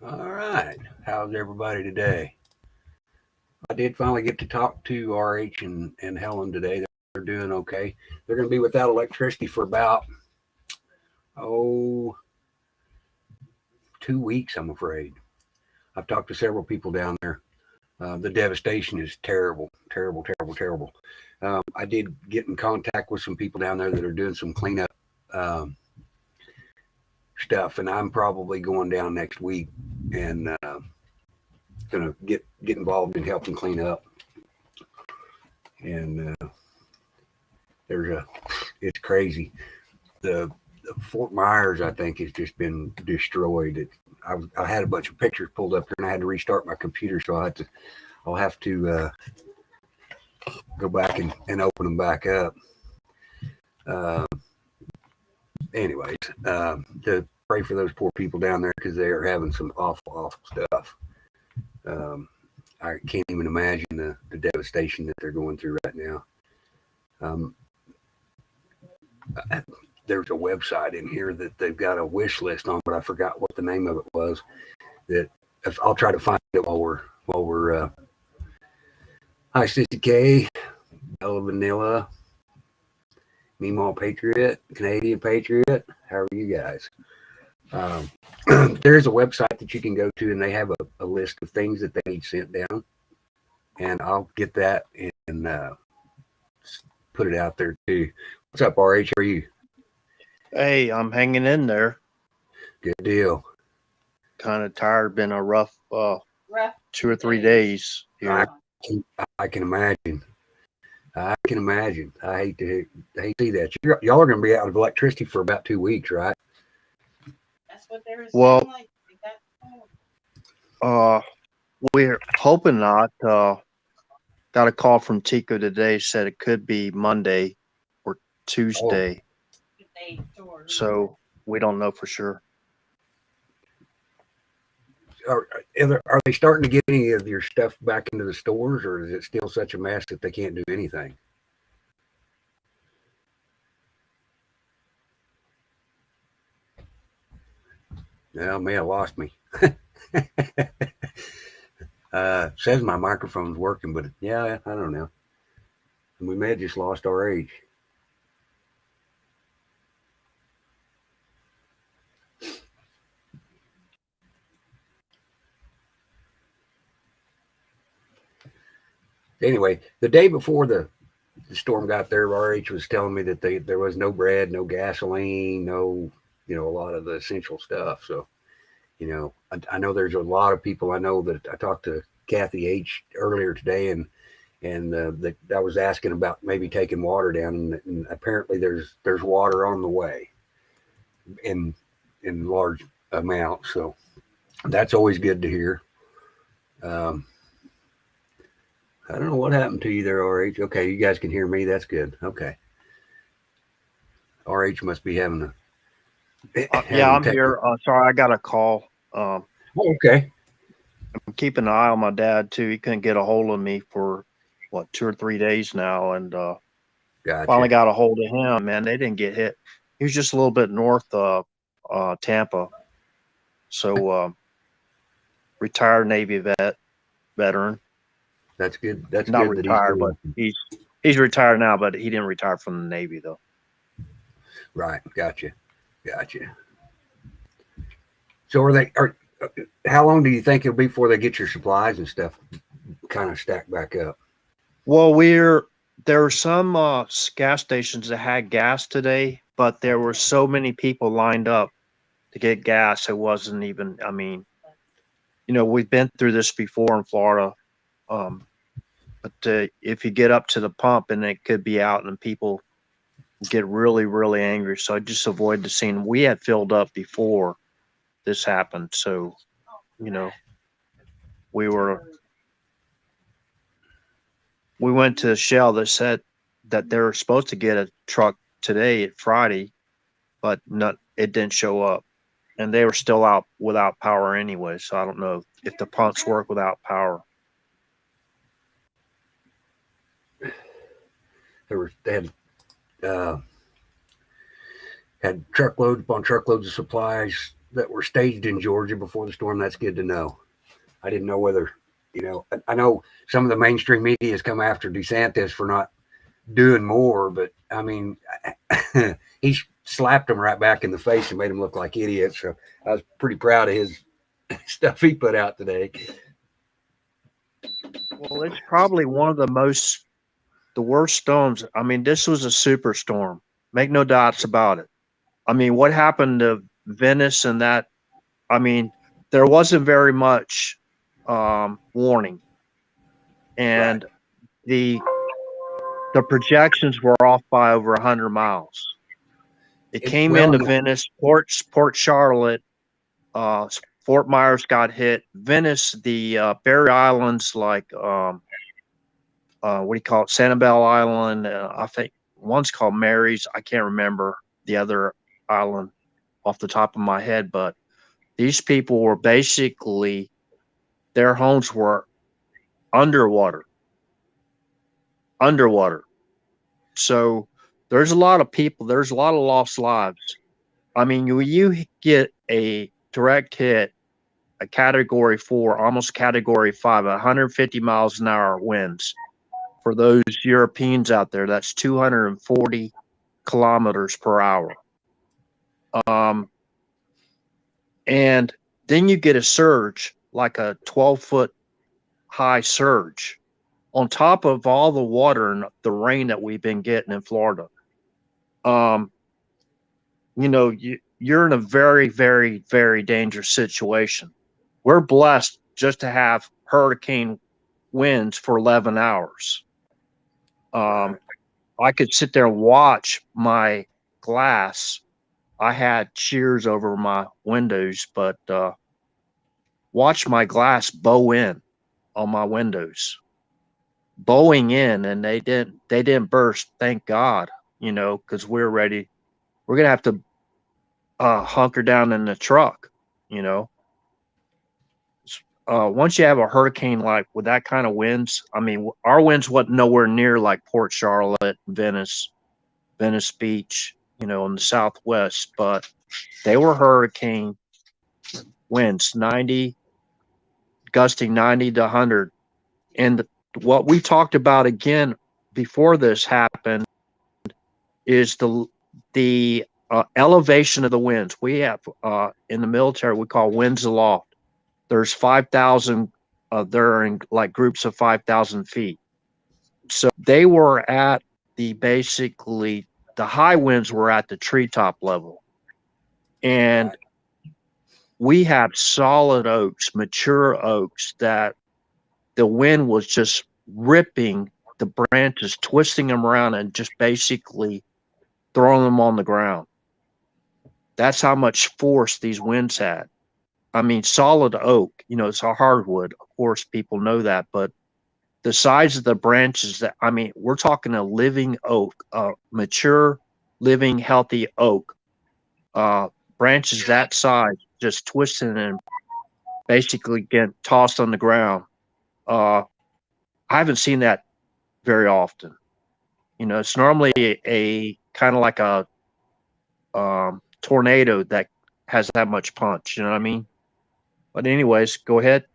All right. How's everybody today? I did finally get to talk to RH and Helen today. They're doing okay. They're going to be without electricity for about, oh, 2 weeks, I'm afraid. I've talked to several people down there. The devastation is terrible, terrible, terrible, terrible. I did get in contact with some people down there that are doing some cleanup um, stuff, and I'm probably going down next week and gonna get involved in helping clean up. And there's a, it's crazy. The Fort Myers, I think, has just been destroyed. I had a bunch of pictures pulled up there, and I had to restart my computer, so I'll have to go back and open them back up. Uh, anyways, to pray for those poor people down there because they are having some awful, awful stuff. I can't even imagine the devastation that they're going through right now. Um, there's a website in here that they've got a wish list on, but I forgot what the name of it was. That if I'll try to find it while we're hi Sissy K, Bella Vanilla, Meemaw Patriot, Canadian Patriot. How are you guys? There's a website that you can go to, and they have a list of things that they need sent down, and I'll get that and put it out there too. What's up, RH? How are you? Hey, I'm hanging in there. Good deal. Kind of tired. Been a rough 2 or 3 days here. I can imagine. I can imagine. I hate to see that. Y'all are going to be out of electricity for about 2 weeks, right? That's what they were saying. Well, like, we're hoping not. Got a call from Tico today. Said it could be Monday or Tuesday. So we don't know for sure. Are they starting to get any of your stuff back into the stores, or is it still such a mess that they can't do anything? Well, may have lost me. Says my microphone's working, but yeah, I don't know. We may have just lost RH. Anyway, the day before the storm got there, RH was telling me that there was no bread, no gasoline, no, a lot of the essential stuff. So, I know there's a lot of people. I know that I talked to Kathy H earlier today, and that I was asking about maybe taking water down, and apparently there's water on the way in large amounts. So that's always good to hear. I don't know what happened to you there, RH. Okay, you guys can hear me. That's good. Okay. RH must be having a. Yeah, I'm here. Sorry, I got a call. Okay. I'm keeping an eye on my dad too. He couldn't get a hold of me for 2 or 3 days now, and Gotcha. finally got a hold of him. Man, they didn't get hit. He was just a little bit north Tampa. So retired Navy veteran. That's good. That's Not good that he's retired, doing. but he's retired now, but he didn't retire from the Navy though. Right. Gotcha. So how long do you think it'll be before they get your supplies and stuff kind of stacked back up? Well, there were some gas stations that had gas today, but there were so many people lined up to get gas. It wasn't even, I mean, we've been through this before in Florida. But if you get up to the pump and it could be out and people get really, really angry. So I just avoid the scene. We had filled up before this happened. So, we went to Shell that said that they were supposed to get a truck today, Friday, but it didn't show up. And they were still out without power anyway. So I don't know if the pumps work without power. They had truckloads upon truckloads of supplies that were staged in Georgia before the storm. That's good to know. I didn't know whether, I know some of the mainstream media has come after DeSantis for not doing more, but I mean, he slapped them right back in the face and made them look like idiots. So I was pretty proud of his stuff he put out today. Well, it's probably one of the worst storms. I mean, this was a super storm. Make no doubts about it. I mean, what happened to Venice and that? I mean, there wasn't very much warning, and the projections were off by over 100 miles. It came into Venice, Port Charlotte, Fort Myers got hit. Venice, the Barrier Islands, like what do you call it, Sanibel Island. I think one's called Mary's. I can't remember the other island off the top of my head, but these people were basically, their homes were underwater. So there's a lot of people, there's a lot of lost lives. I mean, you get a direct hit, a category 4, almost category 5, 150 miles an hour winds. For those Europeans out there, that's 240 kilometers per hour. And then you get a surge, like a 12-foot high surge, on top of all the water and the rain that we've been getting in Florida. You're in a very, very, very dangerous situation. We're blessed just to have hurricane winds for 11 hours. I could sit there and watch my glass. I had shears over my windows, but watch my glass bow in on my windows, bowing in, and they didn't burst, thank God, because we're ready. We're gonna have to hunker down in the truck, once you have a hurricane like with that kind of winds. I mean, our winds wasn't nowhere near like Port Charlotte, Venice Beach, in the Southwest, but they were hurricane winds, gusting 90 to 100. And what we talked about again before this happened is the elevation of the winds. We have in the military, we call winds aloft. There's 5,000, they're in like groups of 5,000 feet. So they were at basically the high winds were at the treetop level. And we have solid oaks, mature oaks, that the wind was just ripping the branches, twisting them around, and just basically throwing them on the ground. That's how much force these winds had. I mean, solid oak, it's a hardwood. Of course, people know that, but the size of the branches we're talking a living oak, mature, living, healthy oak, branches that size, just twisting and basically get tossed on the ground. I haven't seen that very often. It's normally a kind of like a tornado that has that much punch. You know what I mean? But anyways, go ahead.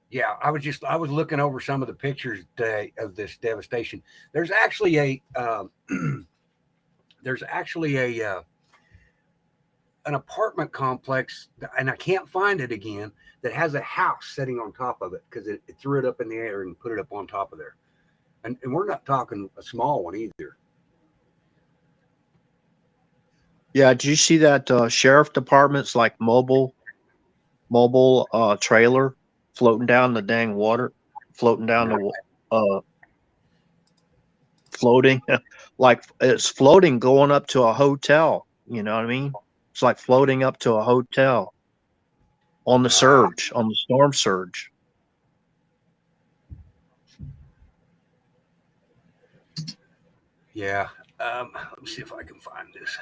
Yeah, I was looking over some of the pictures today of this devastation. There's actually a there's actually a an apartment complex, and I can't find it again, that has a house sitting on top of it because it threw it up in the air and put it up on top of there. And we're not talking a small one either. Yeah, did you see that sheriff department's like mobile trailer floating down the dang water, floating down the floating like it's floating going up to a hotel. You know what I mean? It's like floating up to a hotel on the surge, on the storm surge. Yeah. Let me see if I can find this.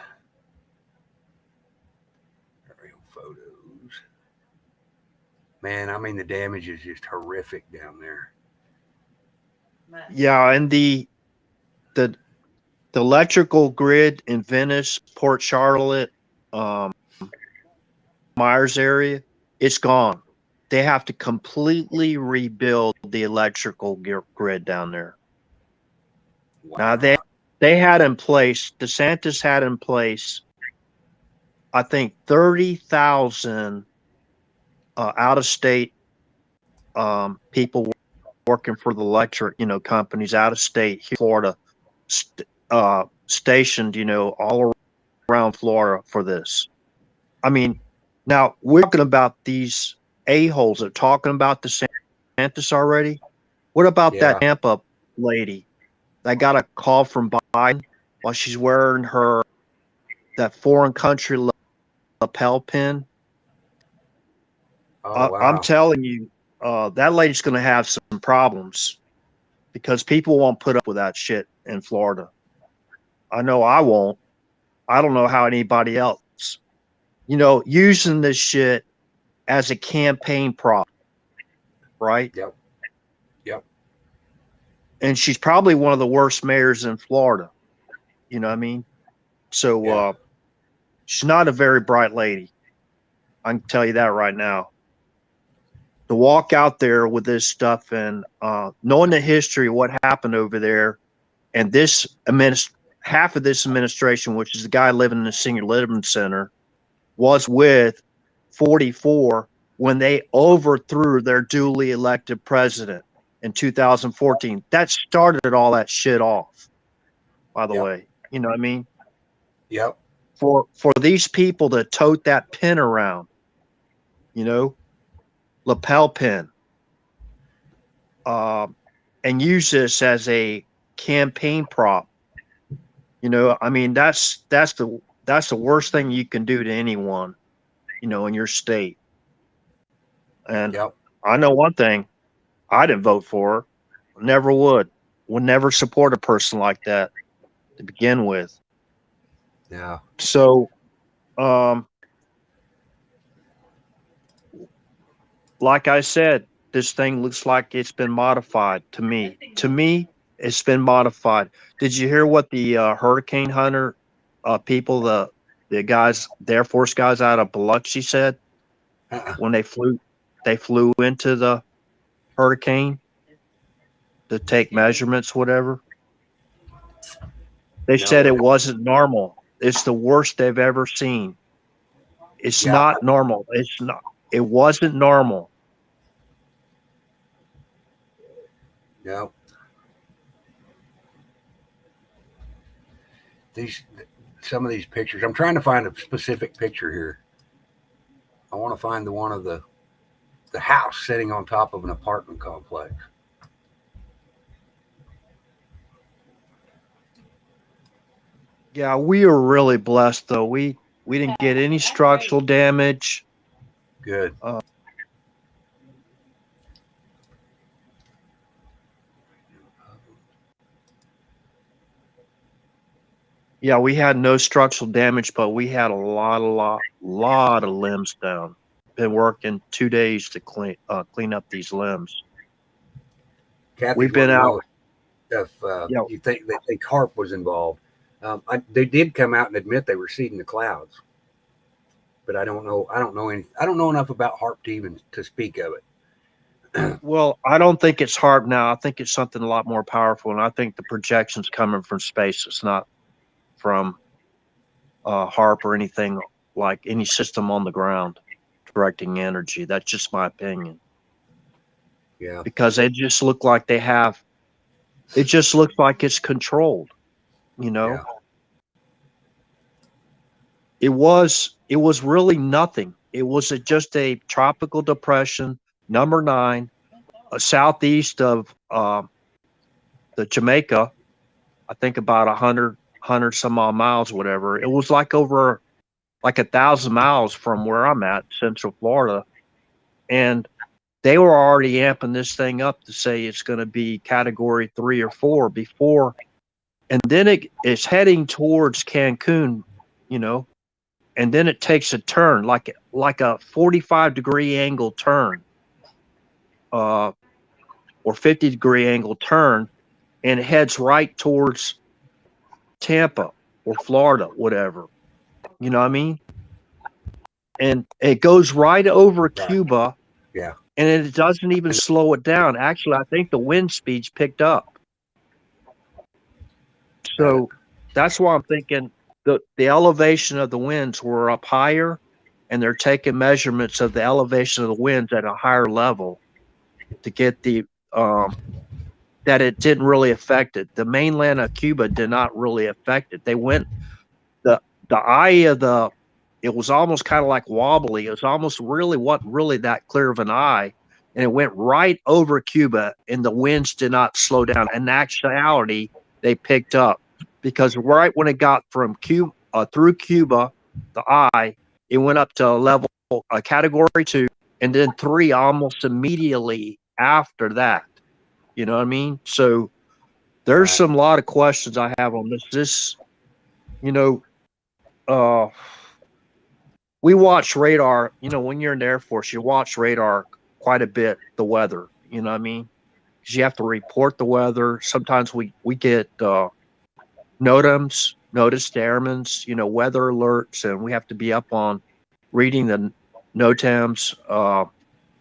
Aerial photos. Man, I mean, the damage is just horrific down there. Yeah, and the electrical grid in Venice, Port Charlotte, Myers area, it's gone. They have to completely rebuild the electrical grid down there. Wow. Now they had in place, DeSantis had in place, I think 30,000 out of state people working for the electric, companies out of state, Florida, stationed, all around Florida for this. I mean, now we're talking about these a-holes that are talking about DeSantis already. What about that Tampa lady that got a call from Biden while she's wearing that foreign country lapel pin? Oh, wow. I'm telling you, that lady's going to have some problems because people won't put up with that shit in Florida. I know I won't. I don't know how anybody else. Using this shit as a campaign prop, right? Yep. And she's probably one of the worst mayors in Florida. You know what I mean? So she's not a very bright lady. I can tell you that right now. To walk out there with this stuff and knowing the history of what happened over there, and this half of this administration, which is the guy living in the senior living center, was with 44 when they overthrew their duly elected president in 2014. That started all that shit off, by the way. You know what I mean? Yep. For these people to tote that pin around, lapel pin, and use this as a campaign prop. I mean, that's the worst thing you can do to anyone, in your state. And I know one thing, I didn't vote for her. Never would never support a person like that to begin with. Yeah. So, like I said, this thing looks like it's been modified to me. To me, it's been modified. Did you hear what the hurricane hunter people, the guys, the Air Force guys out of Biloxi said when they flew into the hurricane to take measurements, whatever? They said it wasn't normal. It's the worst they've ever seen. It's not normal. It wasn't normal. Yeah. Some of these pictures, I'm trying to find a specific picture here. I want to find the one of the house sitting on top of an apartment complex. Yeah, we were really blessed though. We didn't get any structural damage. Good. Yeah, we had no structural damage, but we had a lot of limbs down. Been working 2 days to clean up these limbs. Kathy's We've been out. If you think they think HAARP was involved, they did come out and admit they were seeding the clouds. but I don't know. I don't know enough about HARP to even to speak of it. Well, I don't think it's HARP now. I think it's something a lot more powerful, and I think the projection's coming from space. It's not from HARP or anything like any system on the ground directing energy. That's just my opinion. Yeah. Because they just look like they have. It just looks like it's controlled. You know. Yeah. It was really nothing. It was just a tropical depression, number 9, southeast of the Jamaica. I think about 100 some odd miles, whatever. It was like over like 1,000 miles from where I'm at, Central Florida, and they were already amping this thing up to say it's going to be Category 3 or 4 before, and then it's heading towards Cancun, you know. And then it takes a turn, like a 45-degree angle turn, or 50-degree angle turn, and it heads right towards Tampa or Florida, whatever. You know what I mean? And it goes right over Cuba. Yeah. And it doesn't even slow it down. Actually, I think the wind speed's picked up. So that's why I'm thinking the elevation of the winds were up higher, and they're taking measurements of the elevation of the winds at a higher level to get the that it didn't really affect it. The mainland of Cuba did not really affect it. They went the eye of it was almost kind of like wobbly. It was almost really wasn't really that clear of an eye, and it went right over Cuba, and the winds did not slow down. In actuality, they picked up because right when it got from Cuba through Cuba, the eye, it went up to a level Category 2, and then 3 almost immediately after that. You know what I mean? So there's some lot of questions I have on this. This, you know, we watch radar. You know, when you're in the Air Force, you watch radar quite a bit. The weather. You know what I mean? Because you have to report the weather. Sometimes we get NOTAMs, notice to airmen's, you know, weather alerts, and we have to be up on reading the NOTAMs.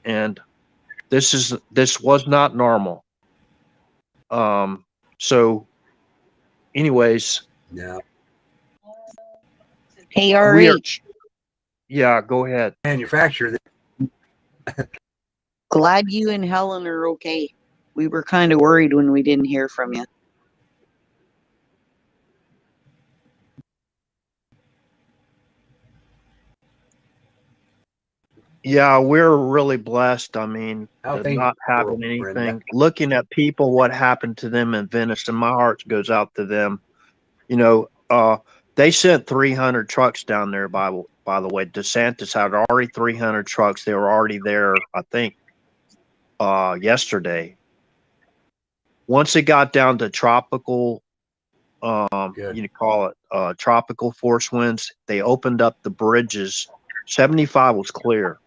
And this was not normal. So anyways. Yeah. Hey, RH. Yeah, go ahead. Manufacturer. Glad you and Helen are okay. We were kind of worried when we didn't hear from you. Yeah, we're really blessed. I mean, not having anything. Brenda. Looking at people, what happened to them in Venice, and my heart goes out to them. You know, they sent 300 trucks down there. By the way, DeSantis had already 300 trucks. They were already there, I think, yesterday. Once it got down to tropical, you call it tropical force winds, they opened up the bridges. 75 was clear.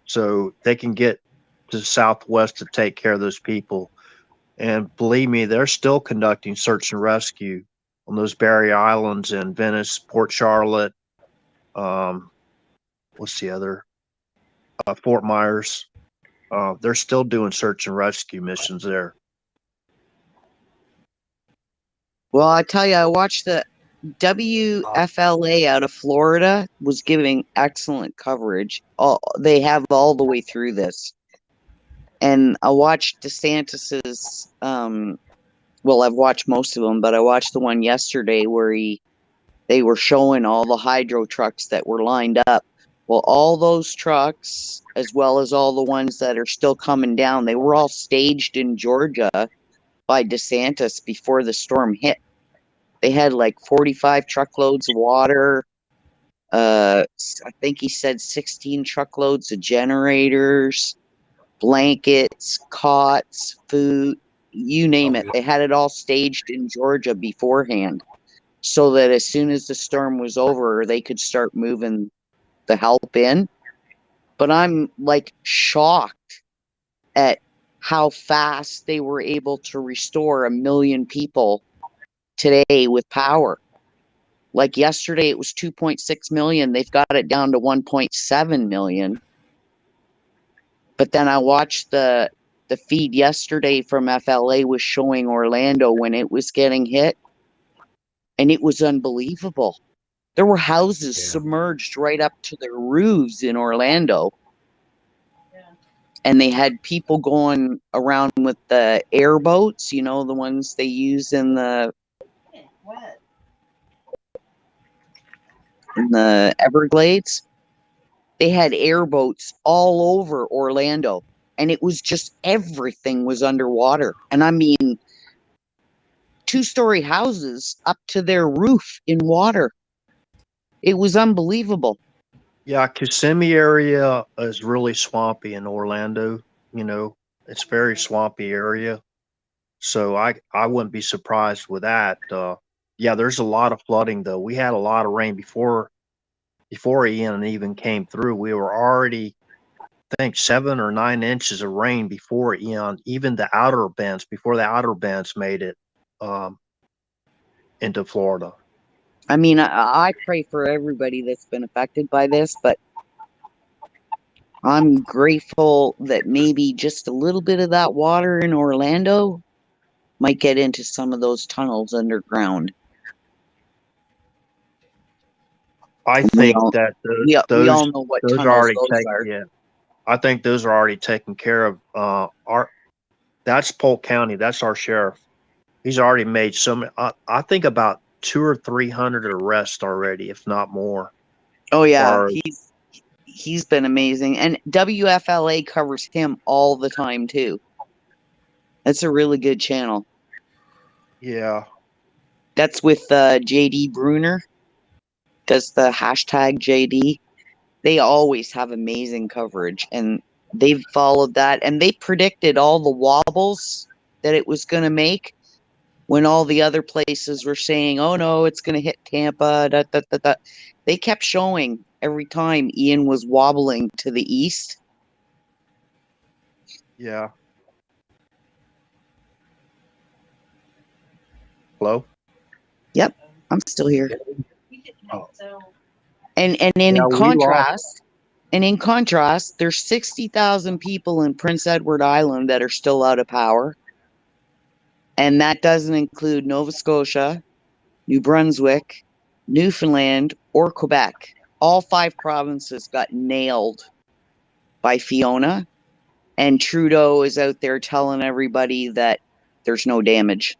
So they can get to the southwest to take care of those people. And believe me, they're still conducting search and rescue on those Barrier Islands in Venice, Port Charlotte. What's the other? Fort Myers. They're still doing search and rescue missions there. Well, I tell you, I watched the WFLA out of Florida was giving excellent coverage. They have all the way through this. And I watched DeSantis's, well, I've watched most of them, but I watched the one yesterday where they were showing all the hydro trucks that were lined up. Well, all those trucks, as well as all the ones that are still coming down, they were all staged in Georgia by DeSantis before the storm hit. They had like 45 truckloads of water. I think he said 16 truckloads of generators, blankets, cots, food, you name it. They had it all staged in Georgia beforehand so that as soon as the storm was over, they could start moving the help in. But I'm like shocked at how fast they were able to restore 1 million people today with power. Like yesterday, it was 2.6 million. They've got it down to 1.7 million. But then I watched the feed yesterday from FLA was showing Orlando when it was getting hit, and it was unbelievable. There were houses Yeah. submerged right up to their roofs in Orlando. And they had people going around with the airboats, you know, the ones they use in the Everglades. They had airboats all over Orlando, and it was just everything was underwater. And I mean, 2-story houses up to their roof in water. It was unbelievable. Yeah, Kissimmee area is really swampy in Orlando. You know, it's very swampy area. So I wouldn't be surprised with that. Yeah, there's a lot of flooding though. We had a lot of rain before Ian even came through. We were already, I think, 7 or 9 inches of rain before Ian, even before the outer bands made it into Florida. I mean, I pray for everybody that's been affected by this, but I'm grateful that maybe just a little bit of that water in Orlando might get into some of those tunnels underground. I We think all, that we those all know what those are tunnels already those taken. are. Yeah, I think those are already taken care of. That's Polk County. That's our sheriff. He's already made some. I think about 200 or 300 arrests already, if not more. Oh yeah, Or he's been amazing, and WFLA covers him all the time too. That's a really good channel. yeah, That's with JD Bruner. Does the hashtag JD? They always have amazing coverage, and they've followed that, and they predicted all the wobbles that it was going to make when all the other places were saying, "Oh no, it's going to hit Tampa." Da, da, da, da. They kept showing every time Ian was wobbling to the east. yeah. Hello. Yep, I'm still here. Oh. And Yeah, we lost. in contrast, there's 60,000 people in Prince Edward Island that are still out of power. And that doesn't include Nova Scotia, New Brunswick, Newfoundland, or Quebec. All 5 provinces got nailed by Fiona. And Trudeau is out there telling everybody that there's no damage.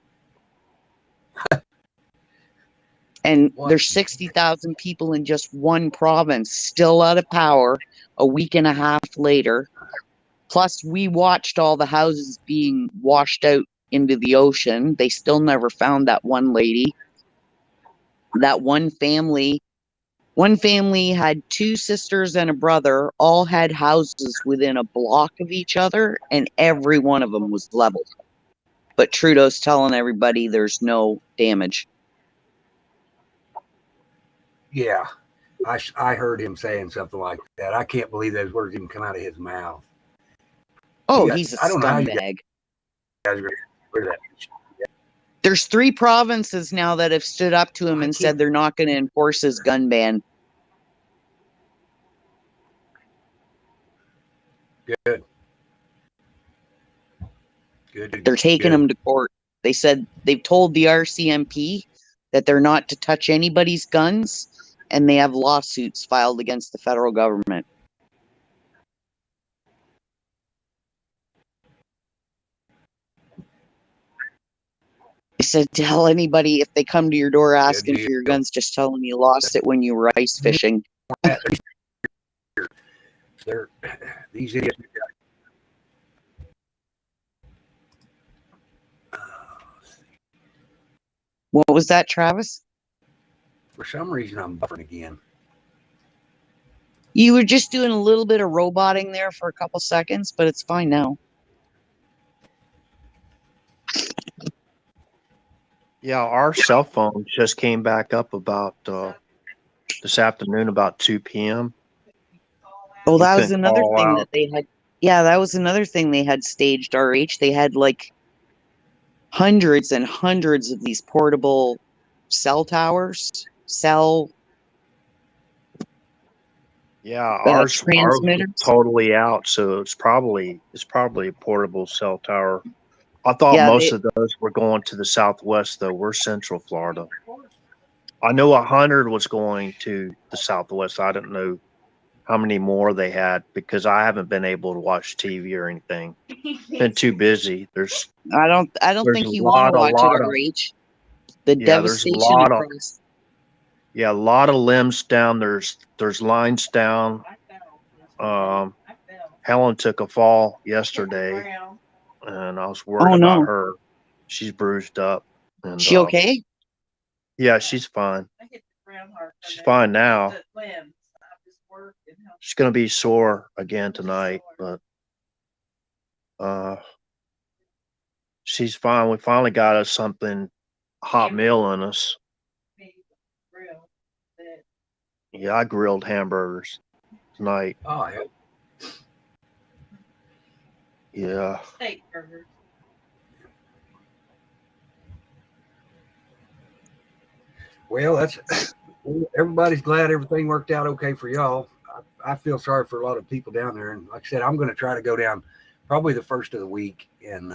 And there's 60,000 people in just one province still out of power a week and a half later. Plus, we watched all the houses being washed out into the ocean. They still never found that one lady. That one family had 2 sisters and a brother, all had houses within a block of each other, and every one of them was leveled. But Trudeau's telling everybody there's no damage. Yeah, I heard him saying something like that. I can't believe those words even come out of his mouth. Oh, Yeah, he's a I don't know how you scumbag. guys are rid of that. There's 3 provinces now that have stood up to him and said they're not going to enforce his gun ban. Good. They're taking him to court. They said they've told the RCMP that they're not to touch anybody's guns, and they have lawsuits filed against the federal government. They said, tell anybody if they come to your door asking for your guns, just tell them you lost it when you were ice fishing. These idiots. What was that, Travis? For some reason, I'm buffering again. You were just doing a little bit of roboting there for a couple seconds, but it's fine now. Yeah, our cell phone just came back up about this afternoon about 2 p.m. Well, that was another thing that they had. Yeah, that was another thing they had staged, RH. They had like hundreds and hundreds of these portable cell towers cell Yeah, ours was transmitters? totally out, so it's probably a portable cell tower. I thought Yeah, most of those were going to the Southwest, though. We're Central Florida. I know 100 was going to the Southwest. I don't know how many more they had because I haven't been able to watch TV or anything. Been too busy. I don't There's think a you want to watch it, lot of RH. The yeah. There's a devastation lot of across. yeah, a lot of limbs down. There's lines down. Helen took a fall yesterday, and I was worried Oh about no, her. She's bruised up, and she okay? yeah, she's fine. She's fine now. She's gonna be sore again tonight, but she's fine. We finally got us something hot meal in us. Yeah, I grilled hamburgers tonight. Oh, yeah. Yeah. Well, everybody's glad everything worked out okay for y'all. I feel sorry for a lot of people down there, and like I said, I'm going to try to go down probably the first of the week and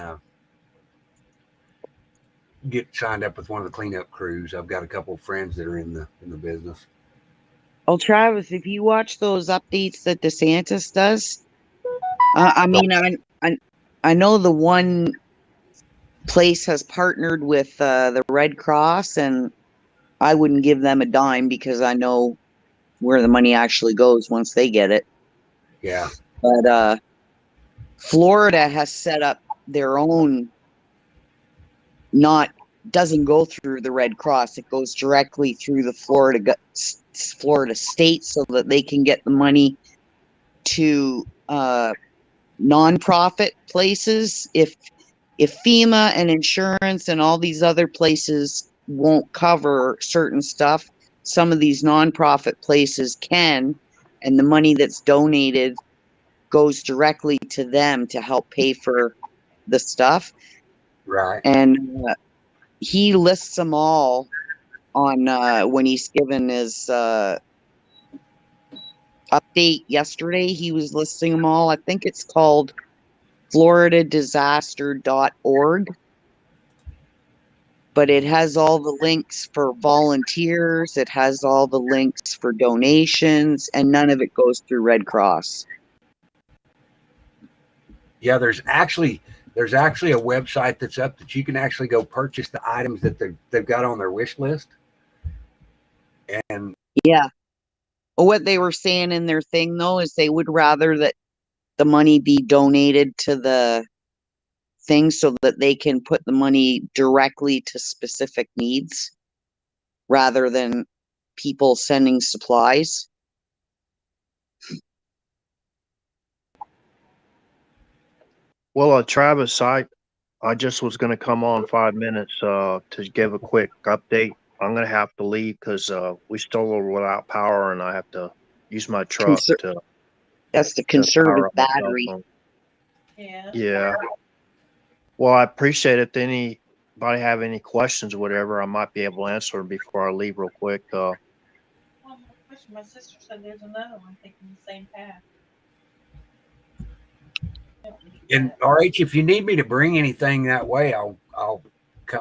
get signed up with one of the cleanup crews. I've got a couple of friends that are in the business. Oh, Travis, if you watch those updates that DeSantis does, I mean, I know the one place has partnered with the Red Cross, and I wouldn't give them a dime because I know where the money actually goes once they get it. Yeah. But Florida has set up their own, doesn't go through the Red Cross. It goes directly through the Florida state so that they can get the money to nonprofit places. If FEMA and insurance and all these other places won't cover certain stuff, some of these nonprofit places can, and the money that's donated goes directly to them to help pay for the stuff. Right. And he lists them all on when he's given his update yesterday. He was listing them all. I think it's called floridadisaster.org. But it has all the links for volunteers. It has all the links for donations, and none of it goes through Red Cross. Yeah, there's actually a website that's up that you can actually go purchase the items that they've got on their wish list. And yeah, what they were saying in their thing though is they would rather that the money be donated to the thing so that they can put the money directly to specific needs rather than people sending supplies. Well, Travis, I just was going to come on 5 minutes to give a quick update. I'm going to have to leave because we still are without power, and I have to use my truck to. That's the to conservative power up my cell battery. phone. Yeah. Well, I appreciate it. If anybody have any questions or whatever, I might be able to answer them before I leave real quick. One more question. My sister said there's another one taking the same path. And RH, if you need me to bring anything that way, I'll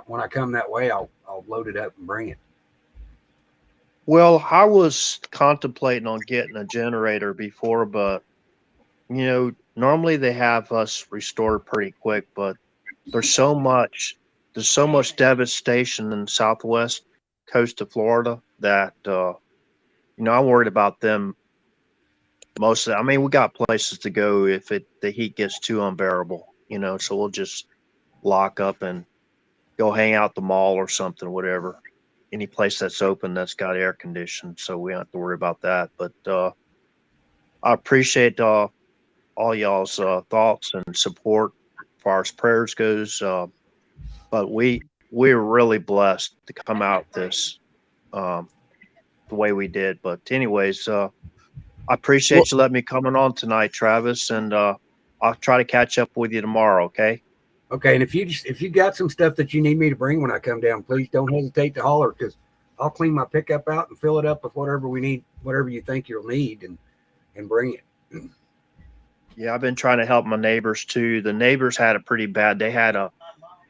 when I come that way, I'll load it up and bring it. Well, I was contemplating on getting a generator before, but normally they have us restored pretty quick, but there's so much devastation in the southwest coast of Florida that I'm worried about them mostly. I mean, we got places to go if the heat gets too unbearable, so we'll just lock up and go hang out the mall or something, whatever. Any place that's open that's got air conditioned, so we don't have to worry about that. But I appreciate all y'all's thoughts and support as far as prayers goes. But we're really blessed to come out this the way we did. But anyways, I appreciate you letting me coming on tonight, Travis, and I'll try to catch up with you tomorrow. Okay. Okay, and if you got some stuff that you need me to bring when I come down, please don't hesitate to holler because I'll clean my pickup out and fill it up with whatever we need, whatever you think you'll need, and bring it. Yeah, I've been trying to help my neighbors too. The neighbors had it pretty bad. They had a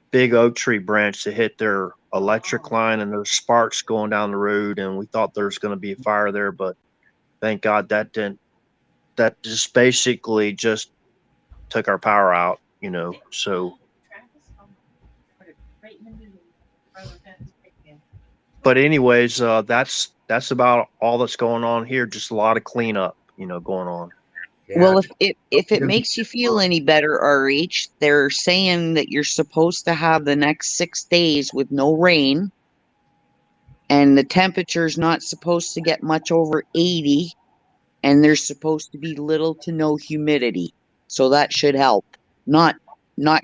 big oak tree branch that hit their electric line, and there's sparks going down the road, and we thought there was going to be a fire there, but thank God that didn't. That just basically just took our power out, you know. So, but anyways, that's about all that's going on here. Just a lot of cleanup, you know, going on. Yeah, Well, if it makes you feel any better, RH, they're saying that you're supposed to have the next 6 days with no rain, and the temperature's not supposed to get much over 80, and there's supposed to be little to no humidity. So that should help. Not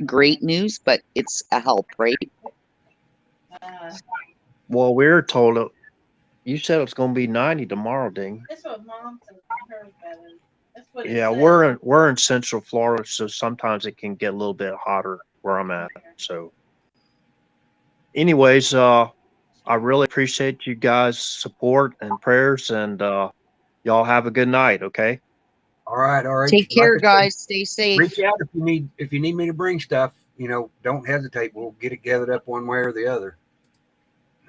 great news, but it's a help, right? Well, we were told you said it's going to be 90 tomorrow, Ding. That's what Mom said. Her better. That's what it Yeah, said. we're in Central Florida, so sometimes it can get a little bit hotter where I'm at. So, anyways, I really appreciate you guys' support and prayers, and y'all have a good night. Okay. all right. Take care, Like I said, guys. Stay safe. reach out if you need me to bring stuff. You know, don't hesitate. We'll get it gathered up one way or the other.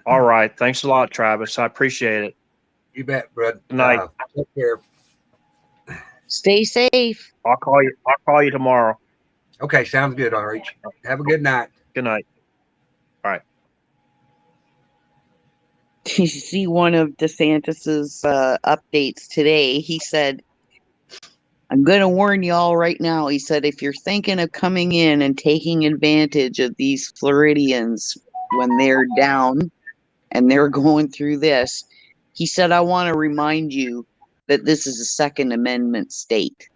All right. Thanks a lot, Travis. I appreciate it. You bet, bud. Good night. Take care. Stay safe. I'll call you tomorrow. Okay, sounds good. All right. Have a good night. Good night. You see one of DeSantis's updates today. He said, I'm going to warn you all right now. He said, if you're thinking of coming in and taking advantage of these Floridians when they're down and they're going through this, he said, I want to remind you that this is a Second Amendment state.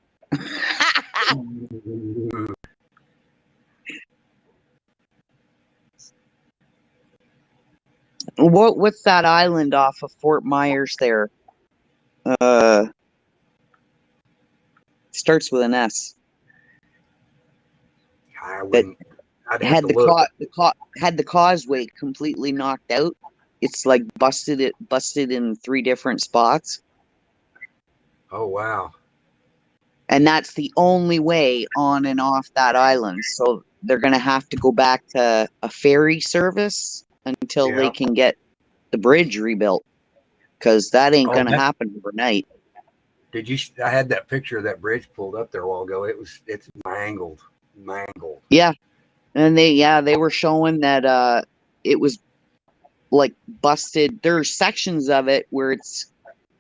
What's that island off of Fort Myers there? Starts with an S. I'd have to look. Had the causeway completely knocked out. It's like busted in 3 different spots. Oh wow. And that's the only way on and off that island. So they're gonna have to go back to a ferry service until they can get the bridge rebuilt. Because that ain't gonna happen overnight. I had that picture of that bridge pulled up there a while ago. It's mangled. Yeah. And they were showing that it was like busted. There are sections of it where it's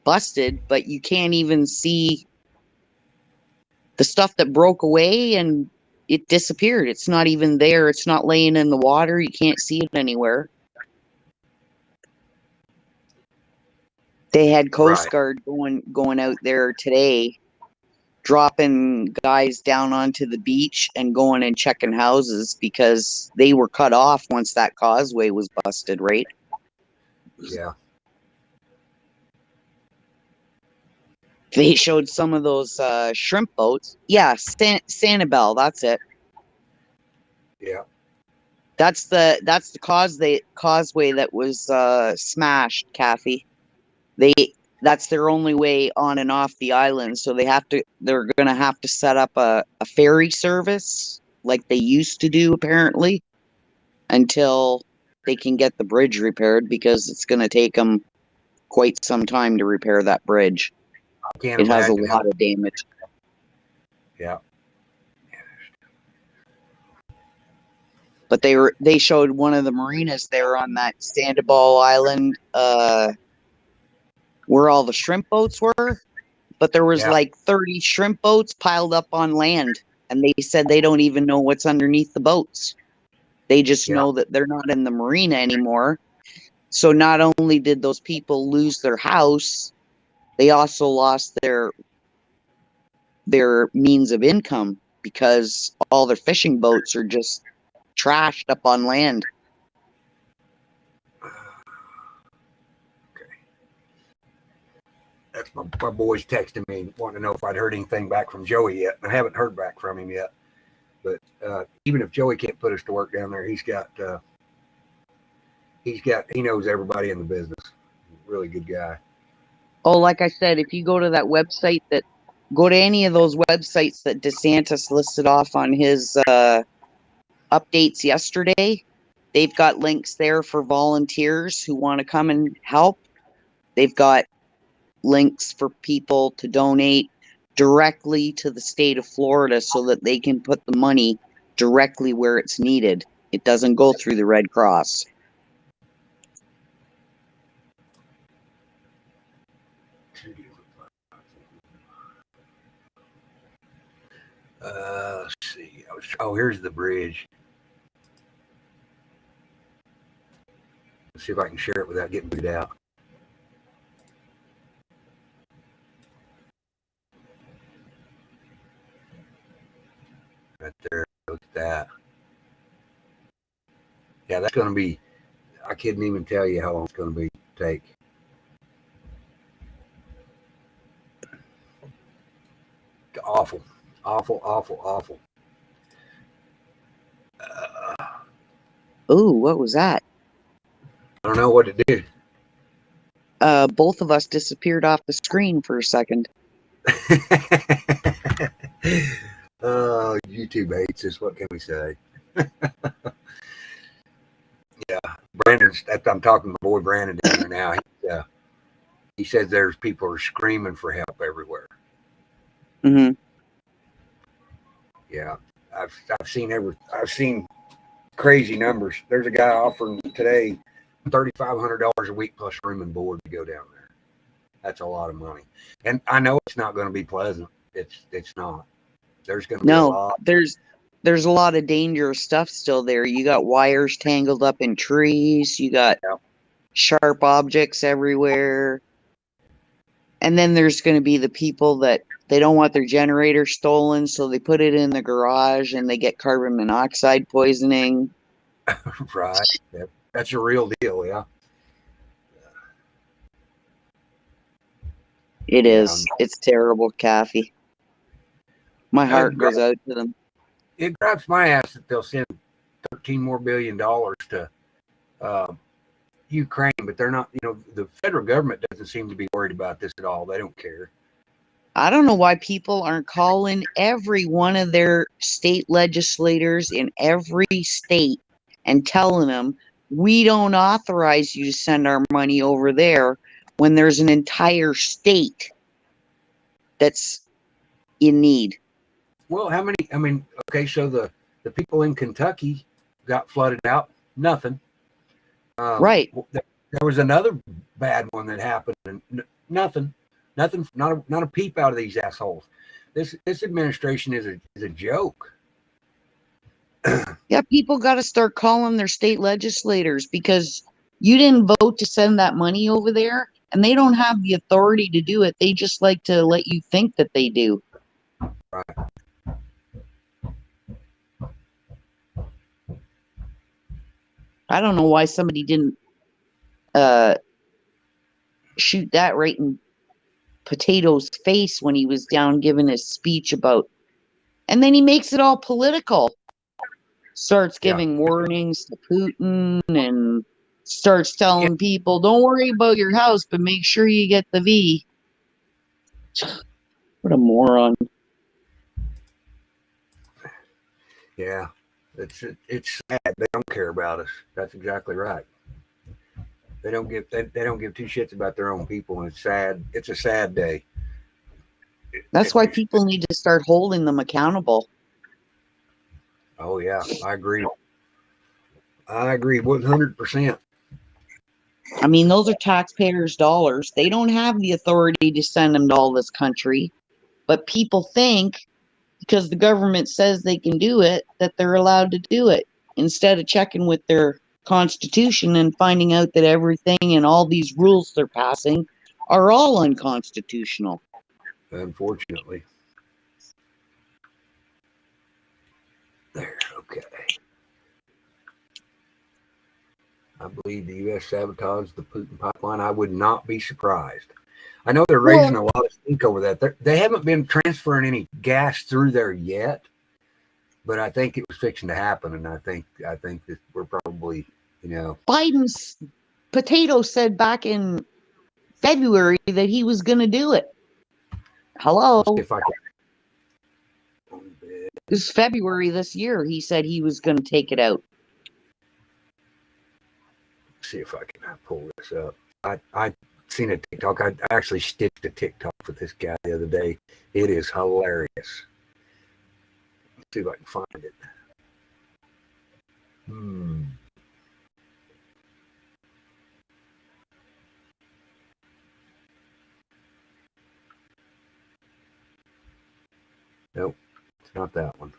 busted, but you can't even see the stuff that broke away and it disappeared. It's not even there. It's not laying in the water. You can't see it anywhere. They had Coast Guard going out there today, dropping guys down onto the beach and going and checking houses because they were cut off once that causeway was busted, right? Yeah. They showed some of those shrimp boats. Yeah, Sanibel, that's it. Yeah. That's the causeway that was smashed, Kathy. That's their only way on and off the island, so they're gonna have to set up a ferry service like they used to do apparently until they can get the bridge repaired, because it's gonna take them quite some time to repair that bridge. It has a lot of damage. Yeah. But they showed one of the marinas there on that Sanibel Island, where all the shrimp boats were, but there was like 30 shrimp boats piled up on land, and they said they don't even know what's underneath the boats. They just know that they're not in the marina anymore. So not only did those people lose their house, they also lost their means of income, because all their fishing boats are just trashed up on land. That's my boys texting me, wanting to know if I'd heard anything back from Joey yet. I haven't heard back from him yet. But even if Joey can't put us to work down there, he knows everybody in the business. really good guy. Oh, like I said, if you go to that website go to any of those websites that DeSantis listed off on his updates yesterday, they've got links there for volunteers who want to come and help. They've got links for people to donate directly to the state of Florida so that they can put the money directly where it's needed. It doesn't go through the Red Cross. Let's see. Oh, here's the bridge. Let's see if I can share it without getting booted out. Right there. Look at that. Yeah, that's going to be, I couldn't even tell you how long it's going to take. Awful. Awful. Ooh, what was that? I don't know what it did. Both of us disappeared off the screen for a second. Oh, YouTube hates us. What can we say? Yeah, I'm talking to my boy Brandon down there now. He says there's people are screaming for help everywhere. Mm-hmm. Yeah, I've seen crazy numbers. There's a guy offering today $3,500 a week plus room and board to go down there. That's a lot of money, and I know it's not going to be pleasant. It's not. There's going to be a lot. There's a lot of dangerous stuff still there. You got wires tangled up in trees. You got sharp objects everywhere. And then there's going to be the people that they don't want their generator stolen, so they put it in the garage and they get carbon monoxide poisoning. Right. That's a real deal, yeah. It is. It's terrible, Kathy. My heart goes out to them. It grabs my ass that they'll send $13 more billion to Ukraine, but they're not, the federal government doesn't seem to be worried about this at all. They don't care. I don't know why people aren't calling every one of their state legislators in every state and telling them, we don't authorize you to send our money over there when there's an entire state that's in need. Well, okay, so the people in Kentucky got flooded out. Nothing. Right. There was another bad one that happened, and nothing, not a peep out of these assholes. This administration is a joke. Yeah, people got to start calling their state legislators because you didn't vote to send that money over there, and they don't have the authority to do it. They just like to let you think that they do. Right. I don't know why somebody didn't shoot that right in Potato's face when he was down giving his speech about, and then he makes it all political. Starts giving warnings to Putin and starts telling people, don't worry about your house, but make sure you get the V. What a moron. Yeah, it's sad. They don't care about us. That's exactly right. They don't give two shits about their own people, and it's sad. It's a sad day. That's why people need to start holding them accountable. Oh yeah, I agree. 100%. I mean, those are taxpayers' dollars. They don't have the authority to send them to all this country, but people think because the government says they can do it, that they're allowed to do it, instead of checking with their constitution and finding out that everything and all these rules they're passing are all unconstitutional. Unfortunately. There, okay. I believe the U.S. sabotaged the Putin pipeline. I would not be surprised. I know they're raising a lot of stink over that. They haven't been transferring any gas through there yet, but I think it was fixing to happen, and I think that we're probably, Biden's Potato said back in February that he was going to do it. Hello. Let's see if I can. It was February this year. He said he was going to take it out. See if I can pull this up. I seen a TikTok. I actually stitched a TikTok with this guy the other day. It is hilarious. Let's see if I can find it. Nope, it's not that one.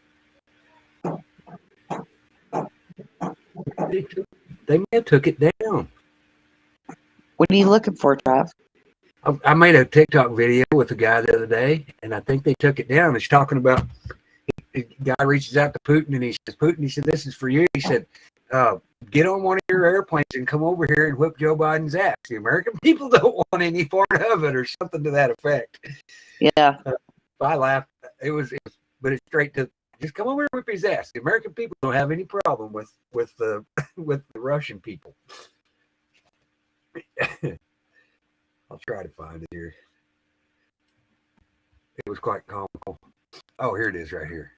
They may have took it down. What are you looking for, Trav? I made a TikTok video with a guy the other day, and I think they took it down. It's talking about the guy reaches out to Putin, and he says, Putin, he said, this is for you. He said, get on one of your airplanes and come over here and whip Joe Biden's ass. The American people don't want any part of it, or something to that effect. Yeah. I laughed. But it's straight to just come over and whip his ass. The American people don't have any problem with the Russian people. I'll try to find it here. It was quite comical. Oh, here it is right here.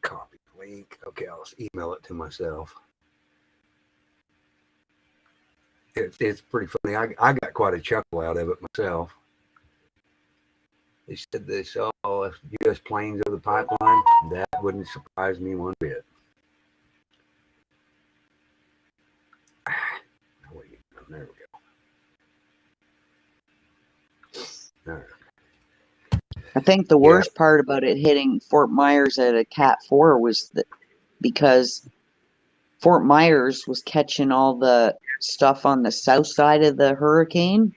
Copy link. Okay, I'll email it to myself. It's pretty funny. I got quite a chuckle out of it myself. They said they saw U.S. planes over the pipeline. That wouldn't surprise me one bit. There we go. All right. I think the worst part about it hitting Fort Myers at a Cat 4 was that because Fort Myers was catching all the stuff on the south side of the hurricane,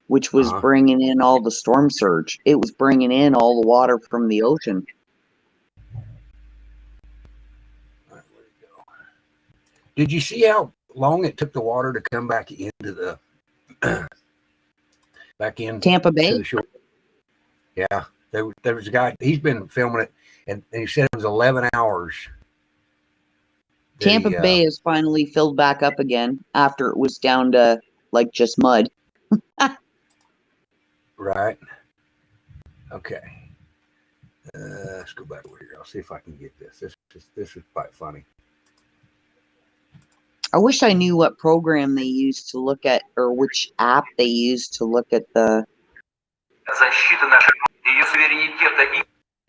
which was bringing in all the storm surge. It was bringing in all the water from the ocean. All right, where'd it go? Did you see how long it took the water to come back into the Tampa Bay? to the shore? Yeah, there was a guy. He's been filming it, and he said it was 11 hours. Tampa Bay is finally filled back up again after it was down to like just mud. Right. Okay. Let's go back over here. I'll see if I can get this. This is quite funny. I wish I knew what program they used to look at, or which app they used to look at the.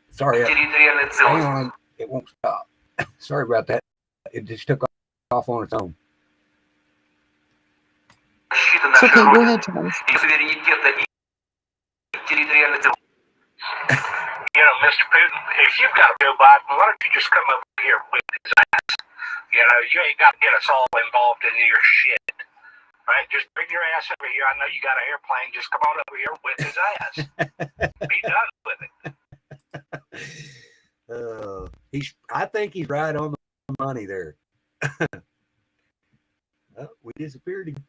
Sorry, hang on. It won't stop. Sorry about that. It just took off on its own. It's okay, go ahead, Travis. You know, Mr. Putin, if you've got Joe Biden, why don't you just come over here with his ass? You know, you ain't got to get us all involved in your shit. Right? Just bring your ass over here. I know you got an airplane. Just come on over here with his ass. Be done with it. I think he's right on the money there. Oh, we disappeared again.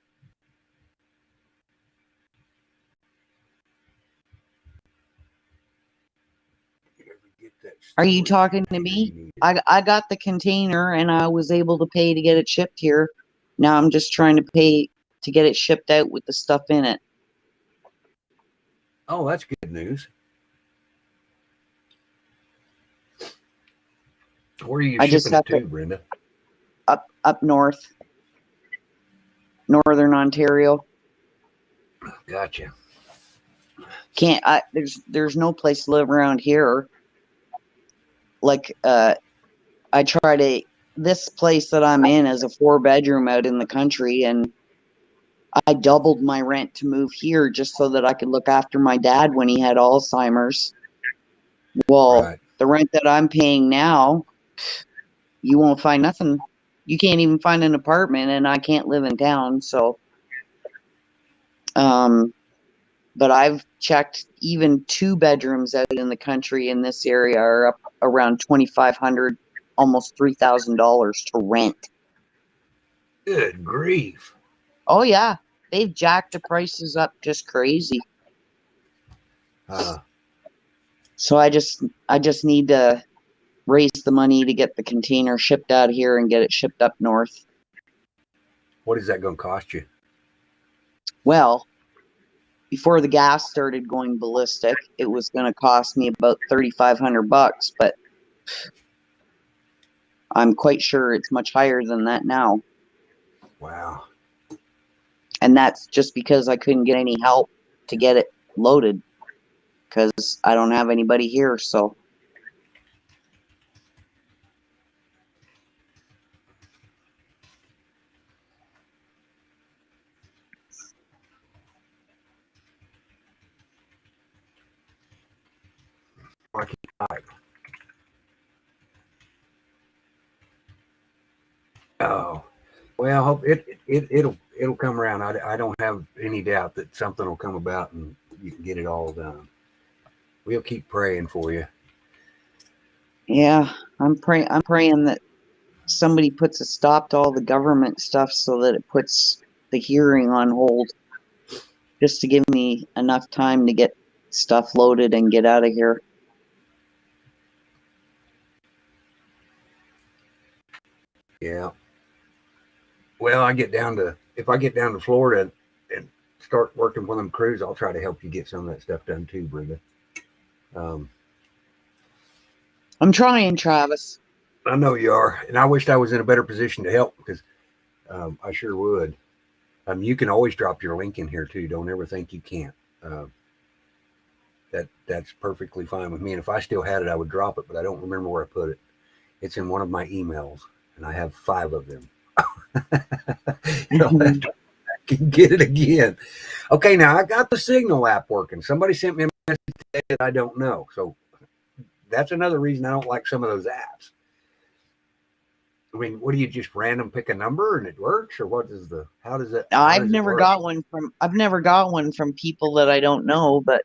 Are you talking to me? I got the container and I was able to pay to get it shipped here. Now I'm just trying to pay to get it shipped out with the stuff in it. Oh, that's good news. Where are you shipping it to, Brenda? Up north. Northern Ontario. Gotcha. There's no place to live around here. Like, this place that I'm in is a 4-bedroom out in the country, and I doubled my rent to move here just so that I could look after my dad when he had Alzheimer's. Well, right. The rent that I'm paying now, you won't find nothing. You can't even find an apartment, and I can't live in town, so. But I've checked even 2 bedrooms out in the country in this area are up around $2,500, almost $3,000 to rent. Good grief. Oh yeah. They've jacked the prices up just crazy. So I just need to raise the money to get the container shipped out here and get it shipped up north. What is that going to cost you? Well, before the gas started going ballistic, it was going to cost me about $3,500, but I'm quite sure it's much higher than that now. Wow. And that's just because I couldn't get any help to get it loaded because I don't have anybody here. So Lucky five. Oh, well, hope it'll come around. I don't have any doubt that something will come about and you can get it all done. We'll keep praying for you. yeah, I'm praying that somebody puts a stop to all the government stuff so that it puts the hearing on hold, just to give me enough time to get stuff loaded and get out of here. Yeah. Well, if I get down to Florida and start working with them crews, I'll try to help you get some of that stuff done too, Brenda. I'm trying, Travis. I know you are, and I wished I was in a better position to help because I sure would. You can always drop your link in here too. Don't ever think you can't. That's perfectly fine with me. And if I still had it, I would drop it, but I don't remember where I put it. It's in one of my emails, and I have 5 of them. You'll have to get it again. Okay, now I got the Signal app working. Somebody sent me a message today that I don't know, so that's another reason I don't like some of those apps. I mean, what do you just random pick a number and it works, or how does it? I've never got one from people that I don't know, but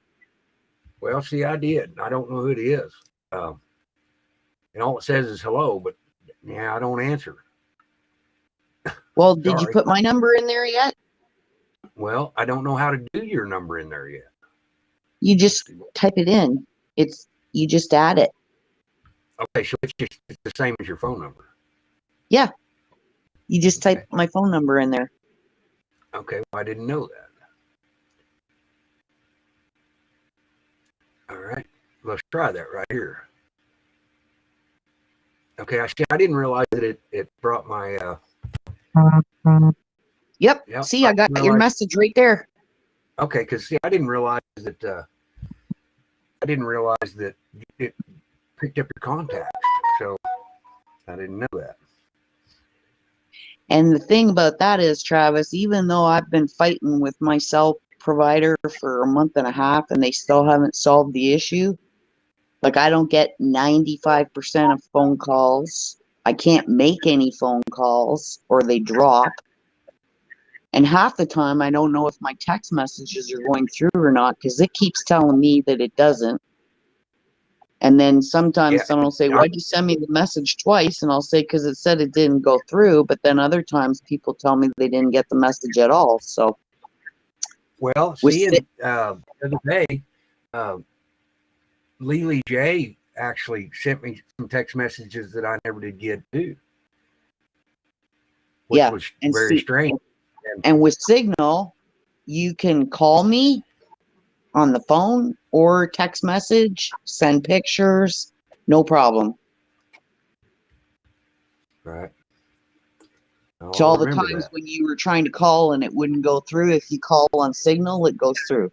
well, see, I did. I don't know who it is, and all it says is hello, but yeah, I don't answer. well, did you put my number in there yet? Well, I don't know how to do your number in there yet. You just type it in. You just add it. Okay, so it's the same as your phone number. Yeah. You just type my phone number in there. Okay, well, I didn't know that. All right, let's try that right here. Okay, I didn't realize that it brought my. Yep. See, I got your message right there. Okay, because see, I didn't realize that it picked up your contacts, so I didn't know that. And the thing about that is, Travis, even though I've been fighting with my cell provider for a month and a half and they still haven't solved the issue, like I don't get 95% of phone calls. I can't make any phone calls or they drop. And half the time I don't know if my text messages are going through or not because it keeps telling me that it doesn't. And then sometimes someone will say, why'd you send me the message twice? And I'll say, because it said it didn't go through. But then other times people tell me they didn't get the message at all. So, well, see, the other day, Lily J actually sent me some text messages that I never did get too. Which was very strange. And with Signal, you can call me on the phone or text message, send pictures, no problem. Right. So all the times when you were trying to call and it wouldn't go through, if you call on Signal, it goes through.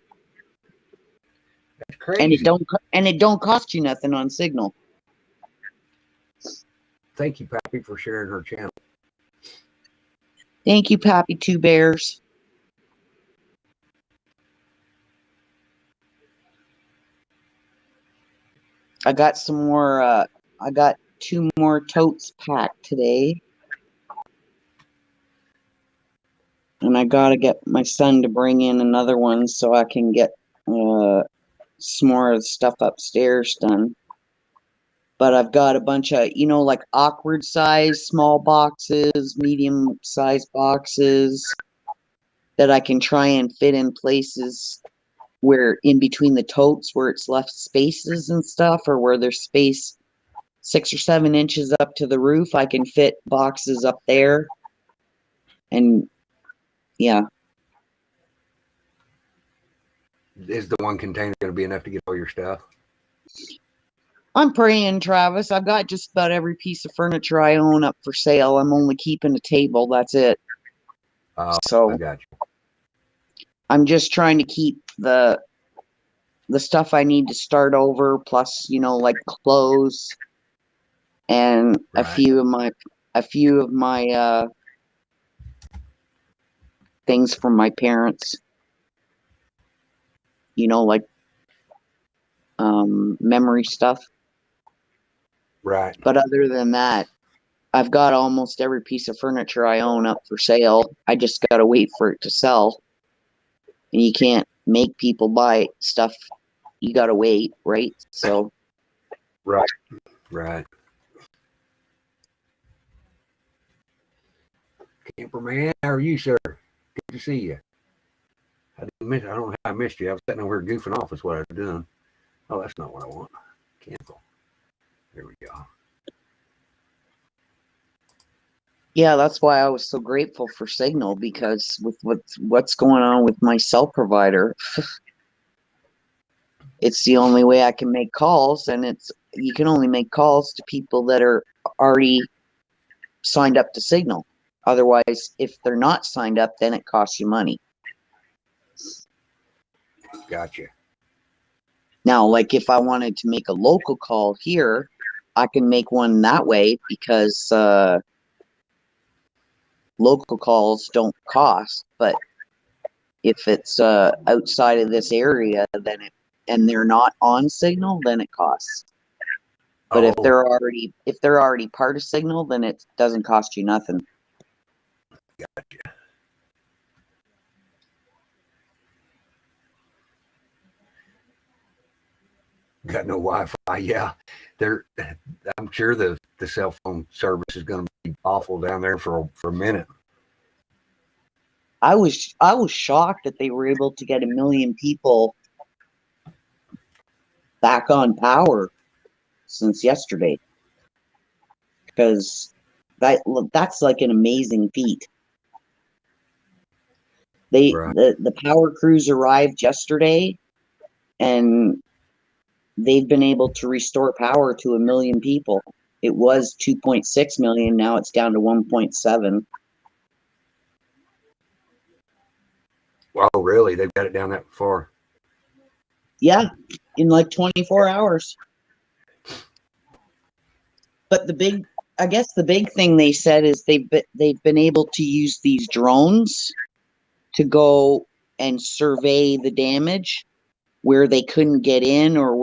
That's crazy. And it don't cost you nothing on Signal. Thank you, Pappy, for sharing her channel. Thank you, Pappy Two Bears. I got some more, I got 2 more totes packed today. And I got to get my son to bring in another one so I can get some more of the stuff upstairs done. But I've got a bunch of, like awkward size, small boxes, medium size boxes that I can try and fit in places where in between the totes where it's left spaces and stuff, or where there's space 6 or 7 inches up to the roof, I can fit boxes up there and Yeah. Is the one container going to be enough to get all your stuff? I'm praying, Travis. I've got just about every piece of furniture I own up for sale. I'm only keeping a table. That's it. I So got you. I'm just trying to keep the stuff I need to start over, plus, like clothes and a Right. few of my things from my parents. Like memory stuff. Right. But other than that, I've got almost every piece of furniture I own up for sale. I just gotta wait for it to sell. And you can't make people buy stuff. You gotta wait, right? So Right. Right. Camperman, how are you, sir? Good to see you. I don't know how I missed you. I was sitting over here goofing off is what I was doing. Oh, that's not what I want. Cancel. There we go. yeah, that's why I was so grateful for Signal, because with what's going on with my cell provider, it's the only way I can make calls, and you can only make calls to people that are already signed up to Signal. Otherwise, if they're not signed up, then it costs you money. Gotcha. Now, like if I wanted to make a local call here, I can make one that way, because local calls don't cost. But if it's outside of this area, and they're not on Signal, then it costs. But if Oh, they're already part of Signal, then it doesn't cost you nothing. gotcha. Got no Wi-Fi. Yeah, I'm sure the cell phone service is going to be awful down there for a minute. I was shocked that they were able to get 1 million people back on power since yesterday, because that's like an amazing feat. Right. The power crews arrived yesterday, and they've been able to restore power to 1 million people. It was 2.6 million. Now it's down to 1.7. Wow, really? They've got it down that far? Yeah, in like 24 hours. But I guess the big thing they said is they've been able to use these drones to go and survey the damage where they couldn't get in, or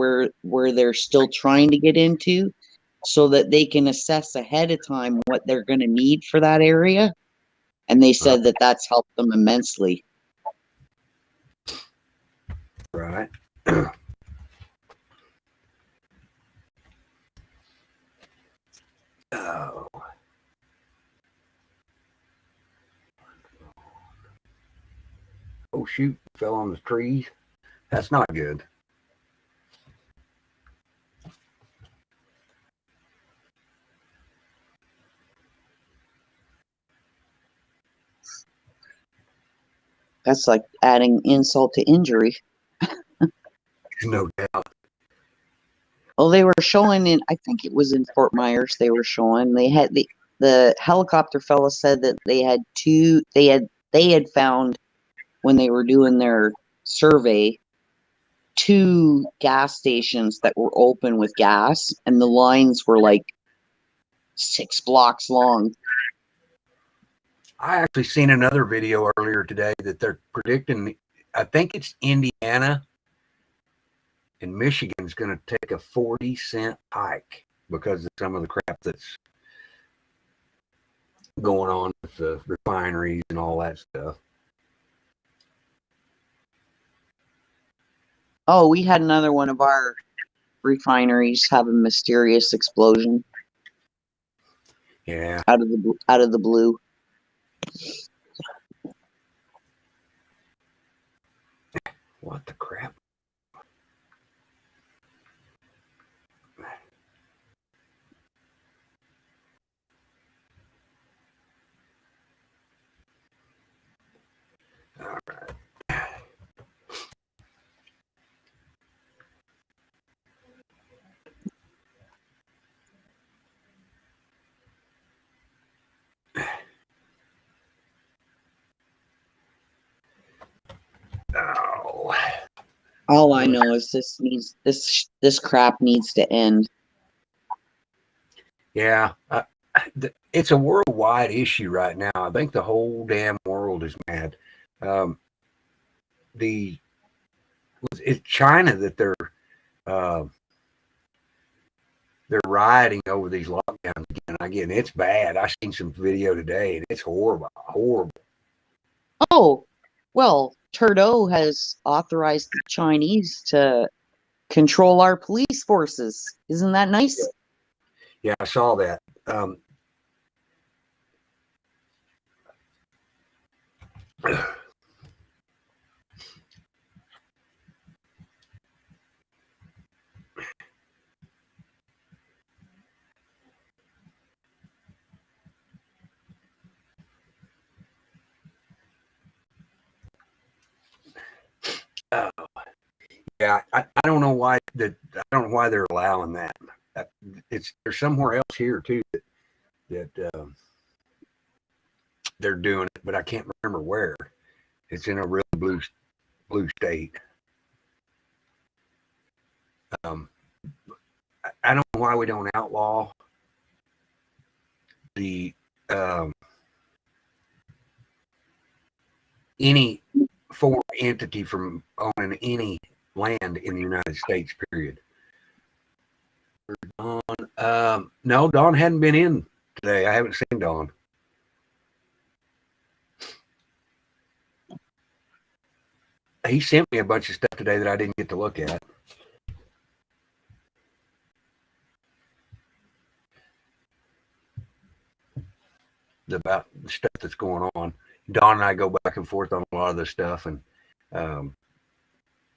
where they're still trying to get into, so that they can assess ahead of time what they're going to need for that area. And they said that that's helped them immensely. Right. Oh. Oh, shoot. Fell on the trees. That's not good. That's like adding insult to injury. No doubt. Well, they were showing I think it was in Fort Myers, they were showing, they had the helicopter fella said that they had found, when they were doing their survey, 2 gas stations that were open with gas, and the lines were like 6 blocks long. I actually seen another video earlier today that they're predicting, I think it's Indiana and Michigan's going to take a 40-cent hike because of some of the crap that's going on with the refineries and all that stuff. Oh, we had another one of our refineries have a mysterious explosion Yeah. out of the blue. What the crap? All I know is this crap needs to end. Yeah, it's a worldwide issue right now. I think the whole damn world is mad. It's China that they're rioting over these lockdowns again. Again, it's bad. I seen some video today, and it's horrible, horrible. Oh, well, Trudeau has authorized the Chinese to control our police forces. Isn't that nice? Yeah, I saw that. Yeah, I don't know why I don't know why they're allowing that. There's somewhere else here too that they're doing it, but I can't remember where. It's in a really blue state. I don't know why we don't outlaw the any foreign entity from owning any land in the United States, period. Dawn, no, Dawn hadn't been in today. I haven't seen Dawn. He sent me a bunch of stuff today that I didn't get to look at. About the stuff that's going on. Dawn and I go back and forth on a lot of this stuff, and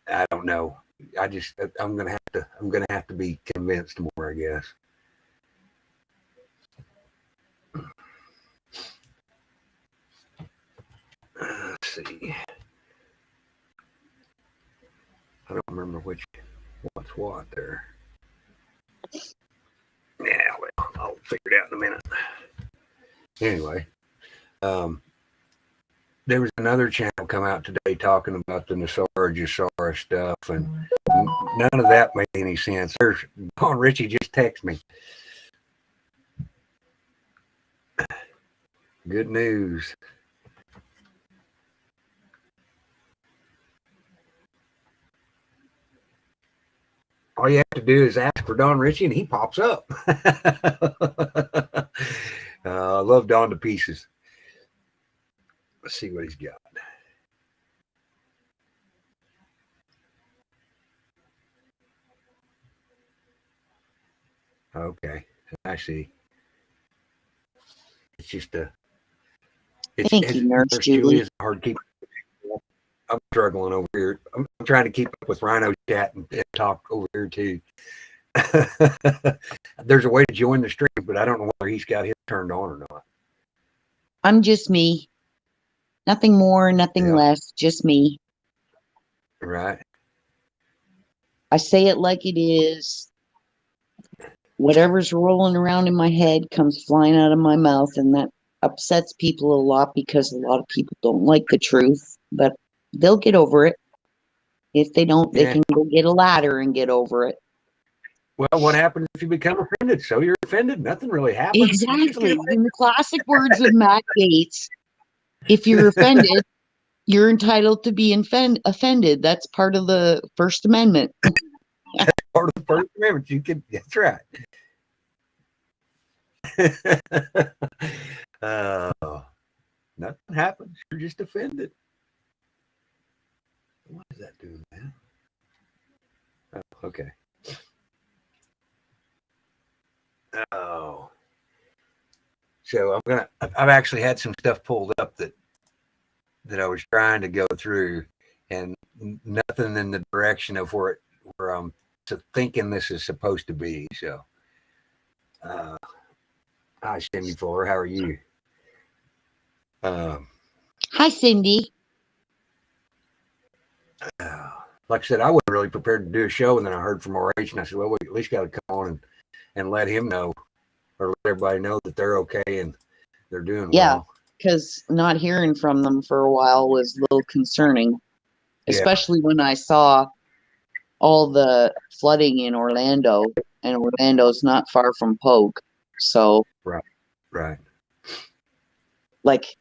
I don't know. I'm gonna have to be convinced more, I guess. Let's see. I don't remember what's what there. Yeah, well, I'll figure it out in a minute. Anyway, there was another channel come out today talking about the Nasara stuff, and none of that made any sense. There's Don Richie just texted me. Good news. All you have to do is ask for Don Richie, and he pops up. I love Don to pieces. Let's see what he's got. Okay, I see. It's just Thank you, Nurse Julie. It's hard to keep. I'm struggling over here. I'm trying to keep up with Rhino chat and talk over here too. There's a way to join the stream, but I don't know whether he's got his turned on or not. I'm just me. Nothing more, nothing less, just me. Right. I say it like it is. Whatever's rolling around in my head comes flying out of my mouth, and that upsets people a lot because a lot of people don't like the truth, but they'll get over it. If they don't, they can go get a ladder and get over it. Well, what happens if you become offended? So you're offended. Nothing really happens. Exactly. In the classic words of Matt Gaetz, if you're offended, you're entitled to be offended. That's part of the First Amendment. That's part of the First Amendment. That's right. Nothing happens. You're just offended. What is that doing, man? Oh, okay. Oh. So I've actually had some stuff pulled up that I was trying to go through, and nothing in the direction of where I'm thinking this is supposed to be. So, hi, Cindy Fuller. How are you? Hi, Cindy. Like I said, I wasn't really prepared to do a show, and then I heard from RH, and I said, well, we at least got to come on and let him know, or let everybody know that they're okay and they're doing well. Yeah, because not hearing from them for a while was a little concerning, especially when I saw all the flooding in Orlando, and Orlando's not far from Polk. So, Right. like,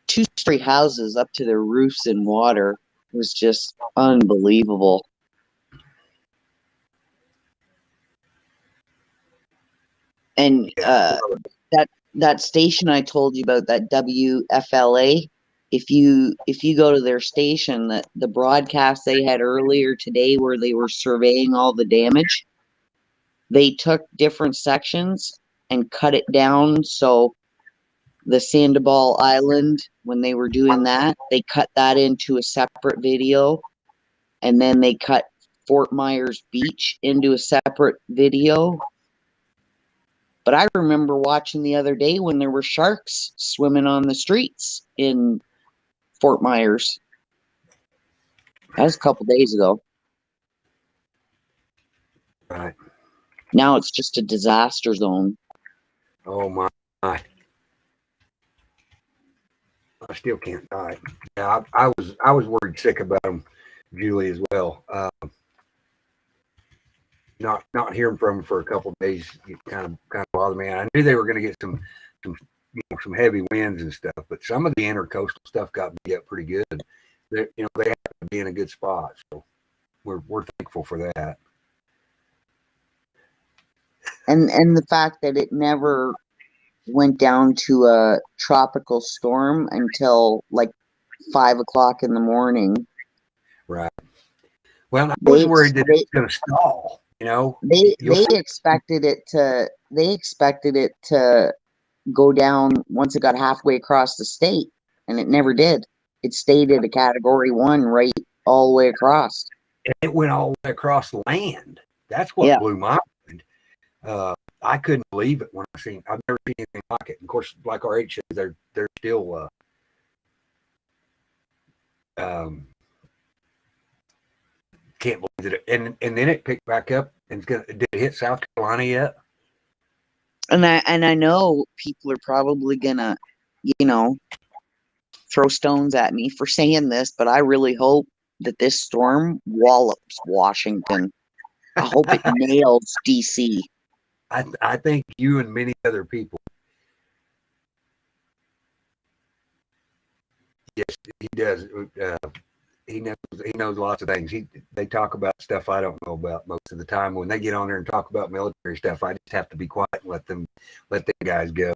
2-story houses up to their roofs in water was just unbelievable. And Yeah. that station I told you about, that WFLA, if you go to their station, the broadcast they had earlier today where they were surveying all the damage, they took different sections and cut it down. So the Sandoval Island, when they were doing that, they cut that into a separate video, and then they cut Fort Myers Beach into a separate video. But I remember watching the other day when there were sharks swimming on the streets in Fort Myers. That was a couple days ago. Right. Now it's just a disaster zone. Oh my. I still can't die. Yeah, I was worried sick about them, Julie, as well. Not hearing from them for a couple of days, it kind of bothered me. I knew they were going to get some some heavy winds and stuff, but some of the intercoastal stuff got beat up pretty good. They have to be in a good spot, so we're thankful for that. And the fact that it never went down to a tropical storm until like 5 o'clock in the morning. Right. Well, I was worried that it's going to stall. They expected it to go down once it got halfway across the state, and it never did. It stayed at a category 1 right all the way across. It went all the way across the land. That's what blew my mind. I couldn't believe it when I've never seen anything like it. And of course, like RH says, they're still can't believe it. And then it picked back up and did it hit South Carolina yet? And I know people are probably gonna, throw stones at me for saying this, but I really hope that this storm wallops Washington. I hope it nails DC. I think you and many other people. Yes, he does. He knows lots of things. They talk about stuff I don't know about most of the time. When they get on there and talk about military stuff, I just have to be quiet and let them guys go.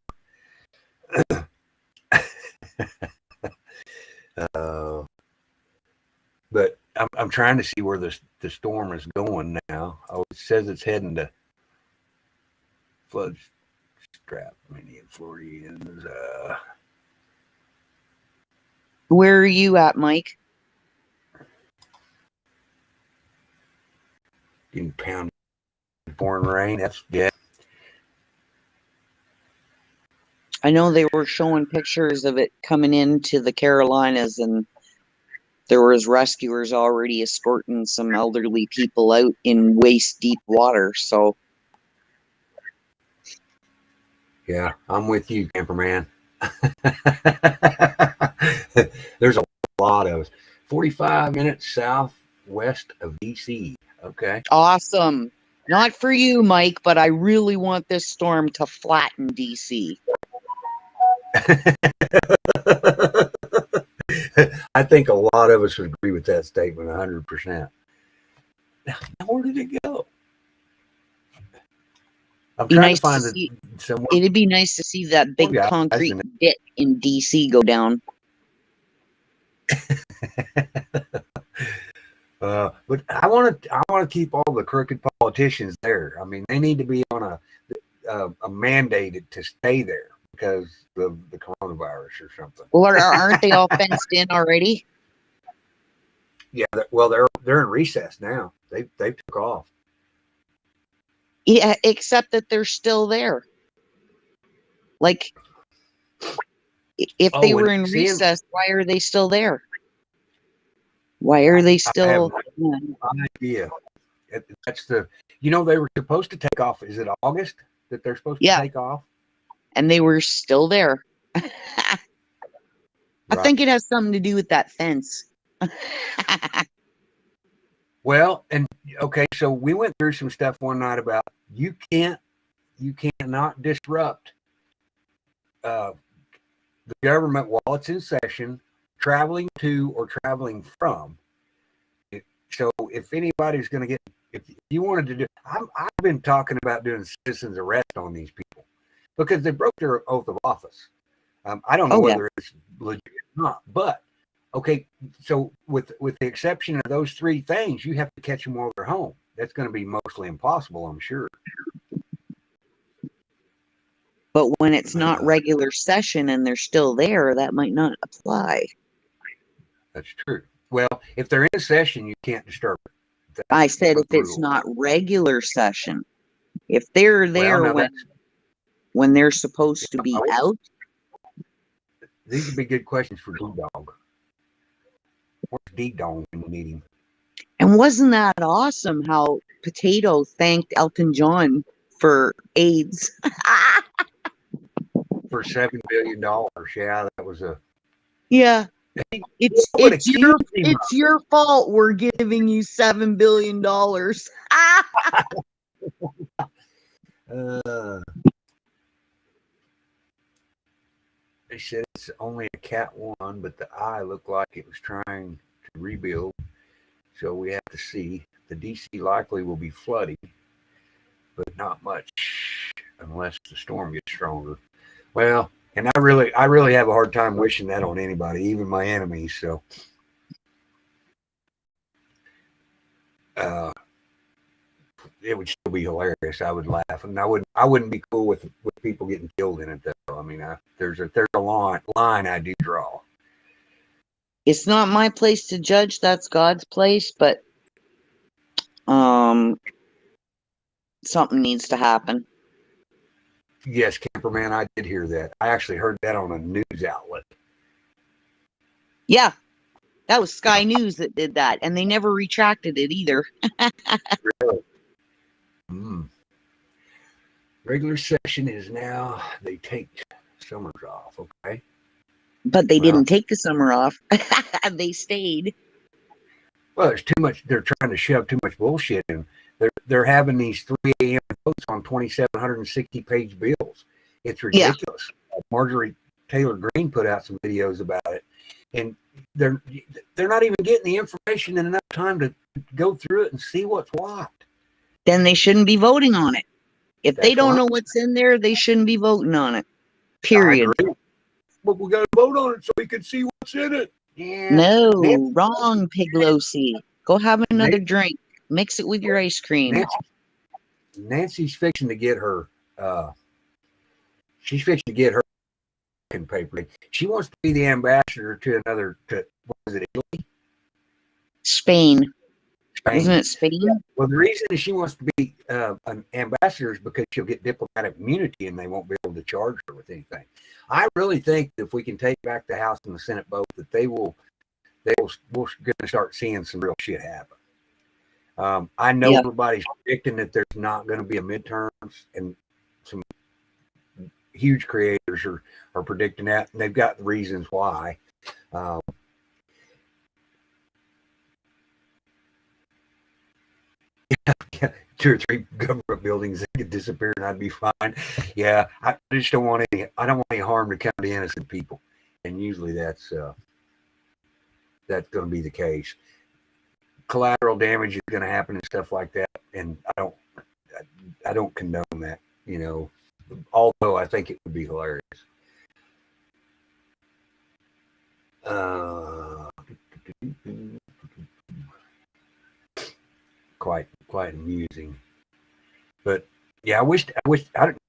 But I'm trying to see where the storm is going now. Oh, it says it's heading to flood strap. Floridians. Where are you at, Mike? Getting pounded pouring rain. That's good. I know they were showing pictures of it coming into the Carolinas, and there was rescuers already escorting some elderly people out in waist deep water. So, yeah, I'm with you, camperman. There's a lot of us. 45 minutes southwest of DC. Okay. Awesome. Not for you, Mike, but I really want this storm to flatten DC. I think a lot of us would agree with that statement 100%. Now, where did it go? I'm trying to find someone. It'd be nice to see that big concrete dip in DC go down. But I want to keep all the crooked politicians there. I mean, they need to be on a mandated to stay there because of the coronavirus or something. Well, aren't they all fenced in already? Yeah, they're in recess now. They took off. Yeah, except that they're still there. Like, if they were in recess, why are they still there? Why are they still? I have no idea. That's they were supposed to take off. Is it August that they're supposed to take off? And they were still there. I think it has something to do with that fence. Well, and okay, so we went through some stuff one night about you cannot disrupt the government while it's in session, traveling to or traveling from. So if anybody's going to get, if you wanted to do, I've been talking about doing citizens arrest on these people because they broke their oath of office. I don't know whether it's legit or not, but okay. So with the exception of those three things, you have to catch them while they're home. That's going to be mostly impossible, I'm sure. But when it's not regular session and they're still there, that might not apply. That's true. Well, if they're in session, you can't disturb it. I said if it's not regular session. If they're there when they're supposed to be out. These would be good questions for D-Dog. Where's D-Dog when you need him? And wasn't that awesome how Potato thanked Elton John for AIDS? For $7 billion. Yeah, that was a... Yeah. It's your fault we're giving you $7 billion. They said it's only a Cat 1, but the eye looked like it was trying to rebuild. So we have to see. The DC likely will be flooding, but not much unless the storm gets stronger. Well, and I really have a hard time wishing that on anybody, even my enemies. So, it would still be hilarious. I would laugh, and I wouldn't be cool with people getting killed in it though. I mean, there's a line I do draw. It's not my place to judge. That's God's place, but something needs to happen. Yes, Camperman, I did hear that. I actually heard that on a news outlet. Yeah, that was Sky News that did that, and they never retracted it either. Really? Regular session is now, they take summers off, okay? But they didn't take the summer off. They stayed. Well, there's too much. They're trying to shove too much bullshit in. They're having these 3 a.m. votes on 2,760-page bills. It's ridiculous. Yeah. Marjorie Taylor Greene put out some videos about it, and they're not even getting the information in enough time to go through it and see what's what. Then they shouldn't be voting on it. If they don't know what's in there, they shouldn't be voting on it. Period. But we got to vote on it so we can see what's in it. Yeah. No, wrong, Piglosi. Go have another drink. Mix it with your ice cream. Nancy's fixing to get her. She's fixing to get her paper. She wants to be the ambassador to another. What is it? Italy? Spain. Isn't it Spain? Well, the reason she wants to be an ambassador is because she'll get diplomatic immunity and they won't be able to charge her with anything. I really think that if we can take back the House and the Senate both, that we're going to start seeing some real shit happen. I know everybody's predicting that there's not going to be a midterms, and some huge creators are predicting that, and they've got reasons why. 2 or 3 government buildings that could disappear and I'd be fine. Yeah, I just don't want any harm to come to innocent people, and usually that's going to be the case. Collateral damage is going to happen and stuff like that, and I don't condone that, although I think it would be hilarious. Quite amusing, but yeah, I wish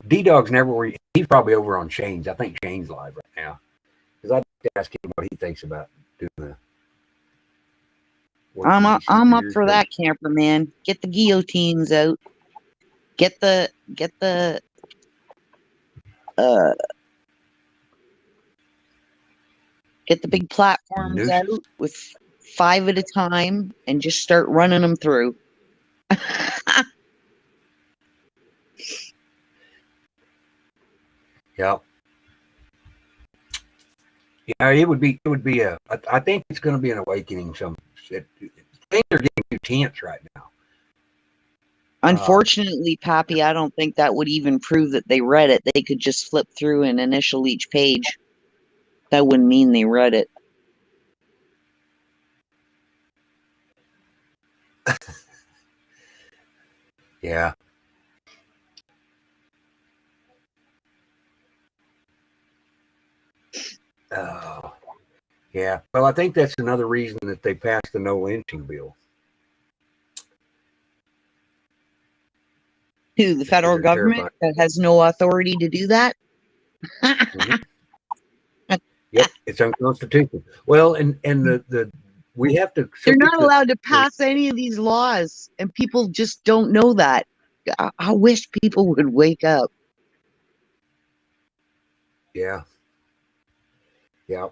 D-Dog's never. He's probably over on Shane's. I think Shane's live right now, because I'd ask him what he thinks about doing the. I'm up for that, Camperman. Get the guillotines out. Get the big platforms out with 5 at a time and just start running them through. Yep. Yeah, it would be I think it's going to be an awakening. Things are getting too tense right now. Unfortunately, Pappy, I don't think that would even prove that they read it. They could just flip through and initial each page. That wouldn't mean they read it. Yeah. Oh, yeah. Well, I think that's another reason that they passed the no lynching bill. Who, the federal they're government terrified. that has no authority to do that? Mhm. Yep, it's unconstitutional. Well, and the we have to. They're not allowed to pass any of these laws, and people just don't know that. I wish people would wake up. Yeah. Yeah.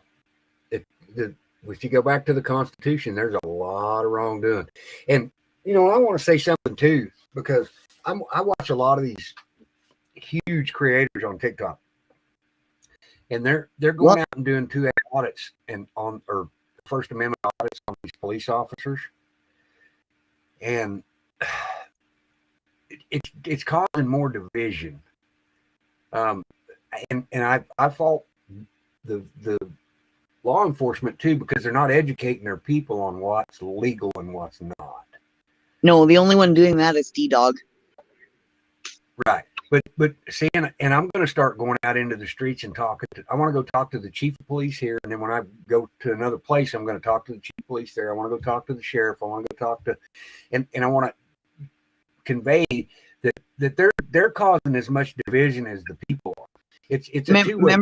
If you go back to the Constitution, there's a lot of wrongdoing. And, I want to say something too, because I watch a lot of these huge creators on TikTok. And they're going out and doing 2A audits or First Amendment audits on these police officers. And it's causing more division. And I fault the law enforcement too, because they're not educating their people on what's legal and what's not. No, the only one doing that is D-Dog. Right. But see, and I'm going to start going out into the streets and talking. I want to go talk to the chief of police here, and then when I go to another place, I'm going to talk to the chief of police there. I want to go talk to the sheriff. I want to go talk to, and I want to convey that they're causing as much division as the people are. It's a two-way.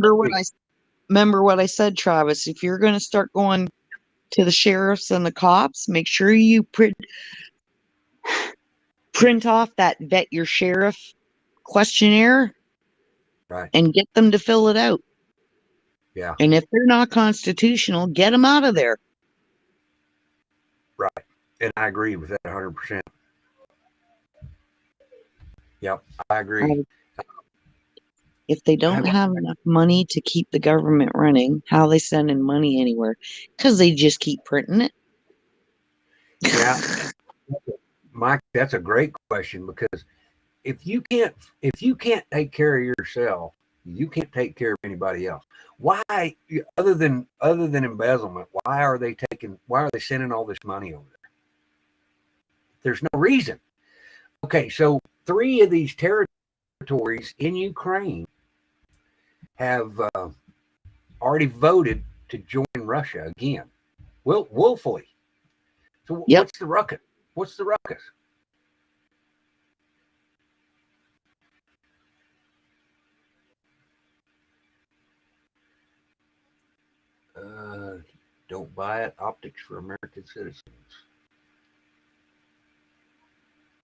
Remember what I said, Travis. If you're going to start going to the sheriffs and the cops, make sure you print off that vet your sheriff questionnaire, right, and get them to fill it out. Yeah. And if they're not constitutional, get them out of there. Right. And I agree with that 100%. Yep, I agree. If they don't have enough money to keep the government running, how are they sending money anywhere? Because they just keep printing it. Yeah. Mike, that's a great question, because if you can't take care of yourself, you can't take care of anybody else. Why, other than embezzlement, why are they sending all this money over there? There's no reason. Okay, so 3 of these territories in Ukraine have already voted to join Russia again, willfully. So What's the ruckus? What's the ruckus? Don't buy it. Optics for American citizens.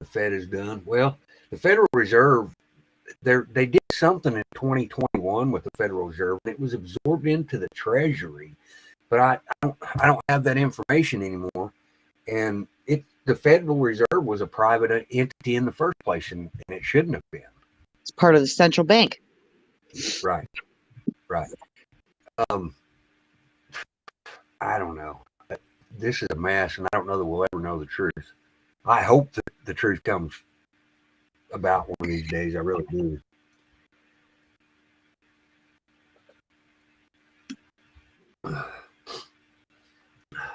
The Fed is done. Well, the Federal Reserve, they did something in 2021 with the Federal Reserve. It was absorbed into the Treasury, but I don't have that information anymore. And the Federal Reserve was a private entity in the first place, and it shouldn't have been. It's part of the central bank. Right. I don't know. This is a mess, and I don't know that we'll ever know the truth. I hope that the truth comes about one of these days. I really do.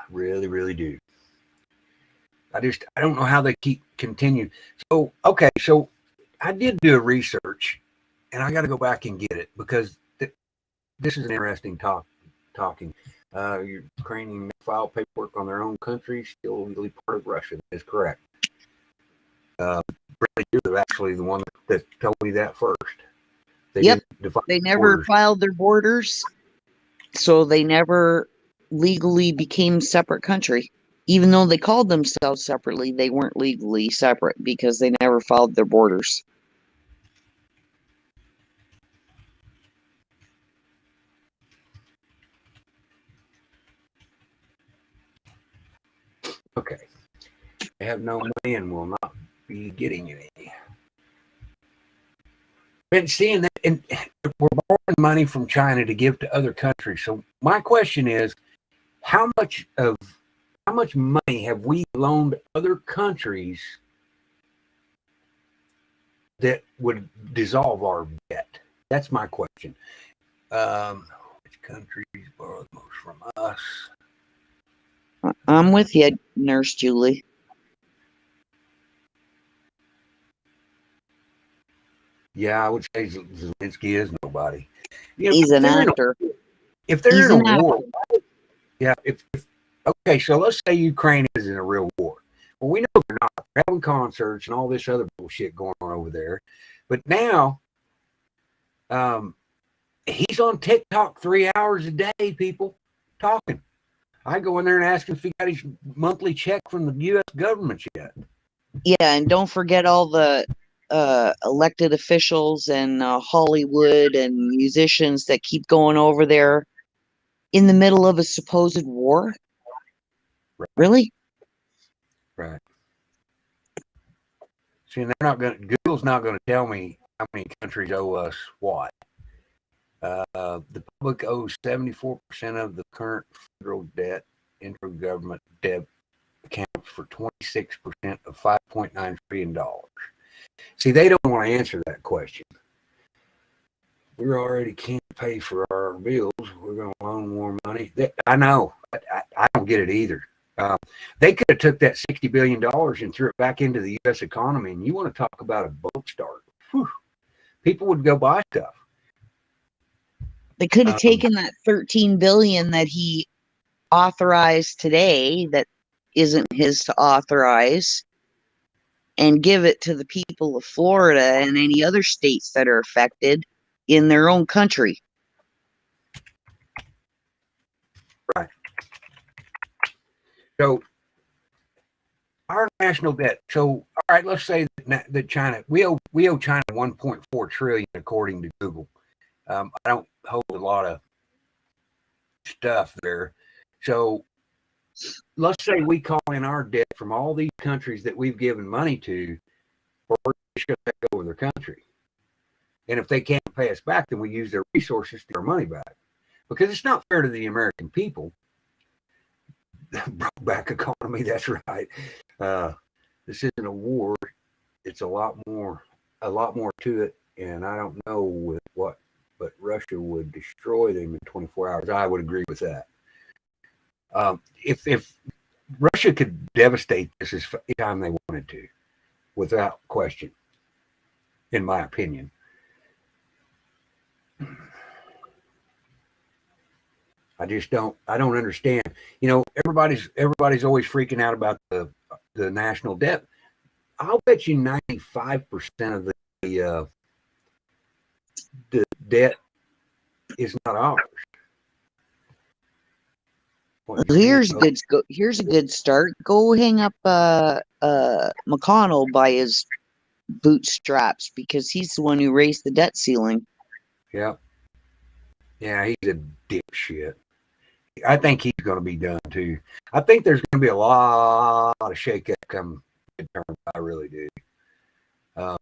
Really, really do. I don't know how they continue. So I did do a research, and I got to go back and get it, because this is an interesting talking. Ukrainian file paperwork on their own country, still legally part of Russia. That is correct. Really, you're actually the one that told me that first. They never filed their borders, so they never legally became separate country. Even though they called themselves separately, they weren't legally separate because they never filed their borders. Okay. They have no money and will not be getting any. Been seeing that, and we're borrowing money from China to give to other countries. So my question is, how much of how much money have we loaned other countries that would dissolve our debt? That's my question. Which countries borrow the most from us? I'm with you, Nurse Julie. Yeah, I would say Zelensky is nobody. You know, He's if an they're in a- actor. if they're He's in an a war, actor. yeah. If okay, so let's say Ukraine is in a real war. Well, we know they're not. They're having concerts and all this other bullshit going on over there. But now, he's on TikTok 3 hours a day, people talking. I go in there and ask him if he got his monthly check from the U.S. government yet. Yeah, and don't forget all the elected officials and Hollywood and musicians that keep going over there in the middle of a supposed war. Right. Really? Right. See, they're not going. Google's not going to tell me how many countries owe us what. The public owes 74% of the current federal debt. Intergovernment debt accounts for 26% of $5.9 trillion. See, they don't want to answer that question. We already can't pay for our bills. We're going to loan more money. I know. I don't get it either. They could have took that $60 billion and threw it back into the U.S. economy. And you want to talk about a bump start. Whew. People would go buy stuff. They could have taken that 13 billion that he authorized today that isn't his to authorize and give it to the people of Florida and any other states that are affected in their own country. Right. So our national debt. So all right, let's say that China, we owe China 1.4 trillion according to Google. I don't hold a lot of stuff there. So let's say we call in our debt from all these countries that we've given money to, or we're just going to take over their country. And if they can't pay us back, then we use their resources to get our money back. Because it's not fair to the American people. Broke back economy, that's right. This isn't a war. It's a lot more to it. And I don't know with what, but Russia would destroy them in 24 hours. I would agree with that. If Russia could devastate this as time they wanted to, without question, in my opinion. I don't understand. You know, everybody's always freaking out about the national debt. I'll bet you 95% of the debt is not ours. Well, here's a good start. Go hang up McConnell by his bootstraps because he's the one who raised the debt ceiling. Yeah. Yeah, he's a dipshit. I think he's going to be done too. I think there's going to be a lot of shakeup come midterm. I really do.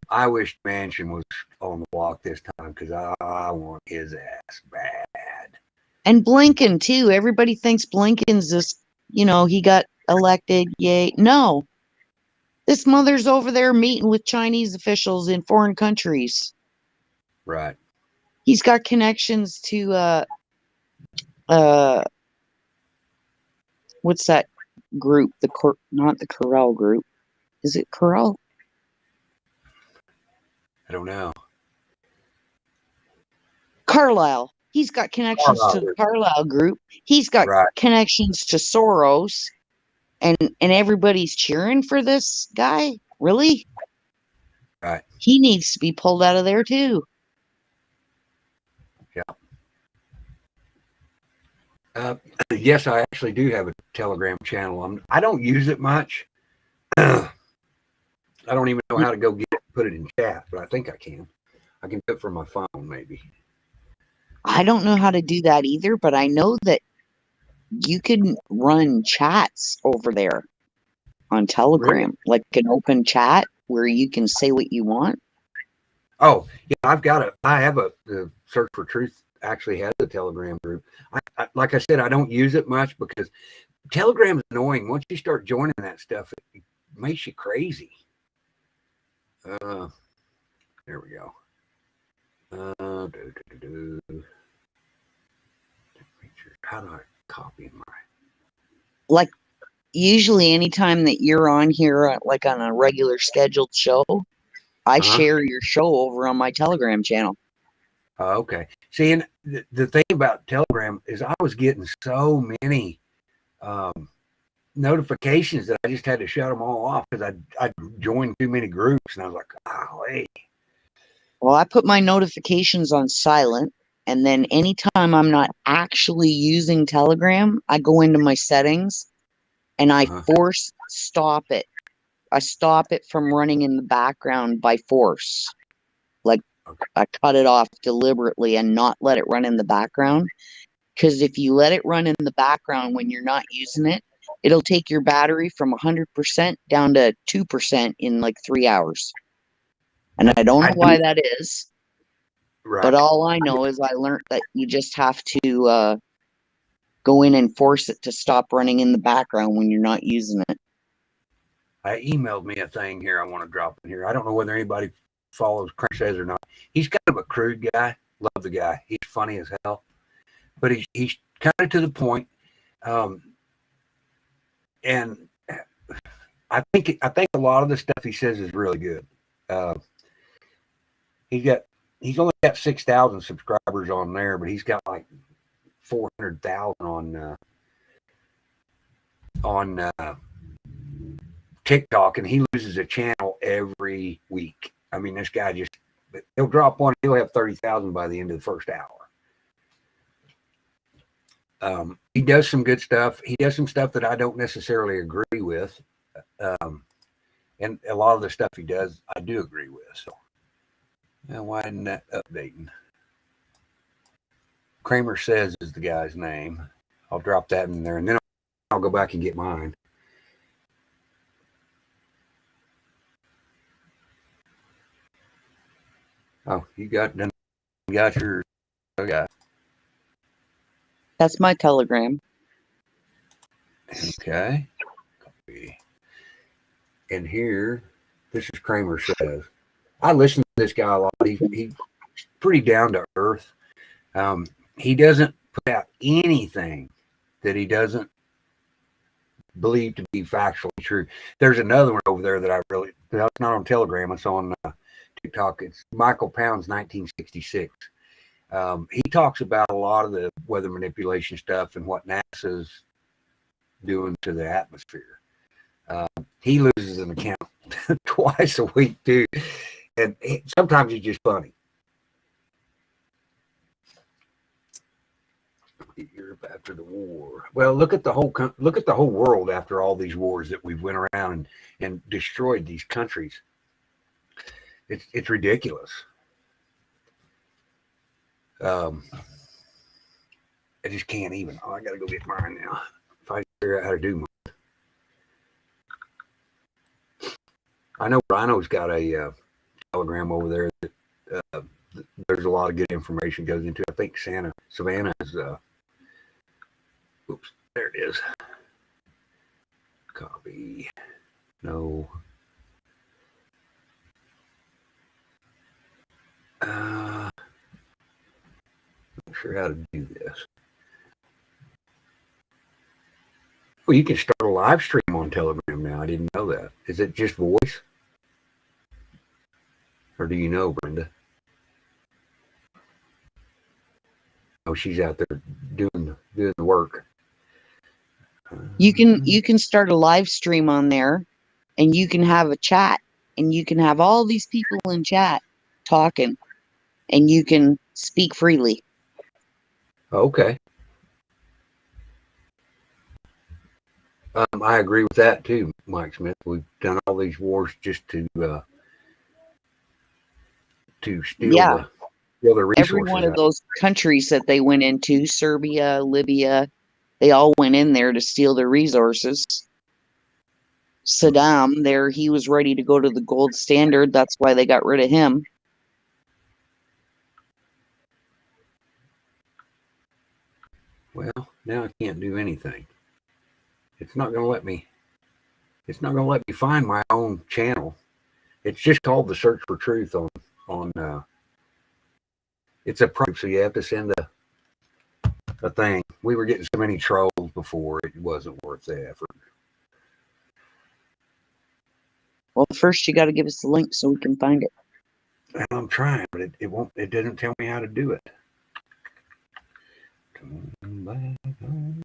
I wish Manchin was on the block this time because I want his ass bad. And Blinken too. Everybody thinks Blinken's this, he got elected. Yay. No. This mother's over there meeting with Chinese officials in foreign countries. Right. He's got connections to what's that group? Not the Corral group. Is it Corral? I don't know. Carlyle. He's got connections to the Carlyle group. He's got connections to Soros, and everybody's cheering for this guy. Really? Right. He needs to be pulled out of there too. Yeah. Yes, I actually do have a Telegram channel. I don't use it much. I don't even know how to go put it in chat, but I think I can. I can do it from my phone, maybe. I don't know how to do that either, but I know that you can run chats over there on Telegram, Really? like an open chat where you can say what you want. Oh, yeah, the Search for Truth actually has a Telegram group. Like I said, I don't use it much because Telegram's annoying. Once you start joining that stuff, it makes you crazy. There we go. How do I copy my? Like usually anytime that you're on here, like on a regular scheduled show, I share your show over on my Telegram channel. Okay. See, and the thing about Telegram is I was getting so many notifications that I just had to shut them all off because I joined too many groups, and I was like, oh, hey. Well, I put my notifications on silent, and then anytime I'm not actually using Telegram, I go into my settings and I force stop it. I stop it from running in the background by force. Like I cut it off deliberately and not let it run in the background. Because if you let it run in the background when you're not using it, it'll take your battery from 100% down to 2% in like 3 hours. And I don't know why that is. Right. But all I know is I learned that you just have to go in and force it to stop running in the background when you're not using it. I emailed me a thing here I want to drop in here. I don't know whether anybody follows Crank Says or not. He's kind of a crude guy. Love the guy. He's funny as hell. But he's kind of to the point. And I think a lot of the stuff he says is really good. He's only got 6,000 subscribers on there, but he's got like 400,000 on TikTok, and he loses a channel every week. I mean, this guy he'll drop one, he'll have 30,000 by the end of the first hour. He does some good stuff. He does some stuff that I don't necessarily agree with. And a lot of the stuff he does, I do agree with. So, why isn't that updating? Kramer Says is the guy's name. I'll drop that in there, and then I'll go back and get mine. Oh, you got your okay. That's my Telegram. Okay. Copy. And here, this is Kramer Says. I listen to this guy a lot. He's pretty down to earth. He doesn't put out anything that he doesn't believe to be factually true. There's another one over there that's not on Telegram. It's on TikTok. It's Michael Pound's 1966. He talks about a lot of the weather manipulation stuff and what NASA's doing to the atmosphere. He loses an account twice a week too, and sometimes he's just funny. Europe after the war. Well, look at the whole world after all these wars that we've went around and destroyed these countries. It's ridiculous. I just can't even. Oh, I got to go get mine now. If I figure out how to do mine. I know Rhino's got a Telegram over there that there's a lot of good information goes into. I think Savannah is. Oops, there it is. Copy. No. Not sure how to do this. Well, you can start a live stream on Telegram now. I didn't know that. Is it just voice? Or do you know, Brenda? Oh, she's out there doing the work. You can start a live stream on there, and you can have a chat, and you can have all these people in chat talking, and you can speak freely. Okay. I agree with that too, Mike Smith. We've done all these wars just to steal their resources. Every one of those countries that they went into, Serbia, Libya, they all went in there to steal their resources. Saddam, he was ready to go to the gold standard. That's why they got rid of him. Well, now I can't do anything. It's not going to let me. It's not going to let me find my own channel. It's just called the Search for Truth on. It's a program, so you have to send a thing. We were getting so many trolls before; it wasn't worth the effort. Well, first you got to give us the link so we can find it. And I'm trying, but it won't. It doesn't tell me how to do it. Come back home.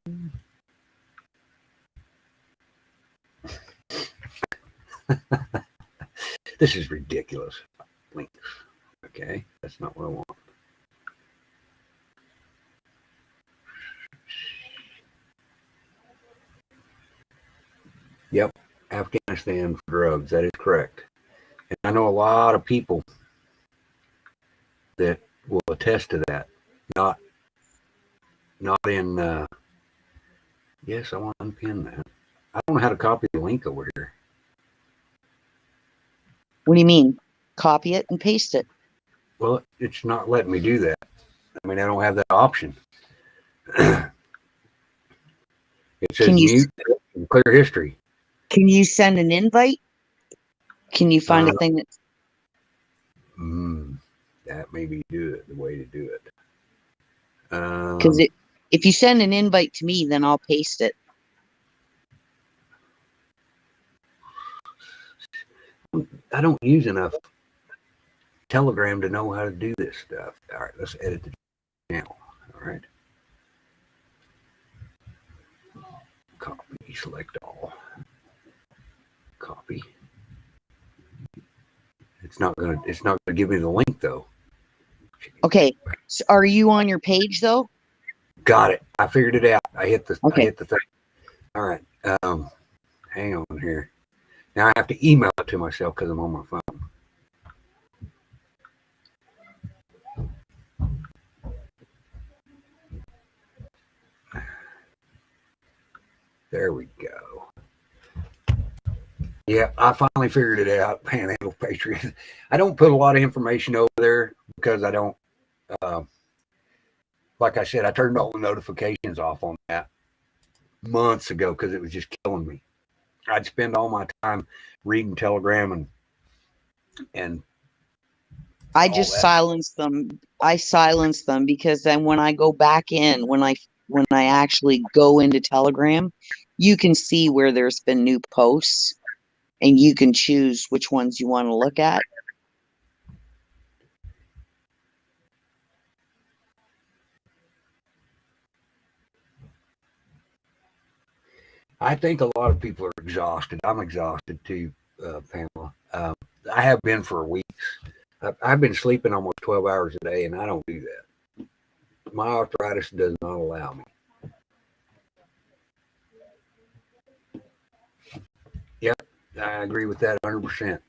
This is ridiculous. Links. Okay, that's not what I want. Yep, Afghanistan for drugs. That is correct. And I know a lot of people that will attest to that. Not in. Yes, I want to unpin that. I don't know how to copy the link over here. What do you mean? Copy it and paste it. Well, it's not letting me do that. I mean, I don't have that option. It says Can you- mute and clear history. Can you send an invite? Can you find a thing that's That maybe do it, the way to do it. because if you send an invite to me, then I'll paste it. I don't use enough Telegram to know how to do this stuff. All right, let's edit the channel. All right. Copy, select all. Copy. It's not gonna give me the link though. Okay. So are you on your page though? Got it. I figured it out. I hit the Okay. thing. All right. Hang on here. Now I have to email it to myself because I'm on my phone. There we go. Yeah, I finally figured it out. Panhandle Patriot. I don't put a lot of information over there because I don't. Like I said, I turned all the notifications off on that months ago because it was just killing me. I'd spend all my time reading Telegram and I all just that. silence them. I silence them because then when I go back in, when I actually go into Telegram, you can see where there's been new posts and you can choose which ones you want to look at. I think a lot of people are exhausted. I'm exhausted too, Pamela. I have been for weeks. I've been sleeping almost 12 hours a day, and I don't do that. My arthritis does not allow me. Yep, I agree with that 100%.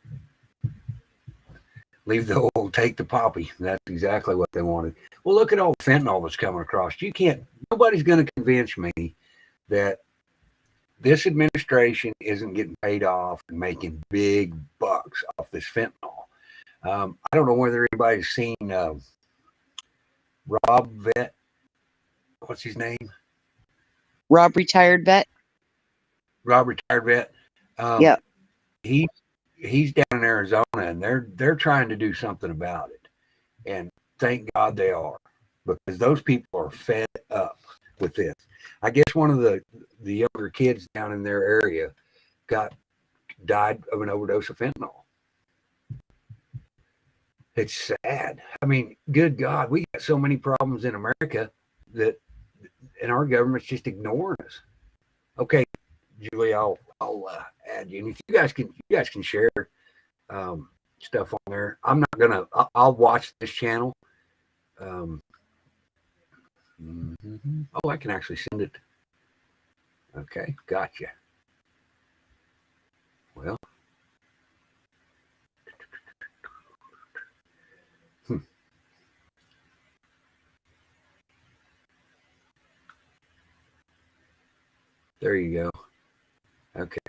Leave the oil, take the poppy. That's exactly what they wanted. Well, look at all the fentanyl that's coming across. Nobody's going to convince me that this administration isn't getting paid off and making big bucks off this fentanyl. I don't know whether anybody's seen Rob Vet. What's his name? Rob Retired Vet. Rob Retired Vet. Yeah. He's down in Arizona, and they're trying to do something about it. And thank God they are, because those people are fed up with this. I guess one of the younger kids down in their area died of an overdose of fentanyl. It's sad. I mean, good God, we got so many problems in America and our government's just ignoring us. Okay, Julie, I'll add you, and if you guys can share stuff on there. I'm not gonna. I'll watch this channel. Oh, I can actually send it. Okay, gotcha. Well. There you go. Okay.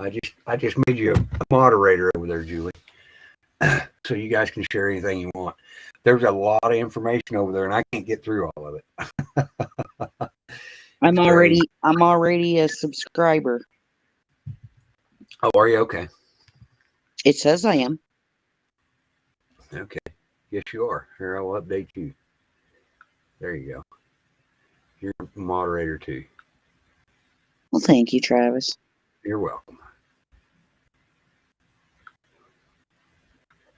I just made you a moderator over there, Julie. So you guys can share anything you want. There's a lot of information over there, and I can't get through all of it. I'm Great. already a subscriber. Oh, are you? Okay. It says I am. Okay. Yes, you are. Here, I will update you. There you go. You're a moderator too. Well, thank you, Travis. You're welcome.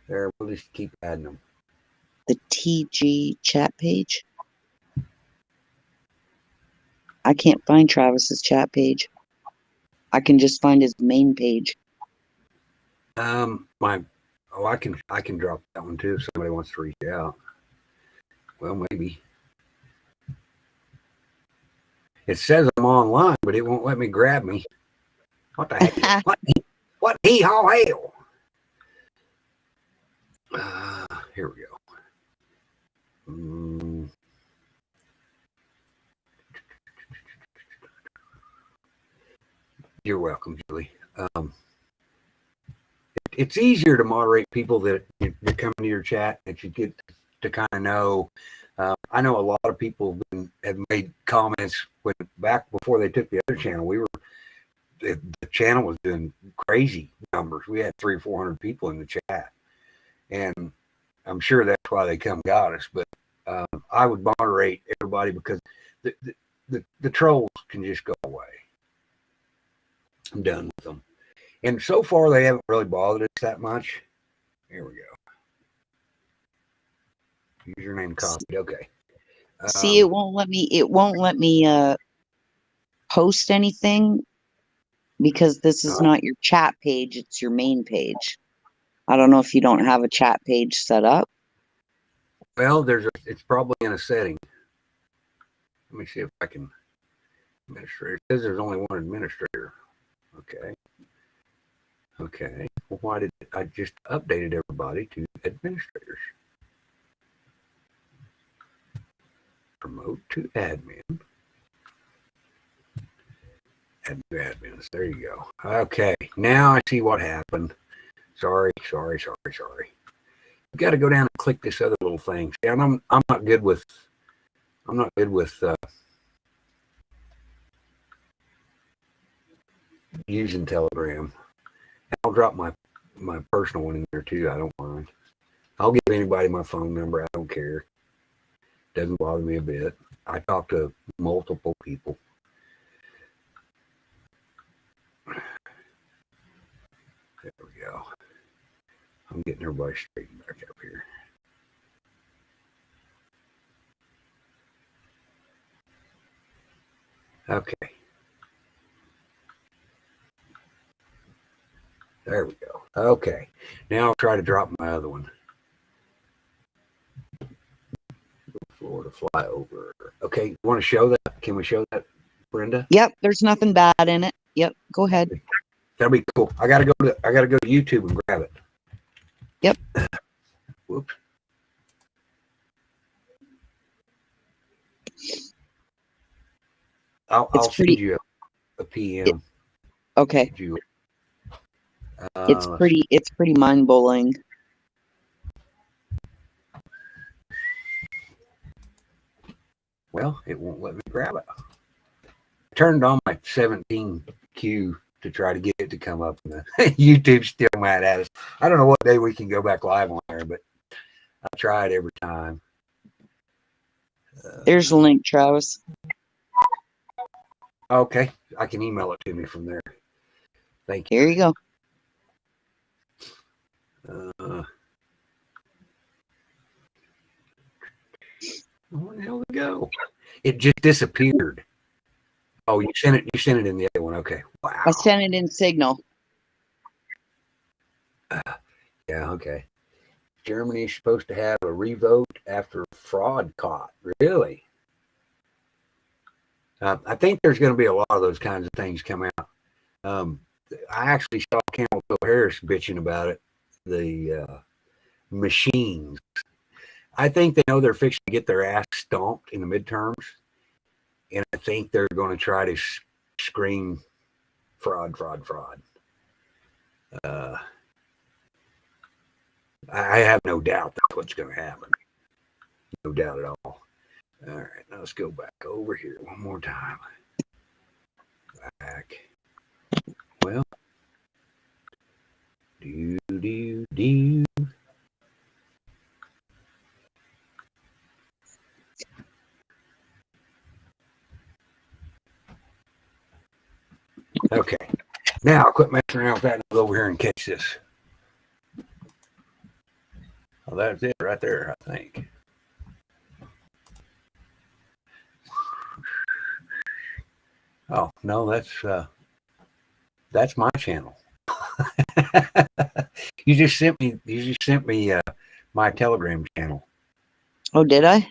There, we'll just keep adding them. The TG chat page. I can't find Travis's chat page. I can just find his main page. I can drop that one too if somebody wants to reach out. Well, maybe. It says I'm online, but it won't let me grab me. What the heck? What hee haw hell? Here we go. You're welcome, Julie. It's easier to moderate people that come into your chat that you get to kind of know. I know a lot of people have made comments back before they took the other channel. The channel was doing crazy numbers. We had 300 or 400 people in the chat, and I'm sure that's why they got us. But I would moderate everybody because the trolls can just go away. I'm done with them. And so far, they haven't really bothered us that much. Here we go. Username copied. Okay. See, it won't let me post anything because this is not your chat page, it's your main page. I don't know if you don't have a chat page set up. Well, it's probably in a setting. Let me see if I can administrator. It says there's only one administrator. Okay. Okay. Well, why did I just updated everybody to administrators? Promote to admin. Add new admins. There you go. Okay. Now I see what happened. Sorry. You got to go down and click this other little thing. See, I'm not good with. Using Telegram. I'll drop my personal one in there too. I don't mind. I'll give anybody my phone number. I don't care. Doesn't bother me a bit. I talk to multiple people. There we go. I'm getting everybody straightened back up here. Okay. There we go. Okay. Now I'll try to drop my other one. Florida flyover. Okay. You want to show that? Can we show that, Brenda? Yep, there's nothing bad in it. Yep, go ahead. That'll be cool. I gotta go to YouTube and grab it. Yep. Whoops. I'll send you a PM. Okay. Julie. It's pretty mind blowing. Well, it won't let me grab it. I turned on my 17Q to try to get it to come up, and YouTube's still mad at us. I don't know what day we can go back live on there, but I try it every time. There's a link, Travis. Okay, I can email it to me from there. Thank you. Here you go. Where the hell did it go? It just disappeared. Oh, you sent it in the other one. Okay. Wow. I sent it in Signal. Yeah, okay. Germany is supposed to have a revote after fraud caught. Really? I think there's going to be a lot of those kinds of things come out. I actually saw Campbell Harris bitching about it. The machines. I think they know they're fixing to get their ass stomped in the midterms. And I think they're going to try to scream fraud. I have no doubt that's what's going to happen. No doubt at all. All right, now let's go back over here one more time. Back. Well, do. Okay. Now I'll quit messing around with that and go over here and catch this. Well, that's it right there, I think. Oh, no, that's my channel. You just sent me my Telegram channel. Oh, did I?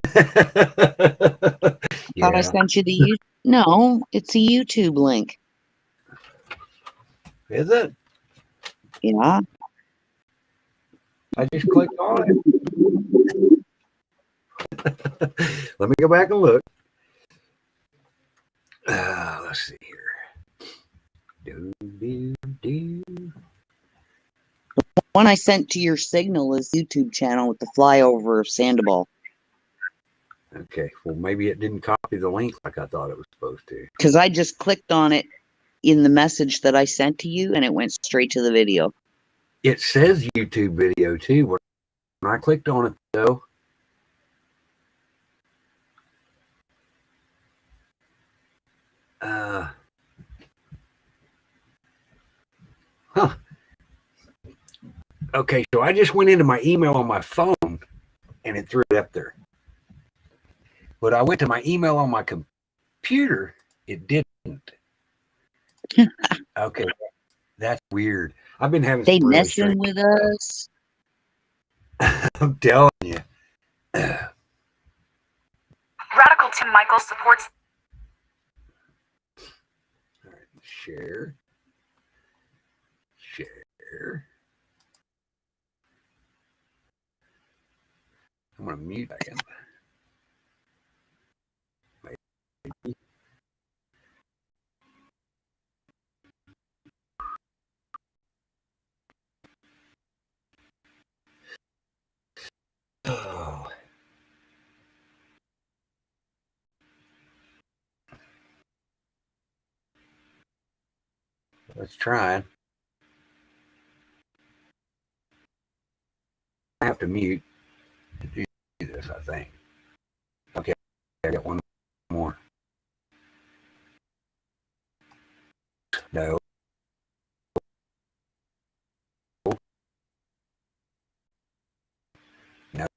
Thought I Yeah. sent you the you. No, it's a YouTube link. Is it? Yeah. I just clicked on it. Let me go back and look. Let's see here. Do. One I sent to your Signal is YouTube channel with the flyover of Sandoval. Okay. Well, maybe it didn't copy the link like I thought it was supposed to. Because I just clicked on it in the message that I sent to you and it went straight to the video. It says YouTube video too. When I clicked on it though, huh. Okay, so I just went into my email on my phone and it threw it up there. But I went to my email on my computer, it didn't. Okay, that's weird. I've been having They some really messing strange with stuff. us. I'm telling you. Radical Tim Michaels supports. All right, share. I'm going to mute again. Maybe. Oh. Let's try. I have to mute to do this, I think. Okay, I got one more. No. No.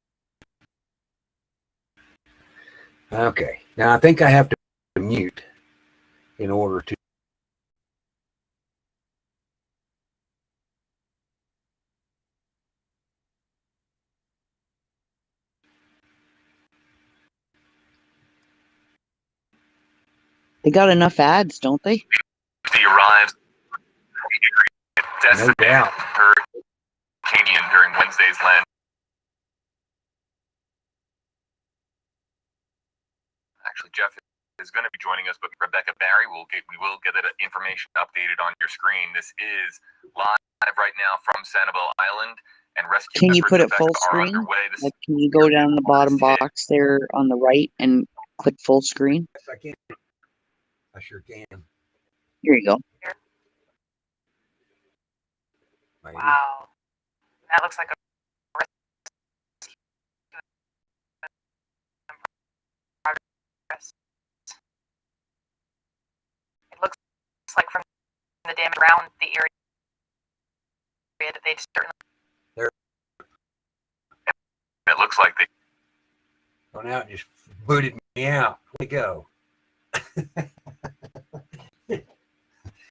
Okay. Now I think I have to mute in order to. They got enough ads, don't they? He arrives. No doubt. Canadian during Wednesday's land. Actually, Jeff is going to be joining us, but Rebecca Barry we will get that information updated on your screen. This is live right now from Sanibel Island, and rescue Can you efforts put it Rebecca, full are screen? underway. This Like, can you go down the bottom box there on the right and click full screen? Yes, I can. I sure can. Here you go. Maybe. Wow, that looks like a. It looks like from the damage around the area that they certainly. There. It looks like they. Oh, now it just booted me out. Where'd it go?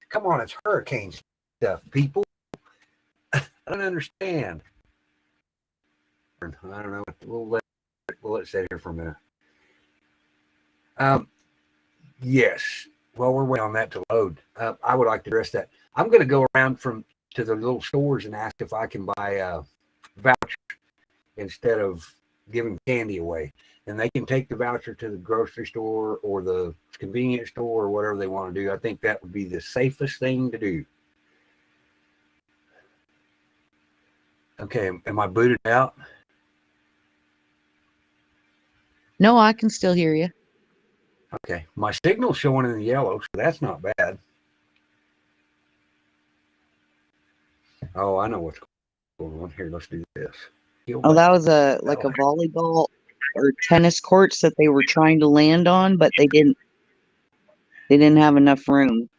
Come on, it's hurricane stuff, people. I don't understand. I don't know. We'll let it sit here for a minute. Yes. While we're waiting on that to load, I would like to address that. I'm going to go around to the little stores and ask if I can buy a voucher instead of giving candy away. And they can take the voucher to the grocery store or the convenience store or whatever they want to do. I think that would be the safest thing to do. Okay, am I booted out? No, I can still hear you. Okay. My signal's showing in the yellow, so that's not bad. Oh, I know what's going on here. Let's do this. Oh, that was a volleyball or tennis courts that they were trying to land on, but they didn't have enough room.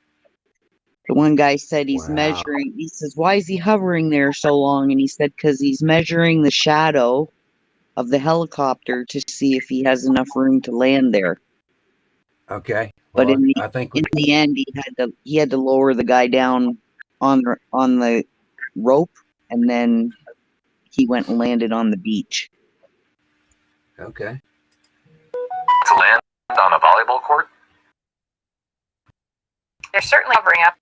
The one guy said he's Wow. measuring. He says, "Why is he hovering there so long?" And he said, "Because he's measuring the shadow of the helicopter to see if he has enough room to land there." Okay. But Well, I think we, in the end, he had to lower the guy down on the rope, and then he went and landed on the beach. okay. To land on a volleyball court? They're certainly hovering up.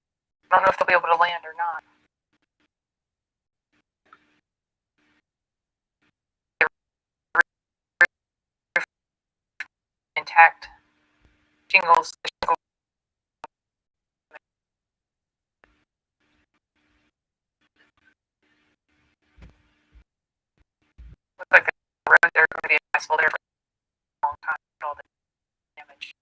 I don't know if they'll be able to land or not. Intact. Shingles. Looks like the road there going to be accessible there for a long time. All the damage.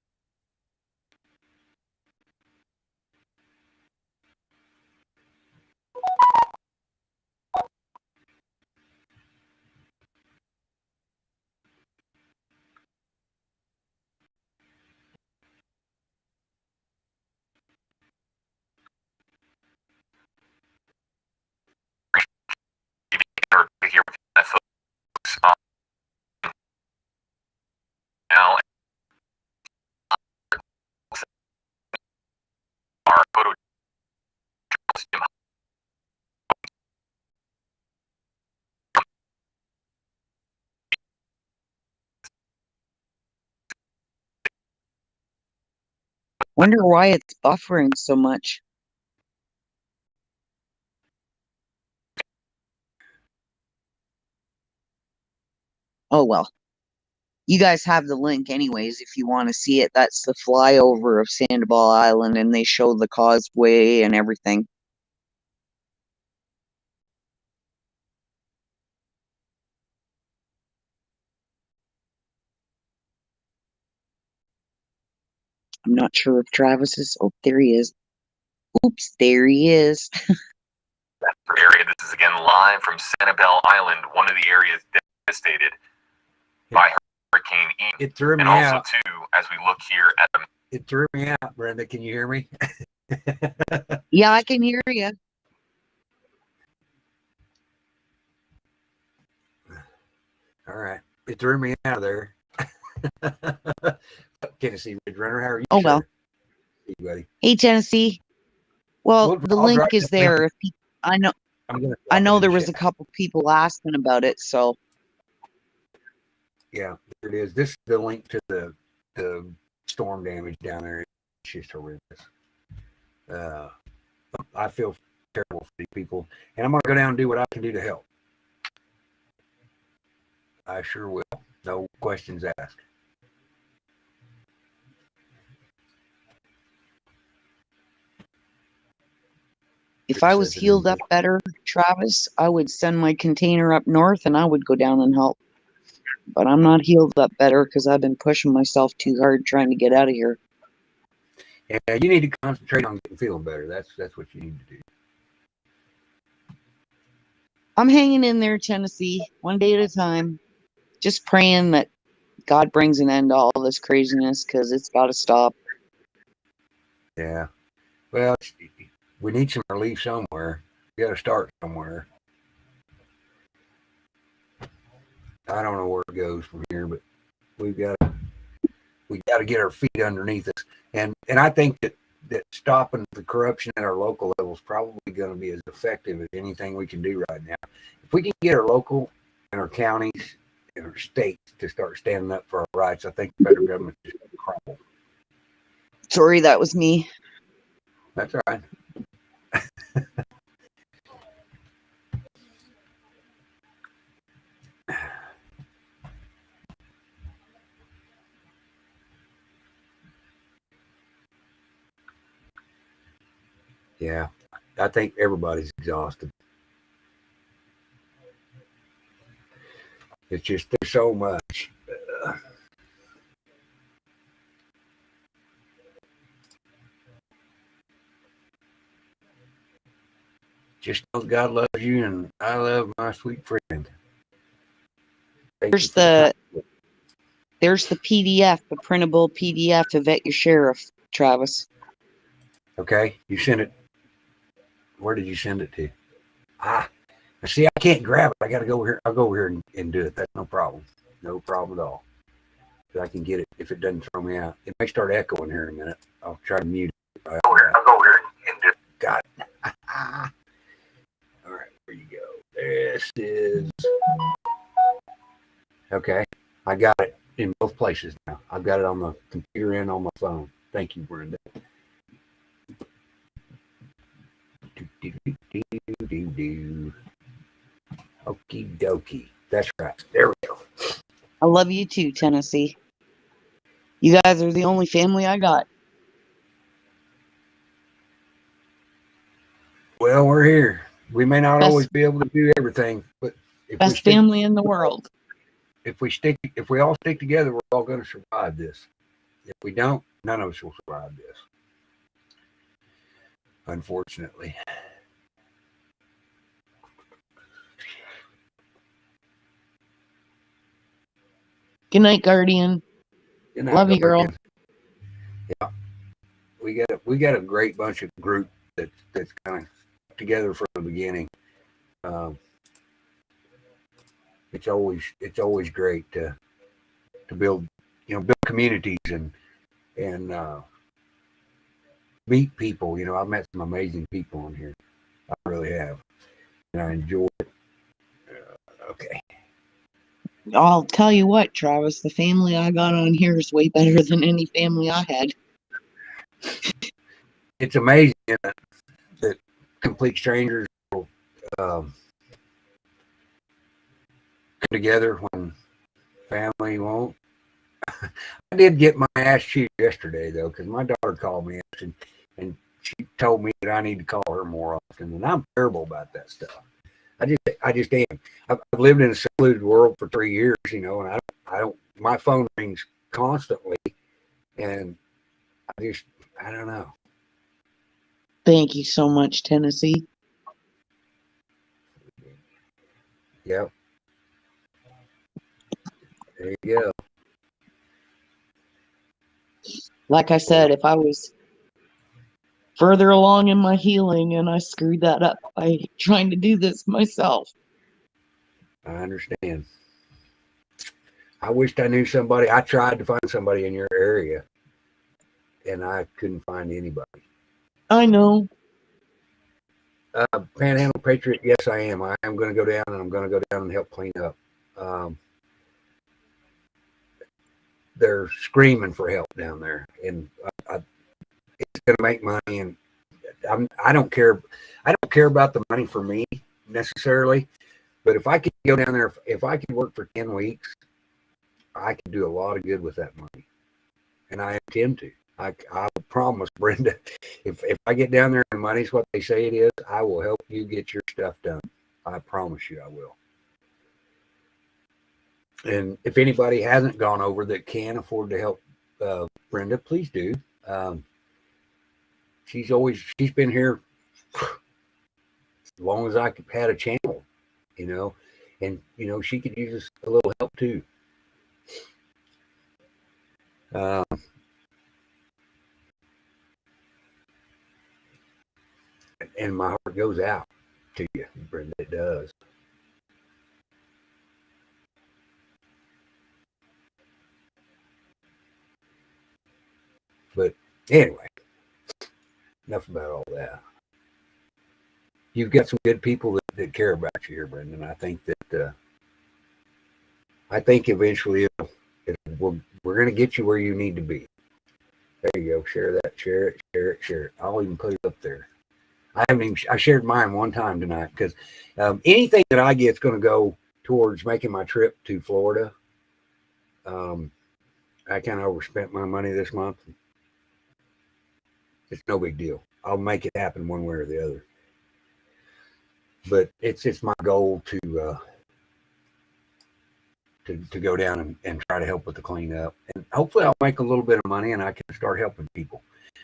Or here with that folks now our photo Wonder why it's buffering so much. Oh well. You guys have the link anyways if you want to see it. That's the flyover of Sandoval Island, and they show the causeway and everything. I'm not sure if Travis is. Oh, there he is. Oops, there he is. area. This is again live from Sanibel Island, one of the areas devastated by Hurricane Ian. It threw me And also, out. too, as we look here at the It threw me out, Brenda. Can you hear me? Yeah, I can hear you. All right. It threw me out of there. Tennessee Ridge Runner, how are you? Oh, sir? well. Hey, buddy. Hey, Tennessee. Well, the I'll link drop is the link. there. If I know, I'm gonna I drop know it in there the was a chat. couple people asking about it, so Yeah, there it is. This is the link to the storm damage down there. It's just horrendous. I feel terrible for these people, and I'm gonna go down and do what I can do to help. I sure will. No questions asked. if I was healed up better, Travis, I would send my container up north and I would go down and help. But I'm not healed up better because I've been pushing myself too hard trying to get out of here. Yeah, you need to concentrate on getting feeling better. That's what you need to do. I'm hanging in there, Tennessee, one day at a time. Just praying that God brings an end to all this craziness because it's got to stop. Yeah. Well, we need some relief somewhere. We got to start somewhere. I don't know where it goes from here, but we got to get our feet underneath us. And I think that stopping the corruption at our local level is probably going to be as effective as anything we can do right now. If we can get our local and our counties and our states to start standing up for our rights, I think the federal government is going to crumble. Sorry, that was me. That's all right. Yeah, I think everybody's exhausted. It's just there's so much. Just know God loves you, and I love my sweet friend. Thank you There's for the there's the PDF, the printable PDF to vet your sheriff, Travis. Okay, you sent it. Where did you send it to? See, I can't grab it. I got to go over here. I'll go over here and do it. That's no problem. No problem at all. I can get it if it doesn't throw me out. It may start echoing here in a minute. I'll try to mute it. I'll go over here and do it. Got it. All right, here you go. This is okay. I got it in both places now. I've got it on the computer and on my phone. Thank you, Brenda. Okie dokie. That's right. There we go. I love you too, Tennessee. You guys are the only family I got. Well, we're here. We may not Best- always be able to do everything, but Best family in the world. if we all stick together, we're all going to survive this. If we don't, none of us will survive this. Unfortunately. Good night, Guardian. Good night, Love you, girl. Guardian. Yeah, we got a great bunch of group that's kind of together from the beginning. It's always great to build communities and meet people. I've met some amazing people on here. I really have, and I enjoy it. Okay. I'll tell you what, Travis, the family I got on here is way better than any family I had. It's amazing that complete strangers will come together when family won't. I did get my ass chewed yesterday, though, because my daughter called me and she told me that I need to call her more often, and I'm terrible about that stuff. I just am. I've lived in a secluded world for 3 years, and I don't. My phone rings constantly, and I don't know. Thank you so much, Tennessee. Yep. There you go. Like I said, if I was further along in my healing and I screwed that up by trying to do this myself. I understand. I wished I knew somebody. I tried to find somebody in your area, and I couldn't find anybody. I know. Panhandle Patriot, yes, I am. I am going to go down, and I'm going to go down and help clean up. They're screaming for help down there, and it's going to make money. And I don't care. I don't care about the money for me necessarily, but if I could go down there, if I could work for 10 weeks, I could do a lot of good with that money, and I intend to. I promise, Brenda, if I get down there and the money's what they say it is, I will help you get your stuff done. I promise you I will. And if anybody hasn't gone over that can afford to help Brenda, please do. She's been here as long as I had a channel, and she could use a little help too. And my heart goes out to you, Brenda. It does. But anyway, enough about all that. You've got some good people that care about you here, Brendan. I think that eventually we're going to get you where you need to be. There you go. Share that. Share it. Share it. Share it. I'll even put it up there. I shared mine one time tonight because anything that I get is going to go towards making my trip to Florida. I kind of overspent my money this month. It's no big deal. I'll make it happen one way or the other. But it's my goal to go down and try to help with the cleanup. And hopefully I'll make a little bit of money and I can start helping people.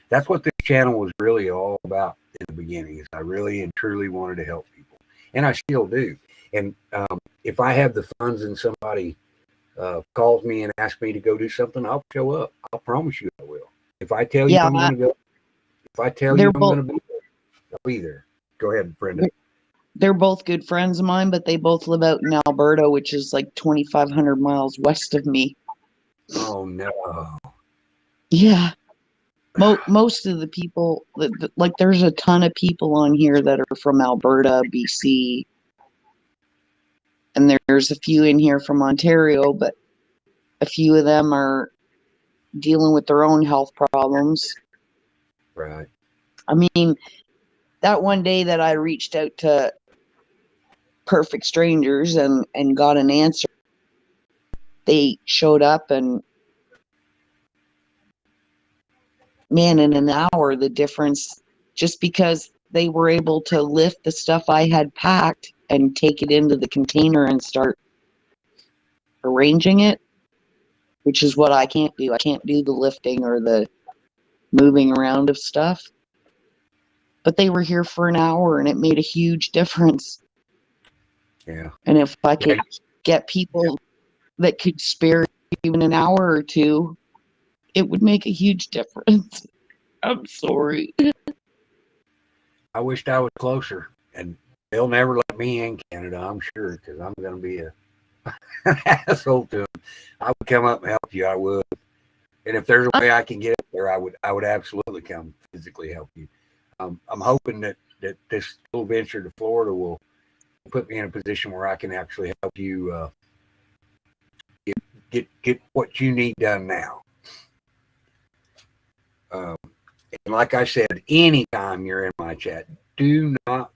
That's what this channel was really all about in the beginning. Is I really and truly wanted to help people, and I still do. And if I have the funds and somebody calls me and asks me to go do something, I'll show up. I'll promise you I will. If I tell you Yeah, I'm going to go, if I tell you they're I'm going both to be there, I'll be there. Go ahead, Brenda. they're both good friends of mine, but they both live out in Alberta, which is like 2,500 miles west of me. Oh no. Yeah. Most of the people, like, there's a ton of people on here that are from Alberta, BC, and there's a few in here from Ontario, but a few of them are dealing with their own health problems. Right. I mean, that one day that I reached out to perfect strangers and got an answer, they showed up, and man, in an hour, the difference, just because they were able to lift the stuff I had packed and take it into the container and start arranging it, which is what I can't do. I can't do the lifting or the moving around of stuff. But they were here for an hour, and it made a huge difference. Yeah. And if I could get people that could spare even an hour or two, it would make a huge difference. I'm sorry. I wished I was closer, and they'll never let me in Canada, I'm sure, because I'm going to be an asshole to them. I would come up and help you. I would. And if there's a way I can get up there, I would absolutely come physically help you. I'm hoping that this little venture to Florida will put me in a position where I can actually help you get what you need done now. And like I said, anytime you're in my chat, do not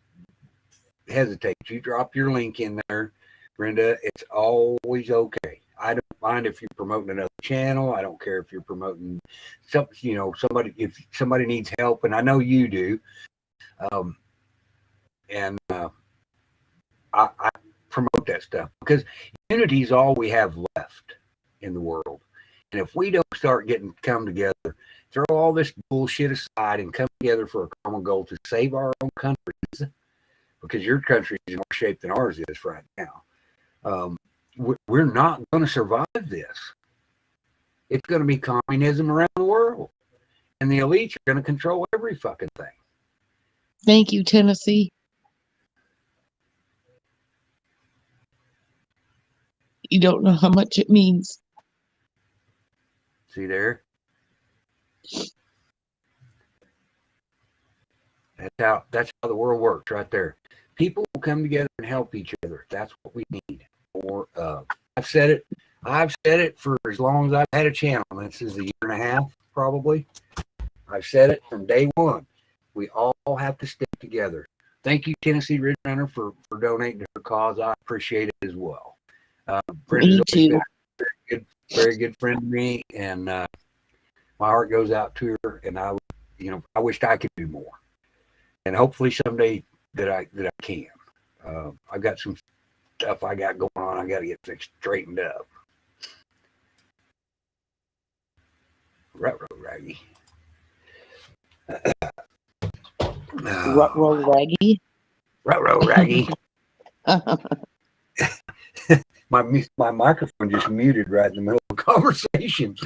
hesitate. You drop your link in there, Brenda. It's always okay. I don't mind if you're promoting another channel. I don't care if you're promoting somebody. If somebody needs help, and I know you do, I promote that stuff because unity is all we have left in the world. And if we don't start come together, throw all this bullshit aside and come together for a common goal to save our own countries, because your country is in more shape than ours is right now. We're not going to survive this. It's going to be communism around the world, and the elites are going to control every fucking thing. Thank you, Tennessee. You don't know how much it means. See there? That's how the world works right there. People will come together and help each other. That's what we need more of. I've said it for as long as I've had a channel. This is a year and a half, probably. I've said it from day one. We all have to stick together. Thank you, Tennessee Ridge Runner, for donating to her cause. I appreciate it as well. Brenda's always been a very good friend to me, and my heart goes out to her. And I wished I could do more, and hopefully someday that I can. I've got some stuff I got going on. I got to get fixed, straightened up. Ruh-roh, Raggy. Ruh-roh, Raggy. Ruh-roh, Raggy. My microphone just muted right in the middle of a conversation.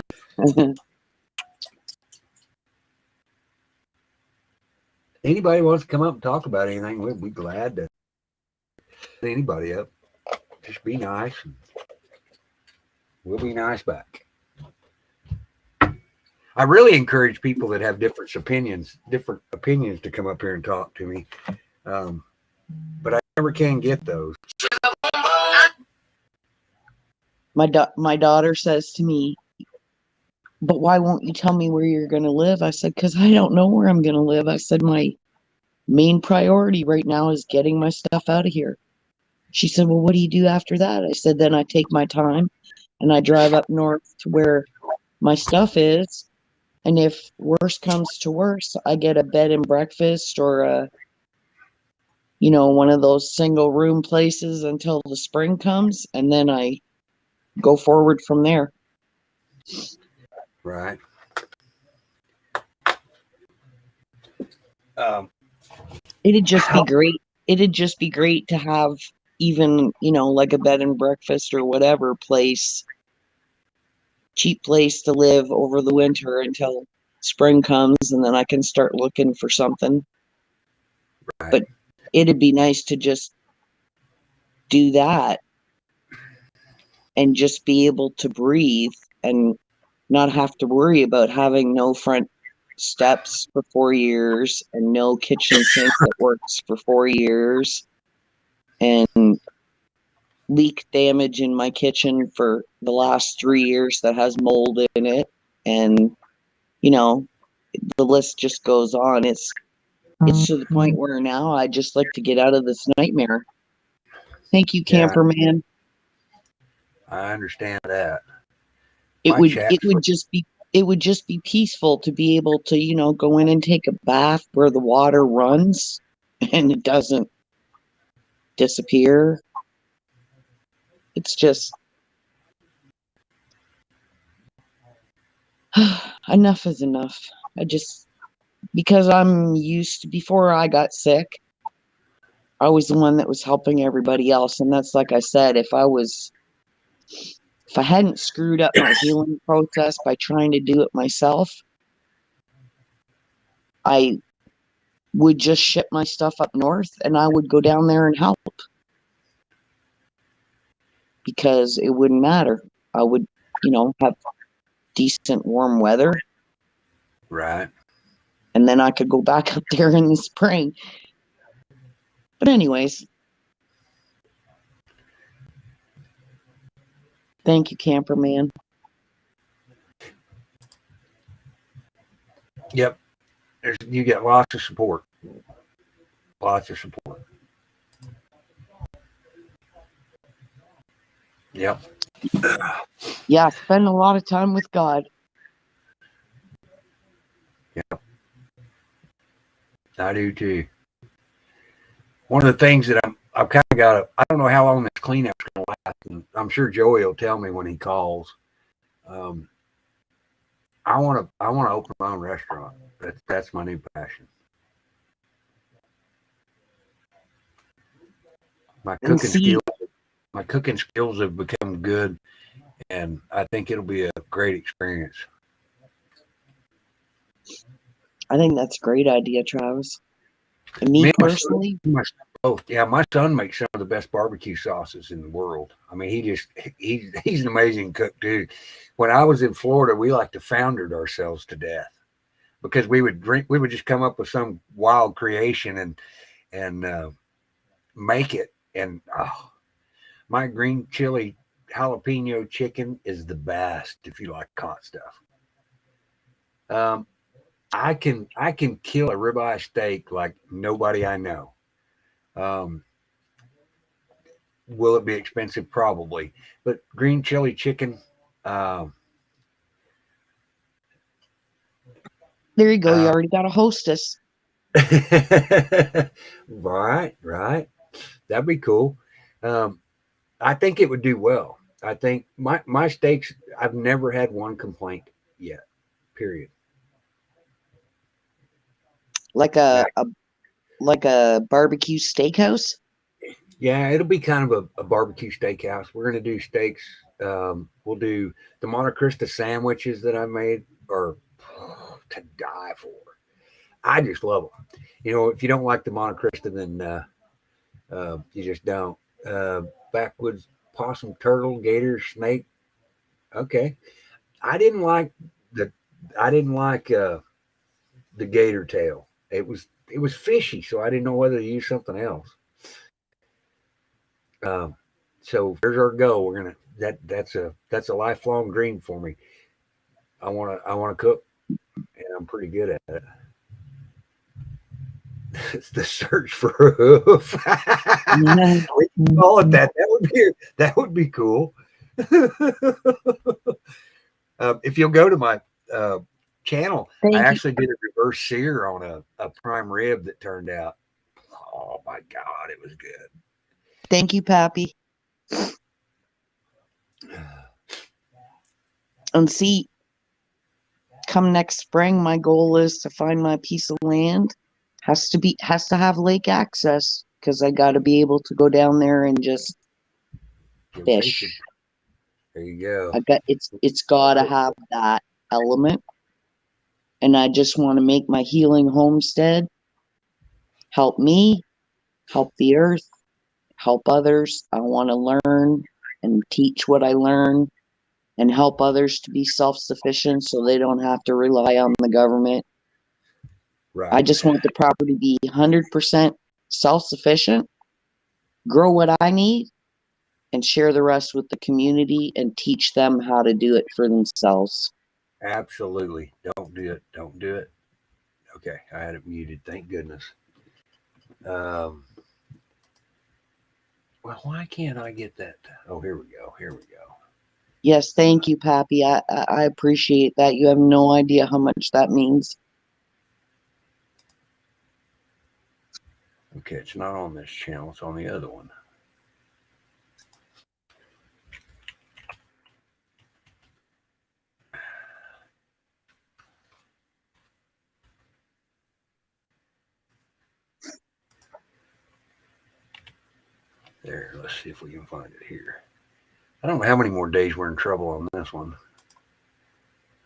Anybody wants to come up and talk about anything, we'll be glad to let anybody up. Just be nice, and we'll be nice back. I really encourage people that have different opinions to come up here and talk to me. But I never can get those. My daughter says to me, "But why won't you tell me where you're going to live?" I said, "Because I don't know where I'm going to live." I said, "My main priority right now is getting my stuff out of here." She said, "Well, what do you do after that?" I said, "Then I take my time and I drive up north to where my stuff is. And if worse comes to worse, I get a bed and breakfast or one of those single room places until the spring comes. And then I go forward from there." Right. Um, It'd just be great. It'd just be great to have even, like a bed and breakfast or whatever place, cheap place to live over the winter until spring comes and then I can start looking for something. right. But it'd be nice to just do that and just be able to breathe and not have to worry about having no front steps for 4 years and no kitchen sink that works for 4 years and leak damage in my kitchen for the last 3 years that has mold in it. And, the list just goes on. It's to the point where now I just like to get out of this nightmare. Thank you, Yeah. Camper Man. I understand that. It My would chat it would just be peaceful to be able to, go in and take a bath where the water runs and it doesn't disappear. It's just enough is enough. Because I'm used to, before I got sick, I was the one that was helping everybody else. And that's like I said, if I hadn't screwed up my healing process by trying to do it myself, I would just ship my stuff up north and I would go down there and help. Because it wouldn't matter. I would, have decent warm weather. right. And then I could go back up there in the spring. But anyways. Thank you, Camper Man. Yep. You get lots of support. Lots of support. Yep. Yeah, spend a lot of time with God. Yep. I do too. One of the things that I've kind of got I don't know how long this cleanup's going to last. And I'm sure Joey will tell me when he calls. I want to open my own restaurant. That's my new passion. My cooking skills have become good, and I think it'll be a great experience. I think that's a great idea, Travis. And me personally, my son makes some of the best barbecue sauces in the world. I mean, he's an amazing cook too. When I was in Florida, we like to foundered ourselves to death because we would just come up with some wild creation and make it. And my green chili jalapeno chicken is the best if you like hot stuff. I can kill a ribeye steak like nobody I know. Will it be expensive? Probably, but green chili chicken. there you go. You already got a hostess. Right. That'd be cool. I think it would do well. I think my steaks. I've never had one complaint yet. Period. Like a barbecue steakhouse. Yeah, it'll be kind of a barbecue steakhouse. We're gonna do steaks. We'll do the Monte Cristo sandwiches that I made are to die for. I just love them. If you don't like the Monte Cristo, then you just don't. Backwoods possum, turtle, gator, snake. Okay, I didn't like the gator tail. It was fishy, so I didn't know whether to use something else. So there's our goal. We're gonna that's a lifelong dream for me. I wanna cook, and I'm pretty good at it. It's the search for a hoof. We can call it that. That would be cool. If you'll go to my channel, I actually did a reverse sear on a prime rib that turned out. Oh my God, it was good. Thank you, Pappy. And see, come next spring, my goal is to find my piece of land has to have lake access because I got to be able to go down there and just Go fish. fishing. There you go. It's got to have that element, and I just want to make my healing homestead help me, help the earth, help others. I want to learn and teach what I learn and help others to be self-sufficient so they don't have to rely on the government. Right. I just want the property to be 100% self-sufficient, grow what I need, and share the rest with the community and teach them how to do it for themselves. Absolutely. Don't do it. Don't do it. Okay. I had it muted. Thank goodness. Well, why can't I get that? Oh, here we go. Here we go. Yes, thank you, Pappy. I appreciate that. You have no idea how much that means. Okay, it's not on this channel. It's on the other one. There, let's see if we can find it here. I don't know how many more days we're in trouble on this one.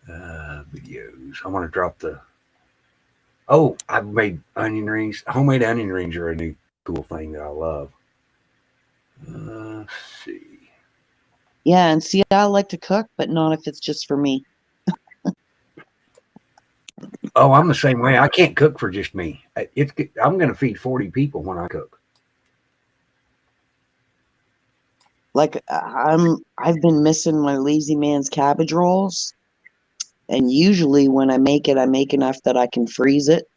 Videos. I want to drop the... Oh, I've made onion rings. Homemade onion rings are a new cool thing that I love. Let's see. Yeah, and see, I like to cook, but not if it's just for me. Oh, I'm the same way. I can't cook for just me. I'm going to feed 40 people when I cook. Like I've been missing my lazy man's cabbage rolls, and usually when I make enough that I can freeze it.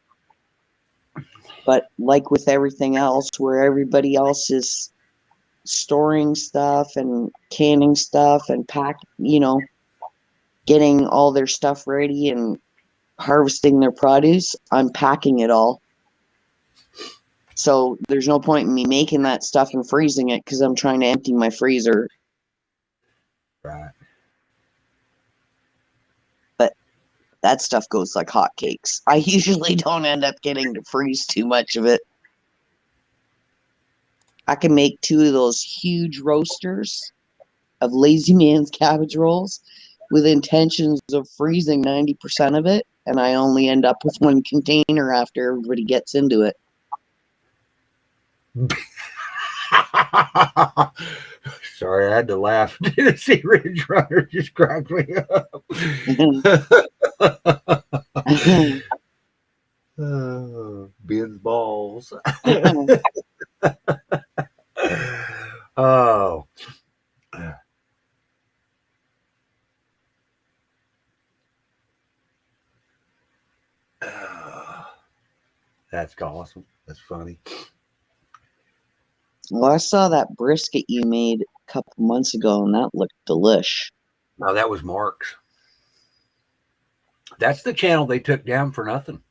But like with everything else, where everybody else is storing stuff and canning stuff and getting all their stuff ready and harvesting their produce, I'm packing it all. So there's no point in me making that stuff and freezing it because I'm trying to empty my freezer. Right. But that stuff goes like hotcakes. I usually don't end up getting to freeze too much of it. I can make 2 of those huge roasters of Lazy Man's cabbage rolls with intentions of freezing 90% of it, and I only end up with 1 container after everybody gets into it. Sorry, I had to laugh. Tennessee Ridge Runner just cracked me up. Ben's balls. Oh. That's awesome. That's funny. Well, I saw that brisket you made a couple months ago, and that looked delish. No, that was Mark's. That's the channel they took down for nothing.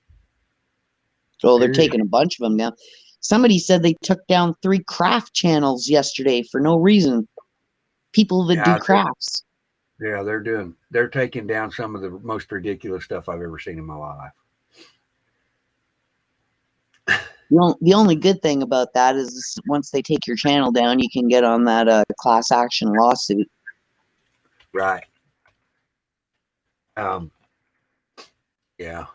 Oh, they're taking a bunch of them down. Somebody said they took down 3 craft channels yesterday for no reason. People that do crafts. Yeah, they're taking down some of the most ridiculous stuff I've ever seen in my life. The only good thing about that is once they take your channel down, you can get on that class action lawsuit. Right. Yeah.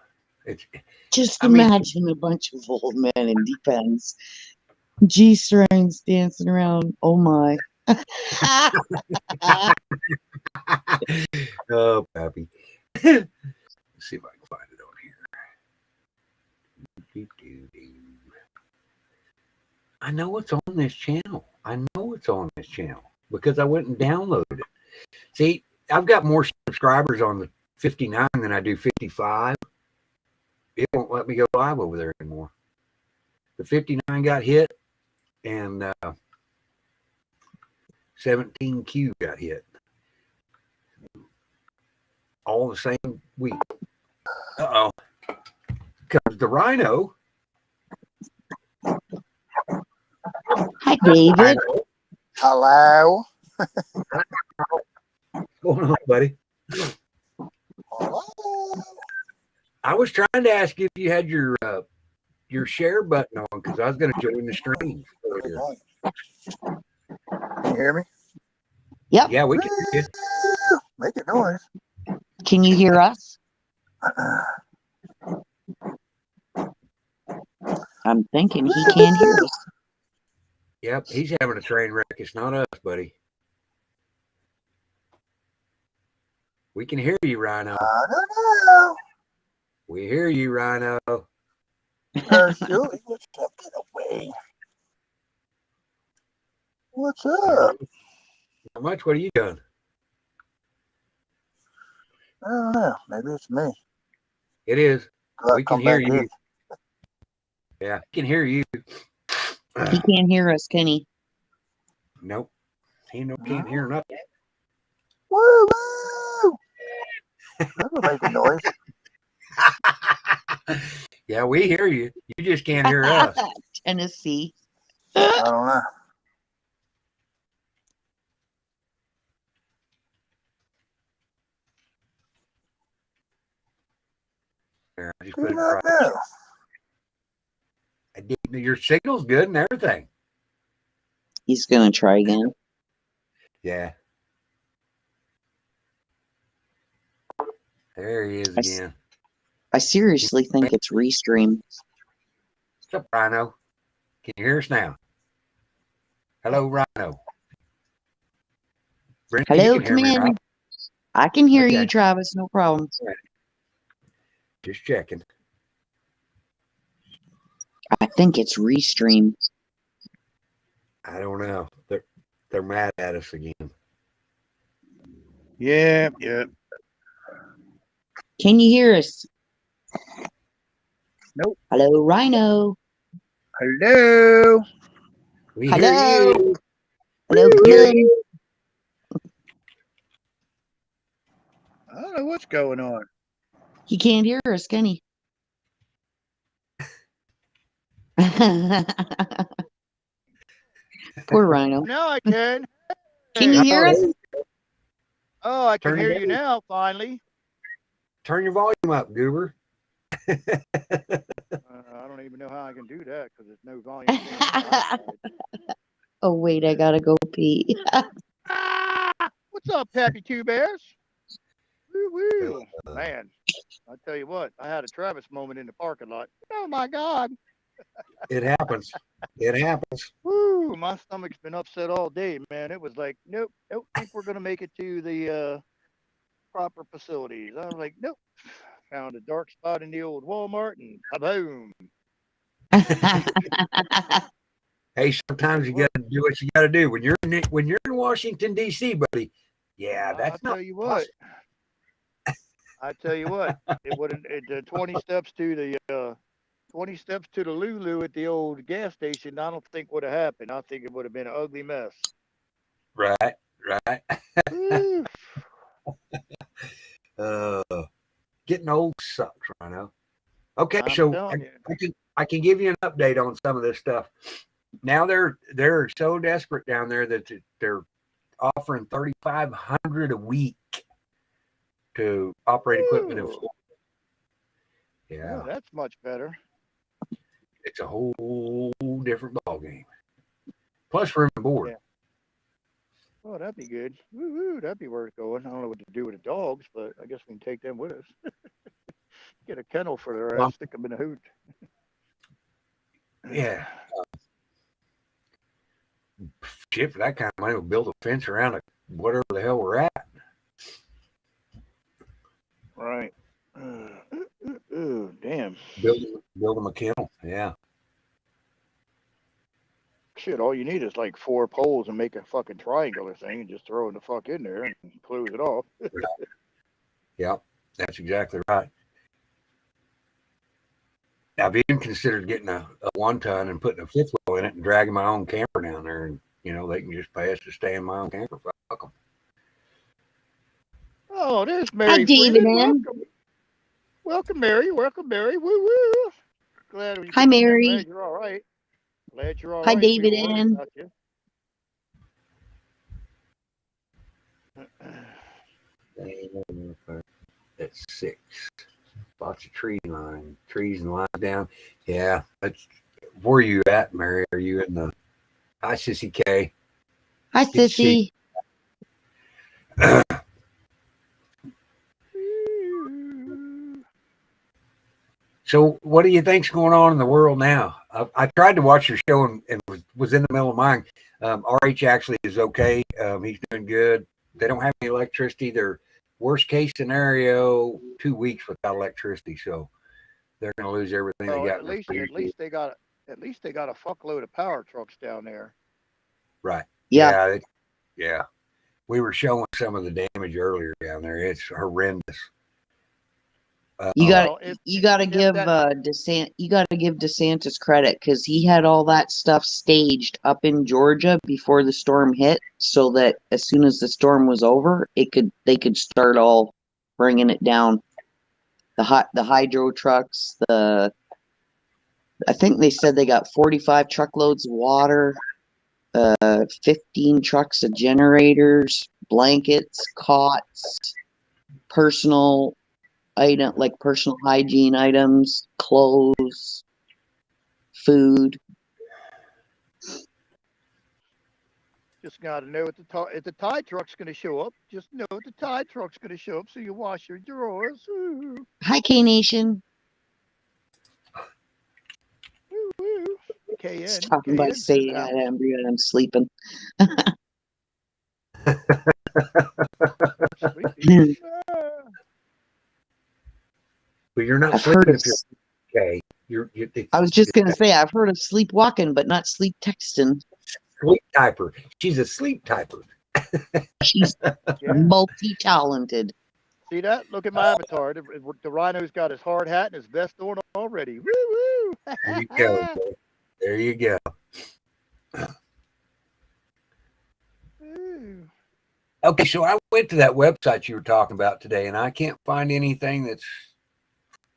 Just imagine a bunch of old men in Depends, G-strings dancing around. Oh my. Oh, Pappy. Let's see if I can find it on here. I know it's on this channel. I know it's on this channel because I went and downloaded it. See, I've got more subscribers on the 59 than I do 55. It won't let me go live over there anymore. The 59 got hit and 17Q got hit. All the same week. Uh-oh. Comes the rhino. Hi, David. Hello. What's going on, buddy? Hello. I was trying to ask if you had your your share button on because I was going to join the stream earlier. Can you hear me? Yep. Yeah, we can hear you. Make a noise. Can you hear us? I'm thinking he can't hear us. Yep, he's having a train wreck. It's not us, buddy. We can hear you, Rhino. I don't know. We hear you, Rhino. Julie, what's up? Get away. What's up? How much? What are you doing? I don't know. Maybe it's me. It is. I'll We can come hear back you. in. Yeah, we can hear you. He can't hear us, can he? Nope. He can't hear nothing. Woo woo! That'll make a noise. Yeah, we hear you. You just can't hear us. Tennessee. I don't know. Here, I just Do put it not right. know. Your signal's good and everything. He's gonna try again. Yeah. There he is I s- again. I seriously think it's Restream. What's up, Rhino? Can you hear us now? Hello, Rhino. Brenda, Hello, you can come hear me, in. right? I can hear you, Okay. Travis. No problem. Just checking. I think it's Restream. I don't know. They're mad at us again. Yeah. Can you hear us? Nope. Hello, Rhino. Hello. We Hello. hear you. Hello, come in. I don't know what's going on. He can't hear us, can he? Poor Rhino. Now I can. Can you hear us? Oh, I can Turn hear it you down. now, finally. Turn your volume up, Goober. I don't even know how I can do that because there's no volume. Oh, wait, I gotta go pee. What's up, Pappy Two Bears? Woo woo. Man, I tell you what, I had a Travis moment in the parking lot. Oh my God. It happens. It happens. Woo, my stomach's been upset all day, man. It was like, nope, don't think we're gonna make it to the proper facilities. I was like, nope. Found a dark spot in the old Walmart and boom. Hey, sometimes you got to do what you got to do when you're in Washington D.C., buddy. Yeah, that's I'll not tell you what. I tell you what, it would have 20 steps to the 20 steps to the Lulu at the old gas station. I don't think would have happened. I think it would have been an ugly mess. right. Woo. Getting old sucks, Rhino. Okay, I'm so telling you. I can give you an update on some of this stuff. Now they're so desperate down there that they're offering $3,500 a week to operate equipment in Ooh. Florida. Yeah, Oh, that's much better. it's a whole different ballgame. Plus room and board. Yeah. Oh, that'd be good. Woo, that'd be worth going. I don't know what to do with the dogs, but I guess we can take them with us. Get a kennel for their ass, stick them in a hoot. Yeah. Shit, for that kind of money, we'll build a fence around it, whatever the hell we're at. Right. Damn. Build them a kennel. Yeah. Shit, all you need is like 4 poles and make a fucking triangular thing and just throw it the fuck in there and close it off. Yep, that's exactly right. I've even considered getting a 1-ton and putting a fifth wheel in it and dragging my own camper down there, and they can just pay us to stay in my own camper. Fuck them. Oh, there's Hi, Mary. David Freeland. N. Welcome, Mary. Welcome, Mary. Woo woo. Glad we Hi, Mary. Glad you're all right. Glad you're all Hi, right. David We were worried N. about you. That's 6, Lots of trees and lines down. Yeah. Where are you at, Mary? Are you in the Hi Sissy K? Hi, Good to see Sissy. So what do you think's going on in the world now? I tried to watch your show and was in the middle of mine. RH actually is okay. He's doing good. They don't have any electricity. They're worst case scenario 2 weeks without electricity. So they're going to lose everything Well, they got. at least they got a fuckload of power trucks down there. Right. Yeah. Yeah. We were showing some of the damage earlier down there. It's horrendous. You Well, gotta give DeSantis credit because he had all that stuff staged up in Georgia before the storm hit, so that as soon as the storm was over, they could start all bringing it down. The hydro trucks, I think they said they got 45 truckloads of water, 15 trucks of generators, blankets, cots, personal hygiene items, clothes, food. just got to know if the tide truck's going to show up. Just know the tide truck's going to show up, so you wash your drawers. Ooh, Hi, K Nation. ooh, ooh. KN. Just talking about KN Sadie says and Ambria, and I'm sleeping. sleepy. But you're not I've heard sleeping of. if you're okay. I was just gonna say I've heard of sleepwalking, but not sleep texting. Sleep typer. She's a sleep typer. She's Yeah. multi-talented. See that? Look at my avatar. The rhino's got his hard hat and his vest on already. Woo woo! There you go. There you go. Ooh. Okay, so I went to that website you were talking about today, and I can't find anything that's.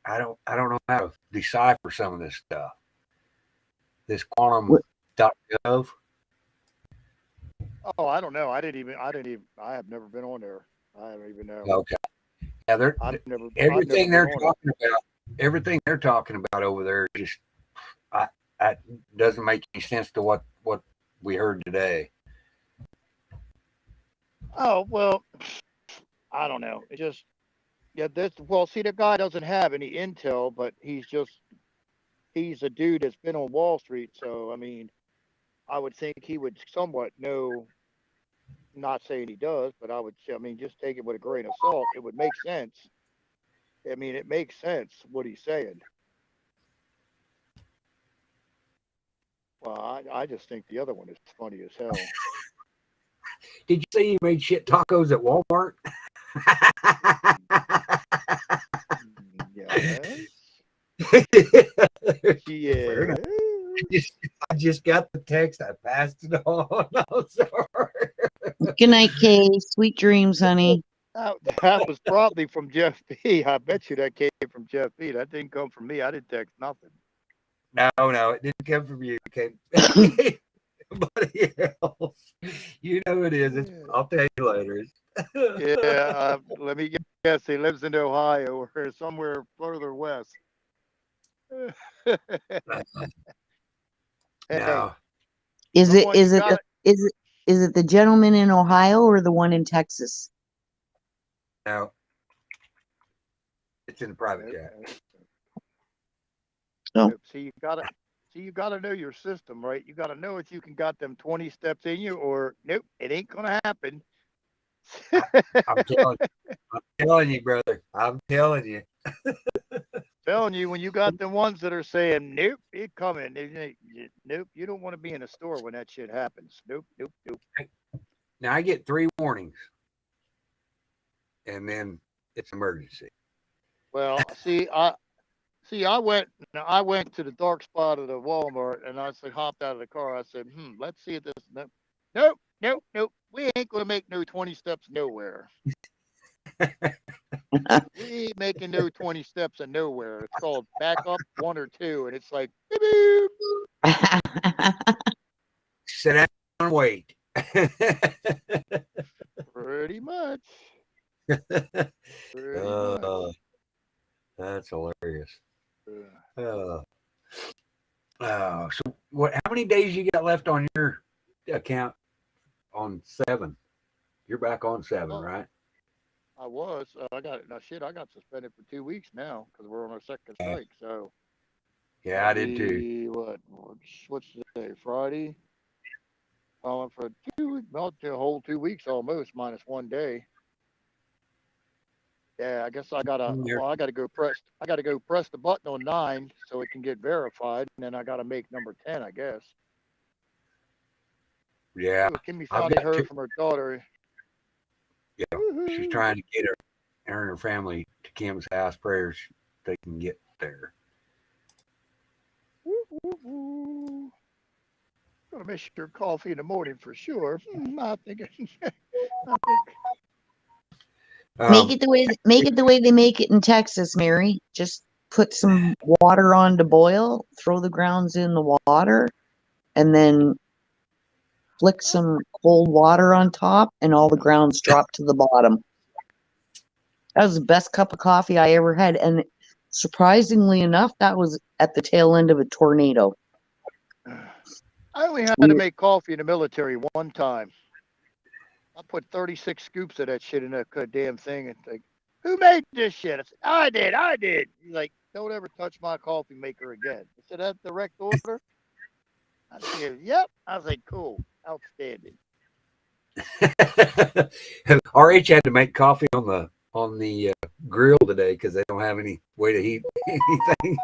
I don't know how to decipher some of this stuff. This quantum.gov. Oh, I don't know. I have never been on there. I don't even know. Okay. Yeah, everything they're talking about over there just doesn't make any sense to what we heard today. Oh, well, I don't know. It just, see, the guy doesn't have any intel, but he's a dude that's been on Wall Street. So, I mean, I would think he would somewhat know, not saying he does, but just take it with a grain of salt. It would make sense. I mean, it makes sense what he's saying. Well, I just think the other one is funny as hell. Did you say you made shit tacos at Walmart? Yes. Yeah. I just got the text. I passed it on. I'm sorry. Good night, Kay. Sweet dreams, honey. That was probably from Jeff B. I bet you that came from Jeff B. That didn't come from me. I didn't text nothing. No, it didn't come from you. It came somebody else. You know it is. I'll tell you later. Yeah, let me guess. He lives in Ohio or somewhere further west. No. Is it the gentleman in Ohio or the one in Texas? No. It's in the private jet. Oh. See, you gotta know your system, right? You gotta know if you can got them 20 steps in you, or nope, it ain't gonna happen. I'm telling you, brother. I'm telling you. Telling you, when you got the ones that are saying nope, it coming. Nope, you don't want to be in a store when that shit happens. Nope. Now I get 3 warnings, and then it's emergency. Well, I went to the dark spot of the Walmart, and I hopped out of the car. I said, let's see if this. Nope. We ain't gonna make no 20 steps nowhere. We ain't making no 20 steps of nowhere. It's called back up 1 or 2, and it's like beep, beep. Sit down and wait. Pretty much. That's hilarious. What? How many days you got left on your account on 7? You're back on 7, Oh, right? I was. I got now. Shit, I got suspended for 2 weeks now because we're on our second Yeah. strike. So Yeah, that'll I did too. be what's today? Friday. For 2 weeks, not the whole 2 weeks almost, minus one day. Yeah, I guess I gotta. There- Well, I gotta go press the button on 9 so it can get verified, and then I gotta make number 10. I guess. Yeah, Ooh, Kimmy I've finally got heard two. from her daughter. Yeah, she's Woohoo. trying to get her and her family to Kim's house. Prayers they can get there. Woo, woo, woo. Gonna miss your coffee in the morning for sure. I think. I think. Make Um, it the way they make it in Texas, Mary. Just put some water on to boil, throw the grounds in the water, and then flick some cold water on top, and all the grounds drop to the bottom. That was the best cup of coffee I ever had, and surprisingly enough, that was at the tail end of a tornado. I only had We to were- make coffee in the military one time. I put 36 scoops of that shit in that damn thing. And like, who made this shit? I said, I did. He's like, don't ever touch my coffee maker again. I said, that's direct order? I said, yep. I was like, cool. Outstanding. RH had to make coffee on the grill today because they don't have any way to heat anything.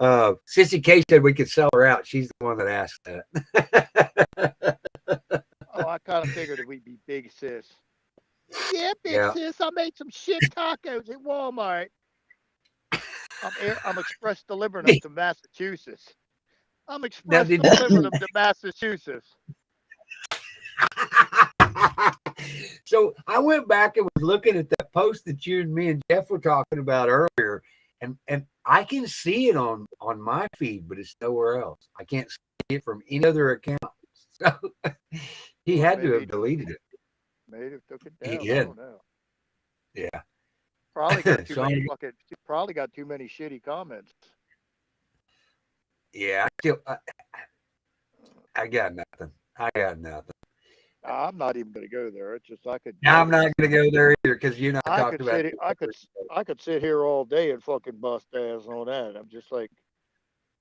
Sissy K said we could sell her out. She's the one that asked that. Oh, I kind of figured that we'd be big sis. Yeah, big Yeah. sis. I made some shit tacos at Walmart. I'm express delivering them to Massachusetts. I'm express did- delivering them to Massachusetts. So I went back and was looking at that post that you and me and Jeff were talking about earlier, and I can see it on my feed, but it's nowhere else. I can't see it from any other account. So he Well, had to maybe have deleted it. Maybe it took it He down. I did. don't know. Yeah. Probably got too So many probably got too many shitty comments. yeah, I got nothing. I got nothing. I'm not even gonna go there. It's just I could. Now I'm not going to go there either because you and I I talked could about sit. I could sit here all day and fucking bust ass on that. I'm just like,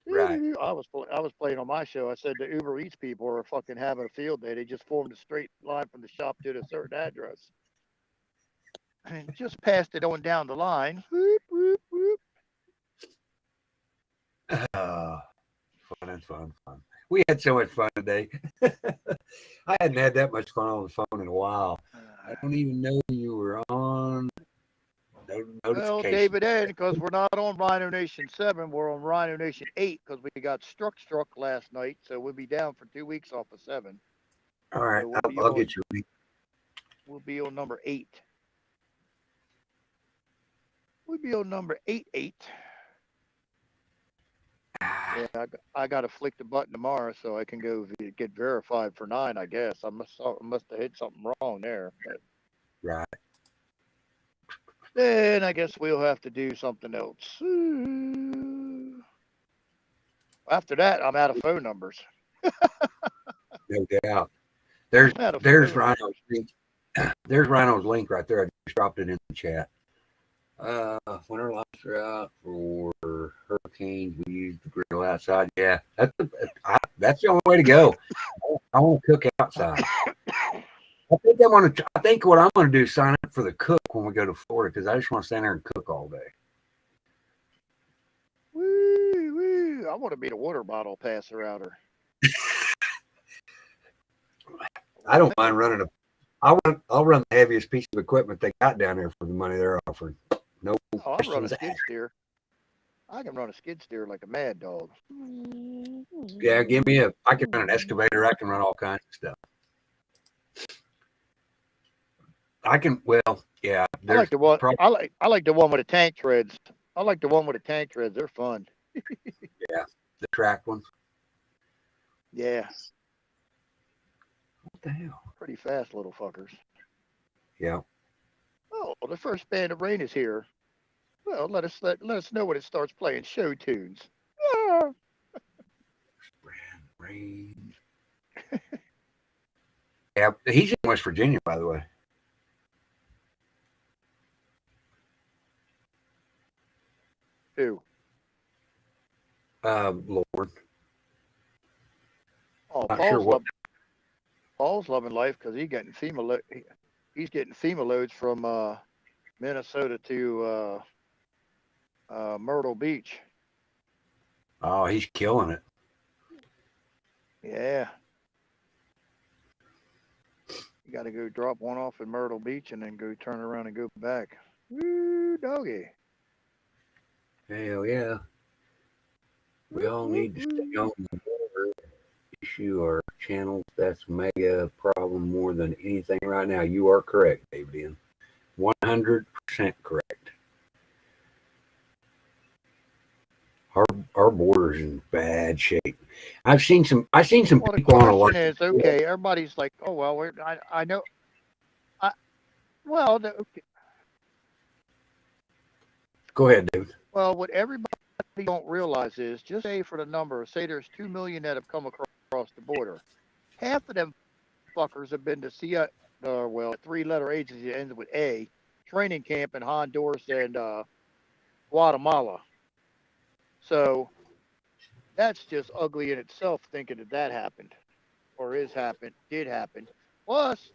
Right. I was playing on my show. I said the Uber Eats people are fucking having a field day. They just formed a straight line from the shop to a certain address, and just passed it on down the line. Whoop, whoop, whoop. Fun. We had so much fun today. I hadn't had that much fun on the phone in a while. I don't even know you were on. No Well, notification. David N, because we're not on Rhino Nation 7, we're on Rhino Nation 8 because we got struck last night, so we'll be down for 2 weeks off of 7. All right, So we'll be I'll on- get you. We'll be on number 8. We'll be on number 88. Yeah, I got to flick the button tomorrow so I can go get verified for 9, I guess. I must have hit something wrong there. But Right. then I guess we'll have to do something else. After that, I'm out of phone numbers. No doubt. There's I'm out of there's phone Rhino's numbers. link. There's Rhino's link right there. I just dropped it in the chat. Winter lights are out for hurricanes. We use the grill outside. Yeah, that's the only way to go. I want to cook outside. I think what I'm going to do is sign up for the cook when we go to Florida because I just want to stand there and cook all day. Woo, woo. I want to be the water bottle passer outer. I don't mind running I'll run the heaviest piece of equipment they got down there for the money they're offering. No Oh, I run a questions skid steer. I can run a skid steer like a mad dog. Yeah, I can run an excavator. I can run all kinds of stuff. I like the one. I like the one with the tank treads. They're fun. the track ones. Yeah, What the hell? pretty fast little fuckers. Yeah. Oh, the first band of rain is here. Well, let us know when it starts playing show tunes. Ah. Range. Yeah, he's in West Virginia, by the way. Who? Lord. Oh, Not sure what. Paul's loving life because he's getting FEMA loads from Minnesota to Myrtle Beach. Oh, he's killing it. Yeah. You got to go drop one off at Myrtle Beach and then go turn around and go back. Woo, doggy. Hell yeah. We all need to stay on the border. Issue our channels. That's mega problem more than anything right now. You are correct, David. 100% correct. Our border's in bad shape. I've seen some Well, the people on a question is, okay, everybody's like, oh, well, I know. Okay. Go ahead, David. Well, what everybody don't realize is, just say for the number, say there's 2 million that have come across the border. Half of them fuckers have been to see a three-letter agency that ends with A, training camp in Honduras and Guatemala. So that's just ugly in itself, thinking that happened or did happen. Plus,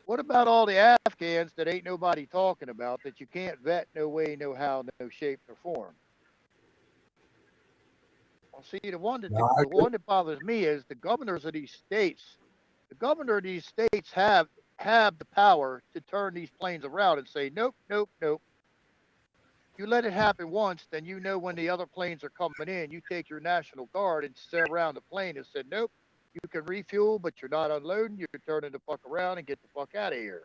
what about all the Afghans that ain't nobody talking about that you can't vet no way, no how, no shape, or form? Well, see, the one that bothers me is the governors of these states. The governor of these states have the power to turn these planes around and say, nope, nope, nope. You let it happen once, then you know when the other planes are coming in, you take your National Guard and set around the plane and said, nope, you can refuel, but you're not unloading. You're turning the fuck around and get the fuck out of here.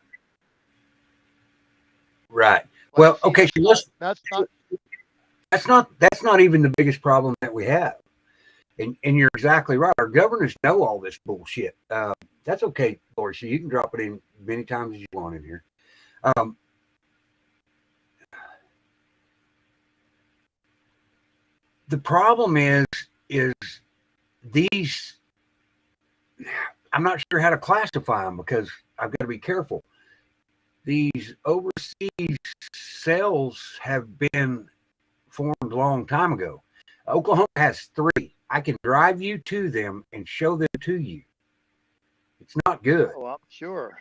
Right. But Well, see, okay. So listen, that's not even the biggest problem that we have. And you're exactly right. Our governors know all this bullshit. That's okay, Lori. So you can drop it in many times as you want in here. The problem is these. I'm not sure how to classify them because I've got to be careful. These overseas cells have been formed a long time ago. Oklahoma has 3. I can drive you to them and show them to you. It's not good. Oh, I'm sure.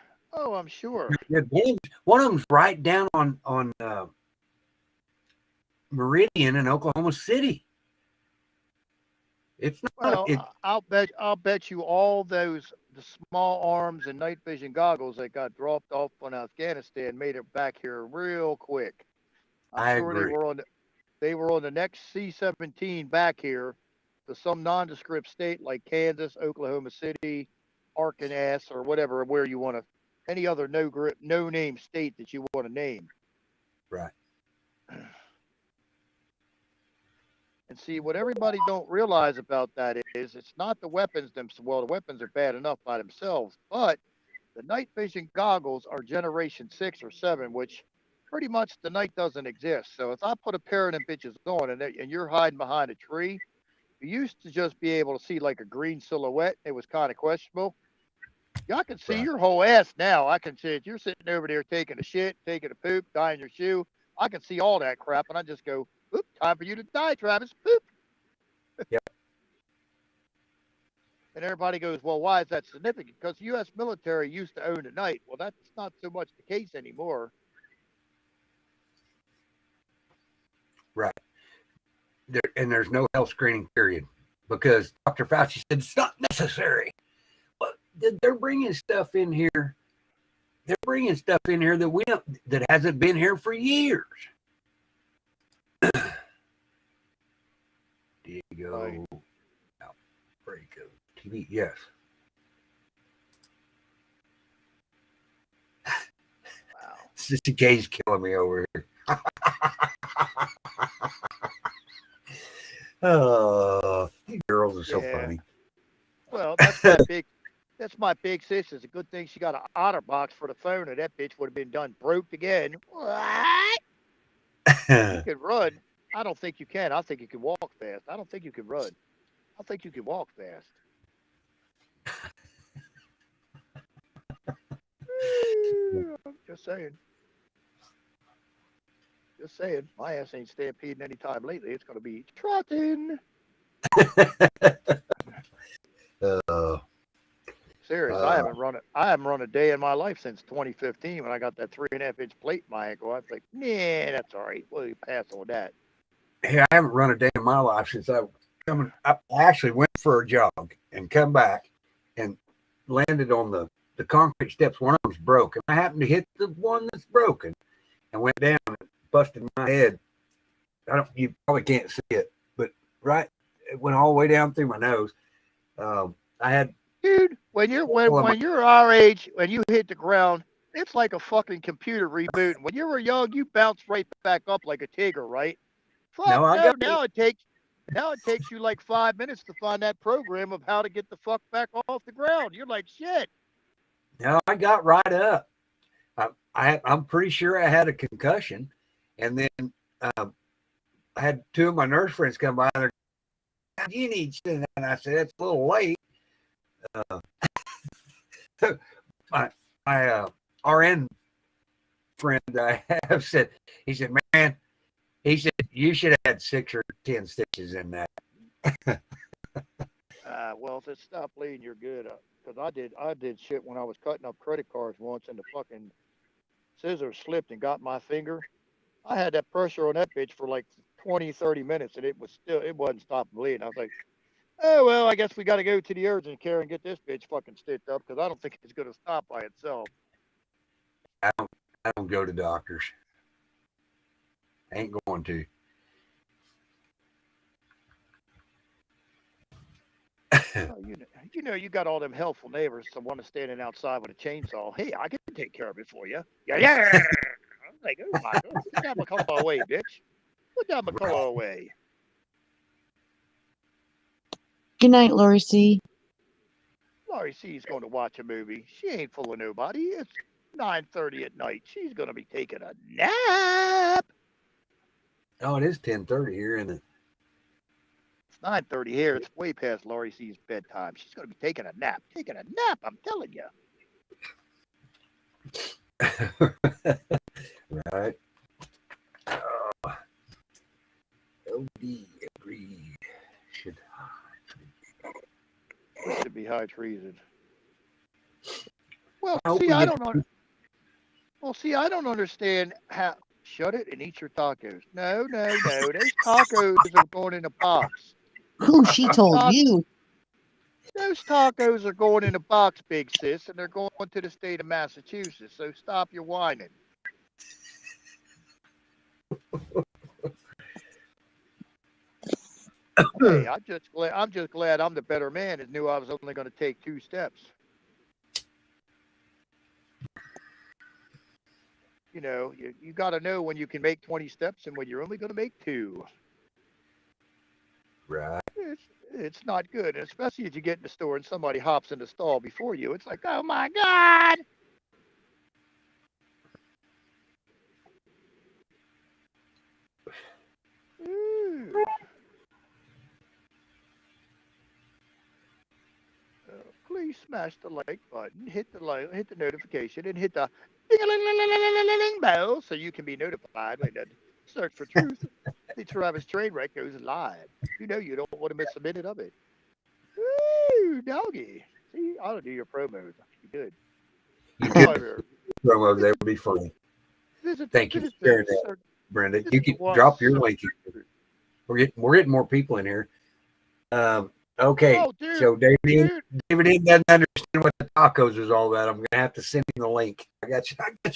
One of them's right down on Meridian in Oklahoma City. It's not. Well, I'll bet you all the small arms and night vision goggles that got dropped off on Afghanistan made it back here real quick. I'm sure agree. they were on the next C-17 back here to some nondescript state like Kansas, Oklahoma City, Arkansas, or whatever, where you want to, any other no name state that you want to name. Right. And see, what everybody don't realize about that is it's not the weapons themselves. Well, the weapons are bad enough by themselves, but the night vision goggles are generation 6 or 7, which pretty much the night doesn't exist. So if I put a pair of them bitches on and you're hiding behind a tree, you used to just be able to see like a green silhouette. It was kind of questionable. Y'all can see your whole ass now. I can see it. You're sitting over there taking a shit, taking a poop, dyeing your shoe. I can see all that crap, and I just go, oop, time for you to die, Travis. Boop. Yep. And everybody goes, well, why is that significant? Because the U.S. military used to own the night. Well, that's not so much the case anymore. Right. There's no health screening period because Dr. Fauci said it's not necessary. But they're bringing stuff in here. They're bringing stuff in here that hasn't been here for years. Diego Alfredo TV, yes. Wow. Sissy K's killing me over here. Oh, you girls are so funny. Well, that's my big sis. It's a good thing she got an OtterBox for the phone, or that bitch would have been done broke again. What? You can run. I don't think you can. I think you can walk fast. I don't think you can run. I think you can walk fast. Just saying. Just saying. My ass ain't stampeding anytime lately. It's gonna be trotting. Serious. I Uh, haven't run it. I haven't run a day in my life since 2015 when I got that 3.5 inch plate in my ankle. I was like, nah, that's all right. We'll pass on that. hey, I haven't run a day in my life since I actually went for a jog and come back and landed on the concrete steps. One of them's broken. I happened to hit the one that's broken and went down and busted my head. You probably can't see it, but right, it went all the way down through my nose. I had, Dude, when you're our age, when you hit the ground, it's like a fucking computer rebooting. When you were young, you bounced right back up like a tiger, right? Fuck no, I no. got, Now it takes you like 5 minutes to find that program of how to get the fuck back off the ground. You're like, shit. no, I got right up. I'm pretty sure I had a concussion, and then I had two of my nurse friends come by. And they're, you need to, and I said it's a little late. My RN friend I have said, he said, man, he said you should have had 6 or 10 stitches in that. Well, if it stopped bleeding, you're good. Because I did shit when I was cutting up credit cards once, and the fucking scissors slipped and got my finger. I had that pressure on that bitch for like 20, 30 minutes, and it wasn't stopping bleeding. I was like, oh, well, I guess we got to go to the urgent care and get this bitch fucking stitched up because I don't think it's going to stop by itself. I don't go to doctors. I ain't going to. Oh, you got all them helpful neighbors. Someone is standing outside with a chainsaw. Hey, I can take care of it for you. Yeah. I was like, oh my God, put that McCullough away, bitch. Put that McCullough away. Good night, Lori C. Laurie C's going to watch a movie. She ain't fooling nobody. It's 9:30 at night. She's going to be taking a nap. Oh, it is 10:30 here, isn't it? It's 9:30 here. It's way past Laurie C's bedtime. She's going to be taking a nap. Taking a nap, I'm telling you. Right. OD agreed. Should be high treason. Well, I hope see, we I get- don't know. Well, see, I don't understand how. Shut it and eat your tacos. No. Those tacos are going in a box. Who she told you? Those tacos are going in a box, big sis, and they're going to the state of Massachusetts. So stop your whining. Hey, I'm just glad I'm the better man and knew I was only going to take 2 steps. You know, you got to know when you can make 20 steps and when you're only going to make 2. Right. It's not good, and especially if you get in the store and somebody hops in the stall before you. It's like, oh my God. Ooh. Please smash the like button, hit the notification, and hit the ding-a-ling-ling-ling-ling-ling bell so you can be notified when the Search for Truth, the Travis Trainwreck goes live. You know you don't want to miss a minute of it. Woo, doggy. See, I ought to do your promos. Be good. You could promo. That would be funny. Thank you for sharing that, Brenda. You can drop your link. We're getting more people in here. Okay, Oh, dude, so David doesn't understand what the tacos is all about. I'm gonna have to send him the link. I got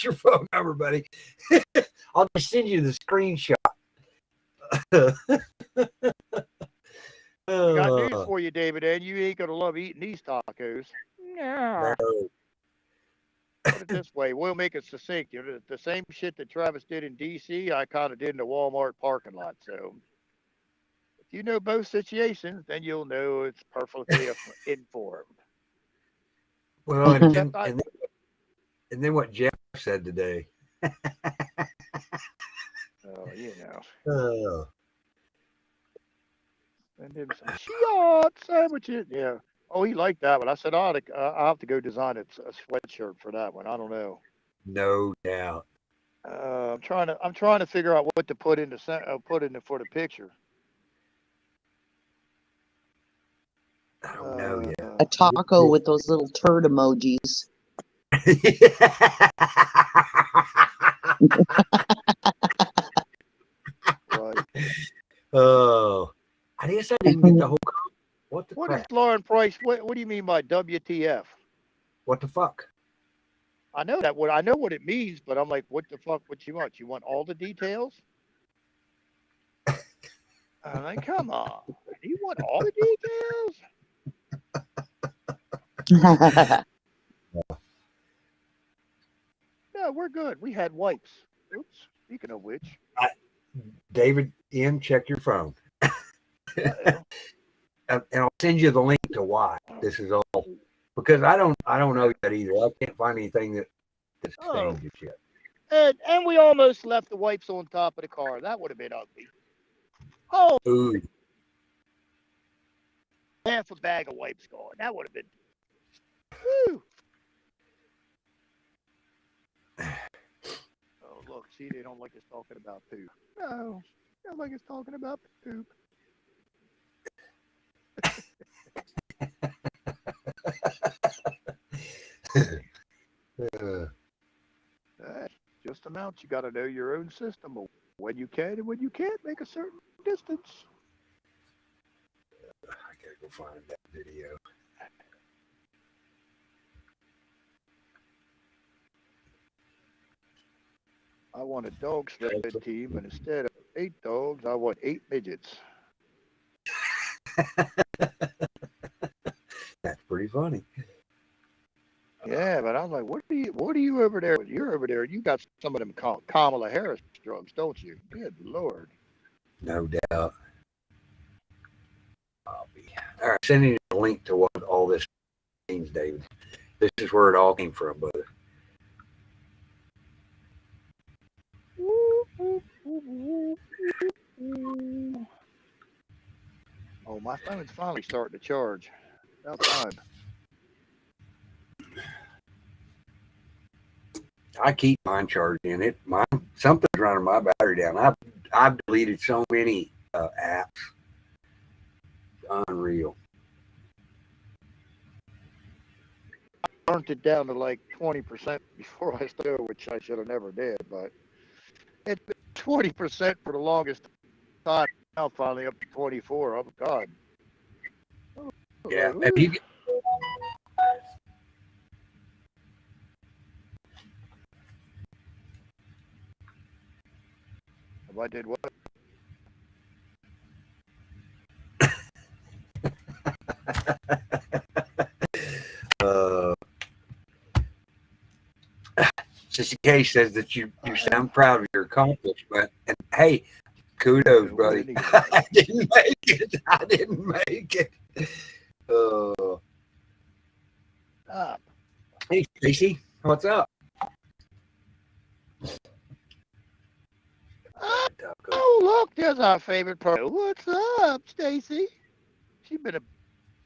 your phone number, buddy. I'll just send you the screenshot. I got news for you, David, and you ain't gonna love eating these tacos. No. Put it this way, we'll make it succinct. You know, the same shit that Travis did in DC, I kind of did in the Walmart parking lot. So if you know both situations, then you'll know it's perfectly informed. Well, and then what Jeff said today. Oh, you know. Oh. And then some short sandwiches. Yeah. Oh, he liked that one. I said, I'll have to go design a sweatshirt for that one. I don't know. No doubt. I'm trying to figure out what to put in for the picture. I don't know yet. A taco with those little turd emojis. Right. Oh, I guess I didn't get the whole. What the What is crap? Lauren Price? What do you mean by WTF? What the fuck? I know that. I know what it means, but I'm like, what the fuck? What you want? You want all the details? I'm like, come on. Do you want all the details? No, we're good. We had wipes. Oops. Speaking of which, David M, check your phone. uh-oh. And I'll send you the link to why this is all, because I don't know yet either. I can't find anything that's Oh. changed it yet. And we almost left the wipes on top of the car. That would have been ugly. Oh, Ooh, half a bag of wipes gone. That would have been. Woo. Oh, look. See, they don't like us talking about poop. No, they don't like us talking about poop. That's just amounts. You got to know your own system. When you can and when you can't make a certain distance. I gotta go find that video. I want a dog sled team, and instead of 8 dogs, I want 8 midgets. That's pretty funny. Yeah, but I'm like, what are you over there? You're over there. You got some of them Kamala Harris drugs, don't you? Good Lord. No doubt. All right, sending you a link to what all this means, David. This is where it all came from, brother. Oh, my phone's finally starting to charge. About time. I keep mine charged in it. Something's running my battery down. I've deleted so many apps. It's unreal. I turned it down to like 20% before I started, which I should have never did, but it's been 20% for the longest time. Now finally up to 24. Oh God. Yeah. Have you? If I did what? Sissy K says that you sound proud of your accomplishment. And hey, kudos, buddy. I didn't make it. Up. Hey, Stacy, what's up? Oh, look, there's our favorite pro. What's up, Stacy? She's been a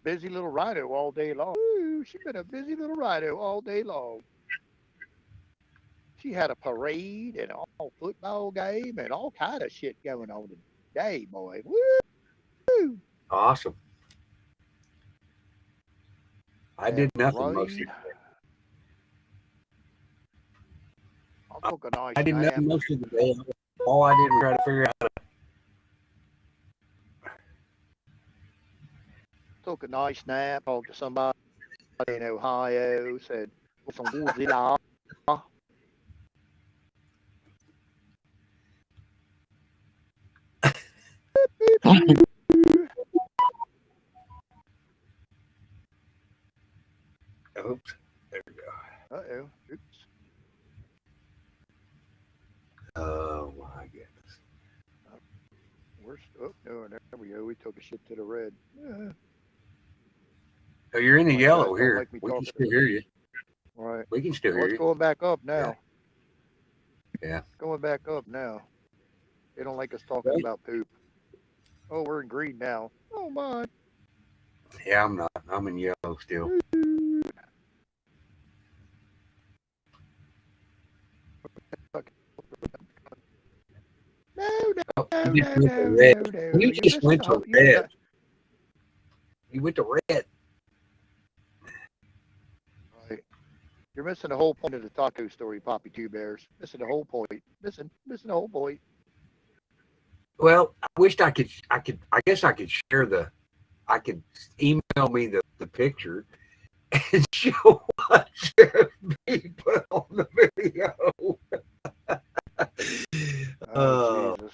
busy little rider all day long. Ooh, she's been a busy little rider all day long. She had a parade and all football game and all kind of shit going on today, boy. Woo! Awesome. I did nothing running. most of the day. I took a nice I did nap. nothing most of the day. All I did was try to figure out. Took a nice nap. Talked to somebody in Ohio. Said, "What's on Godzilla?" Oops. There we go. Uh-oh. Oops. Oh my goodness. No, there we go. We took a shit to the red. Oh, you're in the My yellow guys don't here. like me We can talking. still hear you. All right. We can still Well, hear it's you. going back up now. Yeah. It's going back up now. They don't like us talking Right. about poop. Oh, we're in green now. Oh my. Yeah, I'm not. I'm in yellow still. You just went to red. You You're just missing went the to whole. You got, red. You went to red. right. You're missing the whole point of the taco story, Poppy Two Bears. Missing the whole point. Missing the whole point. Well, I wished I could. I guess I could share the. I could email me the picture and show what Jeremy put on the video. Oh, Jesus.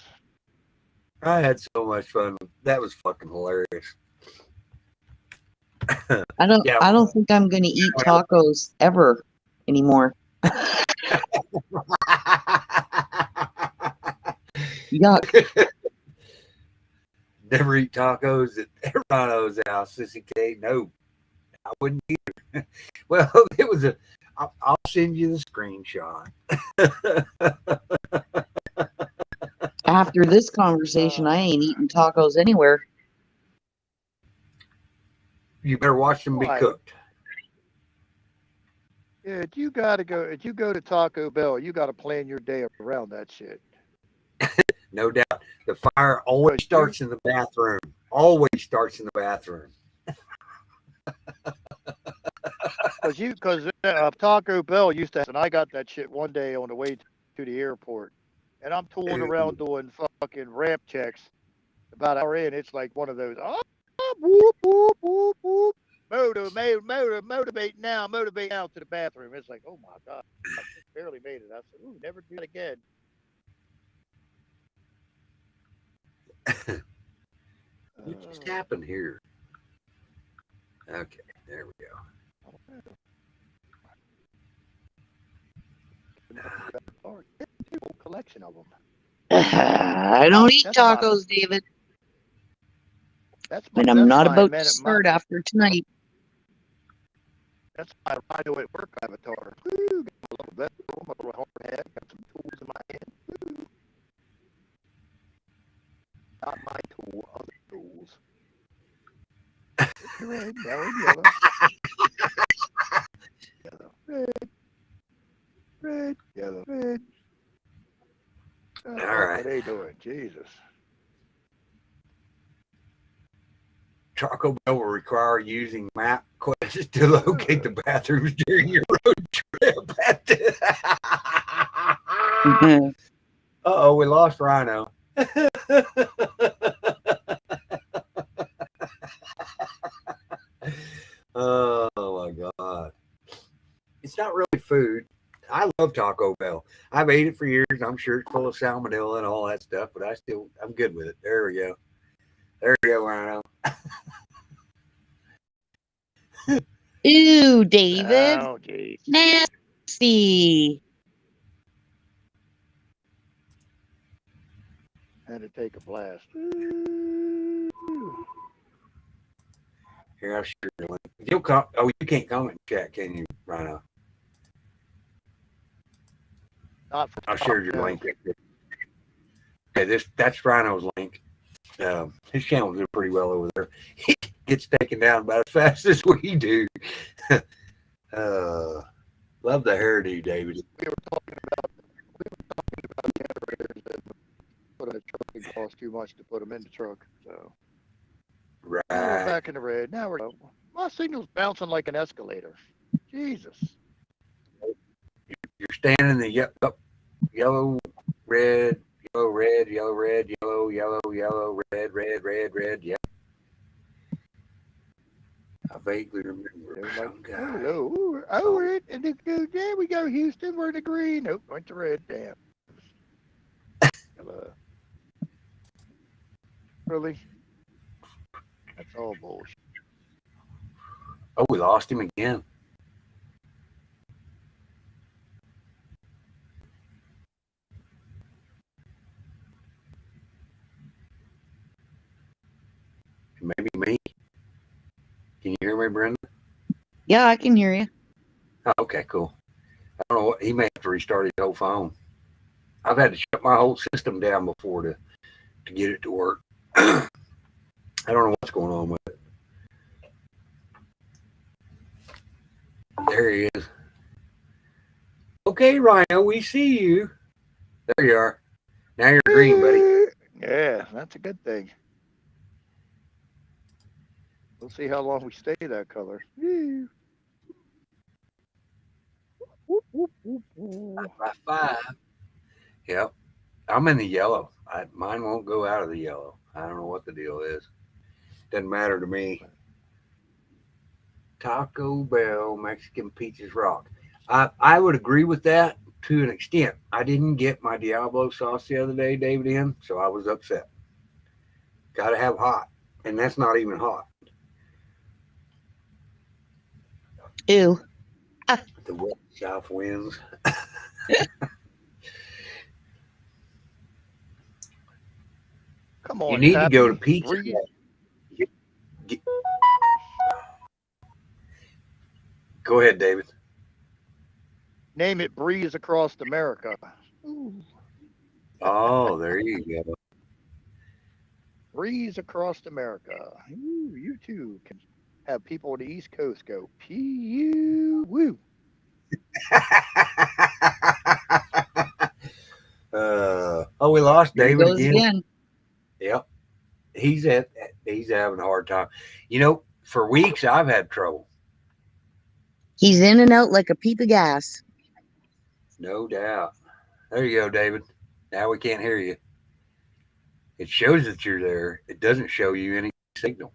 I had so much fun. That was fucking hilarious. Yeah. I don't think I'm gonna eat tacos ever anymore. Yuck. Never eat tacos at Rhino's house, Sissy K. No, I wouldn't either. Well, it was a. I'll send you the screenshot. After this conversation, I ain't eating tacos anywhere. You better watch them be Why? cooked. Yeah, you gotta go. If you go to Taco Bell, you gotta plan your day around that shit. No doubt. The fire always But starts in the bathroom. Always starts in the bathroom. Because Taco Bell used to have, and I got that shit one day on the way to the airport, and I'm tooling around doing fucking ramp checks. About an hour in, it's like one of those, whoop, whoop, whoop, whoop. Motivate now to the bathroom. It's like, oh my God, I just barely made it. I said, ooh, never do it again. What just happened here? Okay, there we go. Whole collection of them. I don't eat That's my- tacos, David. That's And I'm not my about to minute- start after tonight. That's my Rhino at work avatar. Woo, got a little bit, my little hard hat, got some tools in my hand. Woo. Not my tool, other tools. Red, yellow, yellow. Yellow, red. Red, yellow, red. All right. What are they doing? Jesus. Taco Bell will require using MapQuest to locate the bathrooms during your road trip. Uh-oh, we lost Rhino. Oh my God. It's not really food. I love Taco Bell. I've ate it for years. I'm sure it's full of salmonella and all that stuff, but I'm good with it. There we go. There we go, Rhino. Ooh, David. Oh, geez. Nasty. Had to take a blast. Here, I'll share your link. You'll come. Oh, you can't comment in chat, can you, Rhino? Not for I'll share your no. link. Okay, that's Rhino's link. His channel's doing pretty well over there. He gets taken down about as fast as we do. Love the hairdo, David. We were talking about generators that put in the truck. It cost too much to put them in the truck. So Right. now we're back in the red. Now my signal's bouncing like an escalator. Jesus. You're standing in the yellow, red, yellow, red, yellow, red, yellow, yellow, yellow, red, red, red, red. Yep. I vaguely remember. They're Some like, guy. we're it, and there we go, Houston. We're in the green. Nope, went to red. Damn. Really? That's all bullshit. Oh, we lost him again. Maybe me. Can you hear me, Brenda? Yeah, I can hear you. Oh, okay, cool. I don't know what he may have to restart his whole phone. I've had to shut my whole system down before to get it to work. I don't know what's going on with it. There he is. Okay, Rhino, we see you. There you are. Now you're green, buddy. Yeah, that's a good thing. We'll see how long we stay that color. Woo. Whoop, whoop, whoop, whoop. By 5. Yep. I'm in the yellow. Mine won't go out of the yellow. I don't know what the deal is. Doesn't matter to me. Taco Bell Mexican pizzas rock. I would agree with that to an extent. I didn't get my Diablo sauce the other day, David, in, so I was upset. Got to have hot, and that's not even hot. Ew. The west south winds. Come on, You need to go to Pappy. Pizza Breathe. Hut. Go ahead, David. Name it Breeze Across America. Ooh. Oh, there you go. Breeze Across America. Ooh, you too can have people on the East Coast go P-U-Woo. We lost There he David goes again. Yep. He's having a hard time. You know, for weeks I've had trouble. He's in and out like a peep of gas. No doubt. There you go, David. Now we can't hear you. It shows that you're there. It doesn't show you any signal.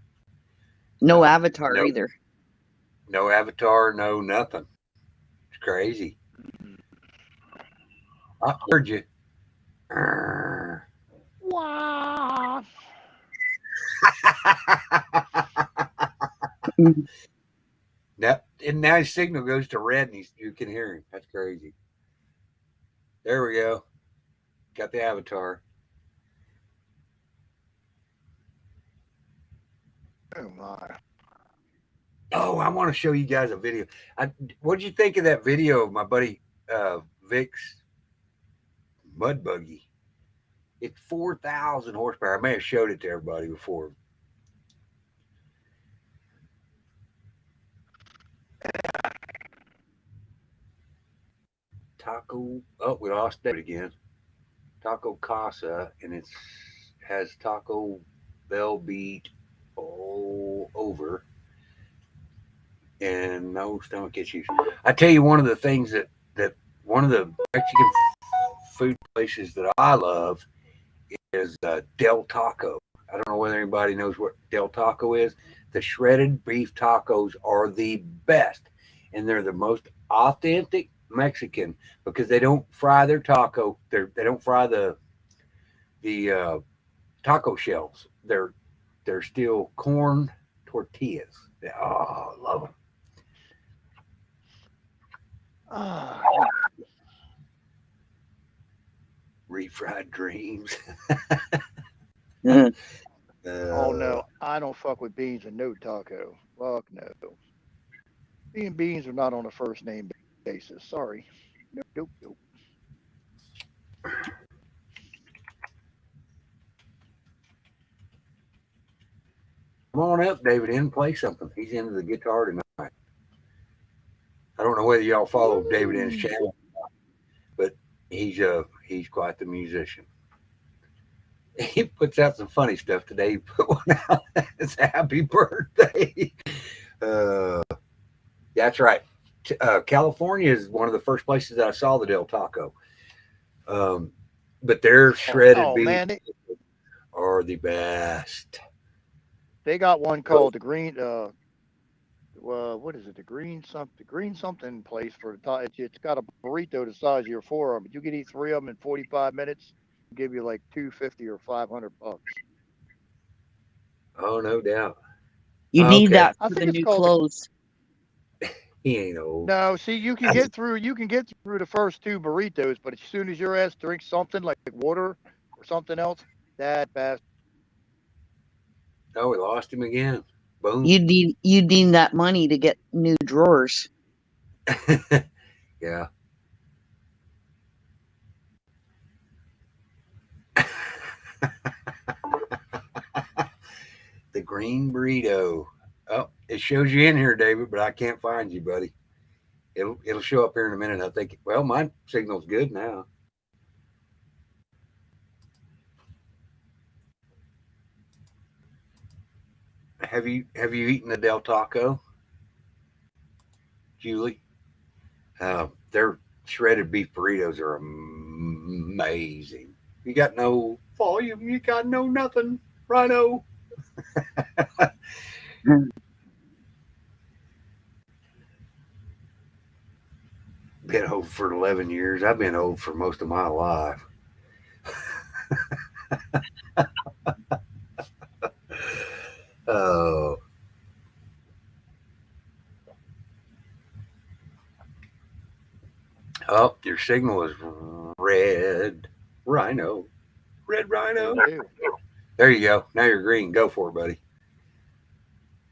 No avatar no. either. No avatar, no nothing. It's crazy. I heard you. Wow. Now his signal goes to red and you can hear him. That's crazy. There we go. Got the avatar. Oh my. Oh, I want to show you guys a video. What'd you think of that video of my buddy Vic's mud buggy? It's 4,000 horsepower. I may have showed it to everybody before. Taco. Oh, we lost that again. Taco Casa, and it has Taco Bell beat all over, and no stomach issues. I tell you, one of the things that one of the Mexican food places that I love is Del Taco. I don't know whether anybody knows what Del Taco is. The shredded beef tacos are the best, and they're the most authentic Mexican because they don't fry their taco. They don't fry the taco shells. They're still corn tortillas. Oh, love them. Ah, Refried dreams. Mm. oh no, I don't fuck with beans and no taco. Fuck no. Me and beans are not on a first name basis. Sorry. Nope. Come on up, David, in, play something. He's into the guitar tonight. I don't know whether y'all follow David in his channel, but he's quite the musician. He puts out some funny stuff today. He put one out. It's happy birthday. That's right. California is one of the first places that I saw the Del Taco. But their shredded beef are the best. They got one called the Green. What is it? The Green something place for the top. It's got a burrito the size of your forearm, but you can eat 3 of them in 45 minutes. Give you like $250 or $500. Oh, no doubt. You need that I for think the it's new called clothes. He ain't old. No, see, you can get through the first 2 burritos, but as soon as your ass drinks something like water or something else, that bastard. Oh, we lost him again. Boom. You need that money to get new drawers. Yeah. The green burrito. Oh, it shows you in here, David, but I can't find you, buddy. It'll show up here in a minute. I think. Well, my signal's good now. Have you eaten the Del Taco, Julie? Their shredded beef burritos are amazing. You got no volume, you got no nothing, Rhino. Been old for 11 years. I've been old for most of my life. Oh. Oh, your signal is red. Rhino. Red Rhino. Too. There you go. Now you're green. Go for it, buddy.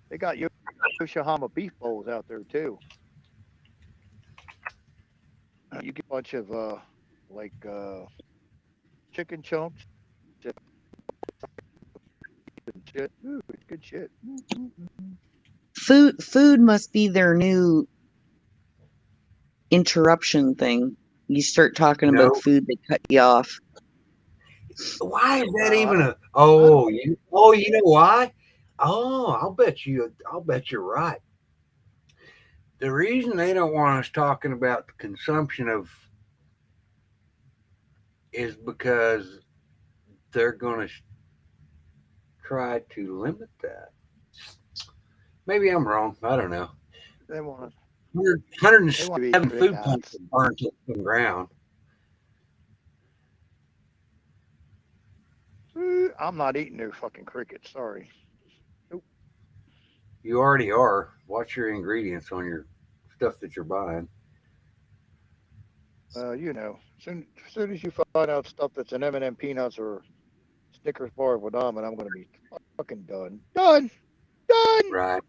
They got Yokohama beef bowls out there too. You get a bunch of chicken chunks. Shit. Ooh, it's good shit. Food must be their new interruption thing. You start talking No. about food, they cut you off. Why is that even a? Oh, you know why? Oh, I'll bet you're right. The reason they don't want us talking about the consumption of is because they're going to try to limit that. Maybe I'm wrong. I don't know. They want 107 to food plants burned to the ground. I'm not eating no fucking crickets. Sorry. You already are. Watch your ingredients on your stuff that you're buying. You know, soon as you find out stuff that's an M&M peanuts or Snickers bar with almond, I'm gonna be fucking done. Done. Right.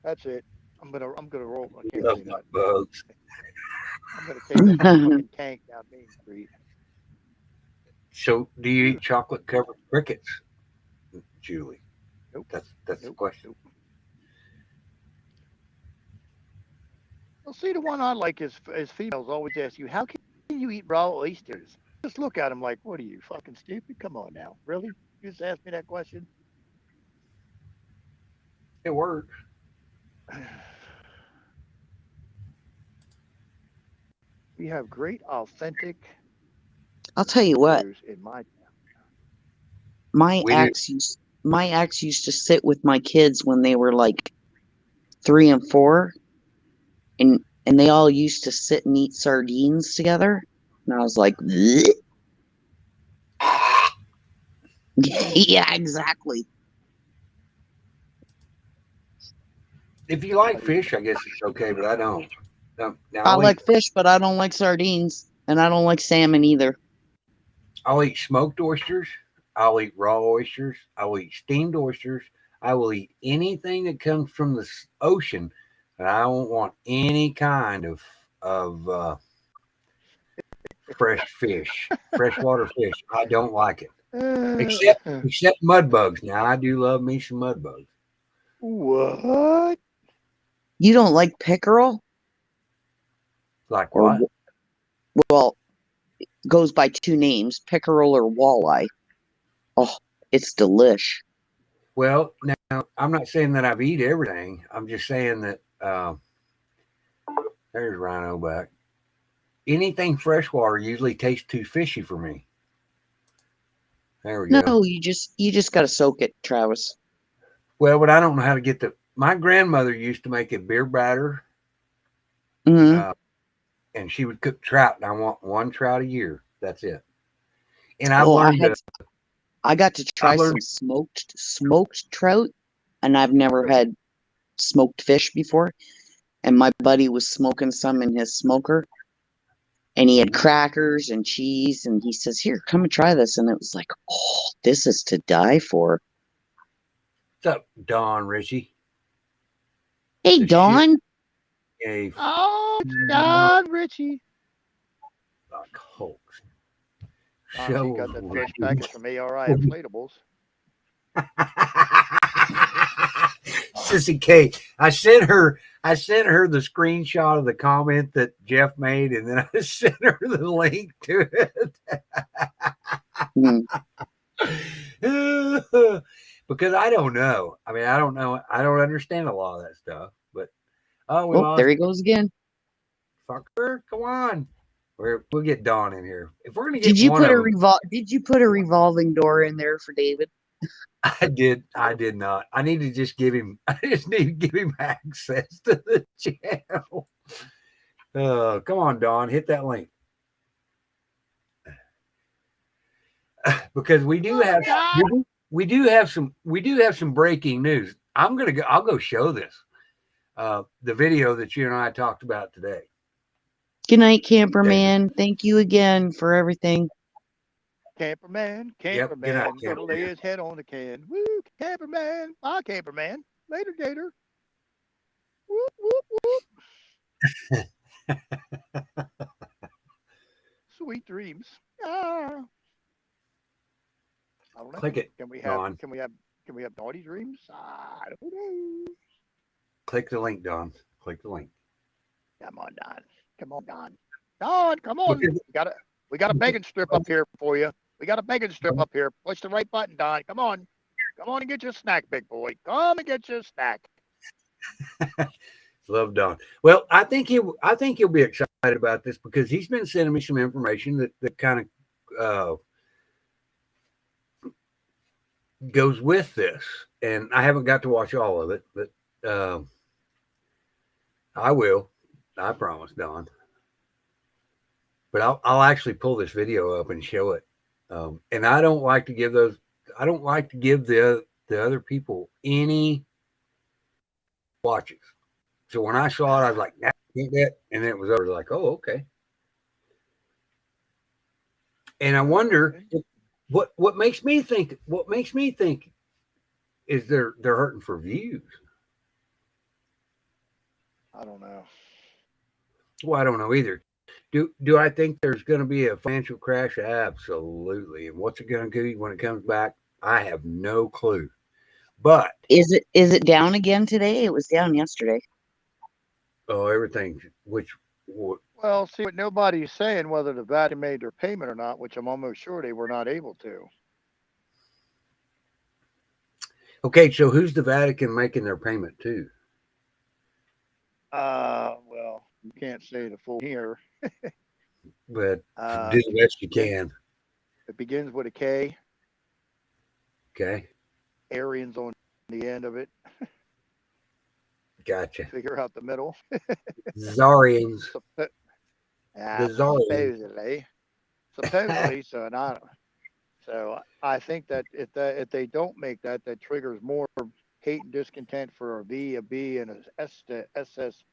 That's it. I'm gonna roll. I can't Love say my that. bugs. I'm gonna take that fucking tank down Main Street. So, do you eat chocolate covered crickets, Julie? Nope. That's the Nope. question. Nope. Well, see, the one I like is females always ask you, how can you eat raw oysters? Just look at them like, what are you, fucking stupid? Come on now. Really? You just asked me that question? It works. We have great, authentic I'll tell you what, food in my town. my We do. ex used to sit with my kids when they were like 3 and 4, and they all used to sit and eat sardines together. And I was like, "Bleh." Yeah, exactly. If you like fish, I guess it's okay, but I don't. Now, I like fish, but I don't like sardines, and I don't like salmon either. I'll eat smoked oysters. I'll eat raw oysters. I'll eat steamed oysters. I will eat anything that comes from the ocean, and I won't want any kind of fresh fish, freshwater fish. I don't like it, except mud bugs. Now I do love me some mud bugs. What? You don't like pickerel? Like Or what? well, it goes by 2 names, pickerel or walleye. Oh, it's delish. Well, now I'm not saying that I've eat everything. I'm just saying that there's Rhino back. Anything freshwater usually tastes too fishy for me. There we go. No, you just gotta soak it, Travis. Well, but I don't know how to get the. My grandmother used to make a beer batter, Hmm. and she would cook trout. And I want 1 trout a year. That's it. And I Oh, learned I got to try learned- some smoked trout, and I've never had smoked fish before. And my buddy was smoking some in his smoker, and he had crackers and cheese, and he says, "Here, come and try this." And it was like, oh, this is to die for. What's up, Don Richie? Hey, The Dawn. A Oh, Don Richie. like hoax. She got that fresh package from ARI Inflatables. Sissy Kate. I sent her the screenshot of the comment that Jeff made, and then I sent her the link to it. Hmm. because I don't know. I mean, I don't know. I don't understand a lot of that stuff. But we Oh, lost there he goes again. fucker. Come on, we'll get Dawn in here. If we're gonna Did get you one put of a them, Did you put a revolving door in there for David? I did. I did not. I need to just give him. I just need to give him access to the channel. Come on, Dawn, hit that link. Because we do have some breaking news. I'll go show this. The video that you and I talked about today. Good night, camperman. Thank you again for everything. Camperman, Yep, good night, gonna lay camperman. his head on the can. Woo, camperman. Bye, camperman. Later, Gator. Whoop, whoop, whoop. Sweet dreams. Ah. I don't know. Click it. Can we Dawn. have naughty dreams? I don't know. Click the link, Don. Click the link. Come on, Don. Come on, Don. Don, come on. Because- We got a bacon strip up here for you. We got a bacon strip up here. Push the right button, Don. Come on. Come on and get your snack, big boy. Come and get your snack. Love Don. Well, I think he'll be excited about this because he's been sending me some information that kind of goes with this, and I haven't got to watch all of it, but I will. I promise, Don. But I'll actually pull this video up and show it. And I don't like to give the other people any watches. So when I saw it, I was like, nah, can't get it. And then it was over like, oh, okay. And I wonder what makes me think is they're hurting for views. I don't know. Well, I don't know either. Do I think there's going to be a financial crash? Absolutely. And what's it going to do when it comes back? I have no clue. But Is it down again today? It was down yesterday. everything Well, see, what nobody's saying whether the Vatican made their payment or not, which I'm almost sure they were not able to. okay. So who's the Vatican making their payment to? Well, you can't say the full here. But do the best you can. It begins with a K. Okay. Arians on the end of it. Gotcha. Figure out the middle. Zarians. The Zarians. supposedly. So I think that if they don't make that triggers more hate and discontent for a V, a B, and a S to SS.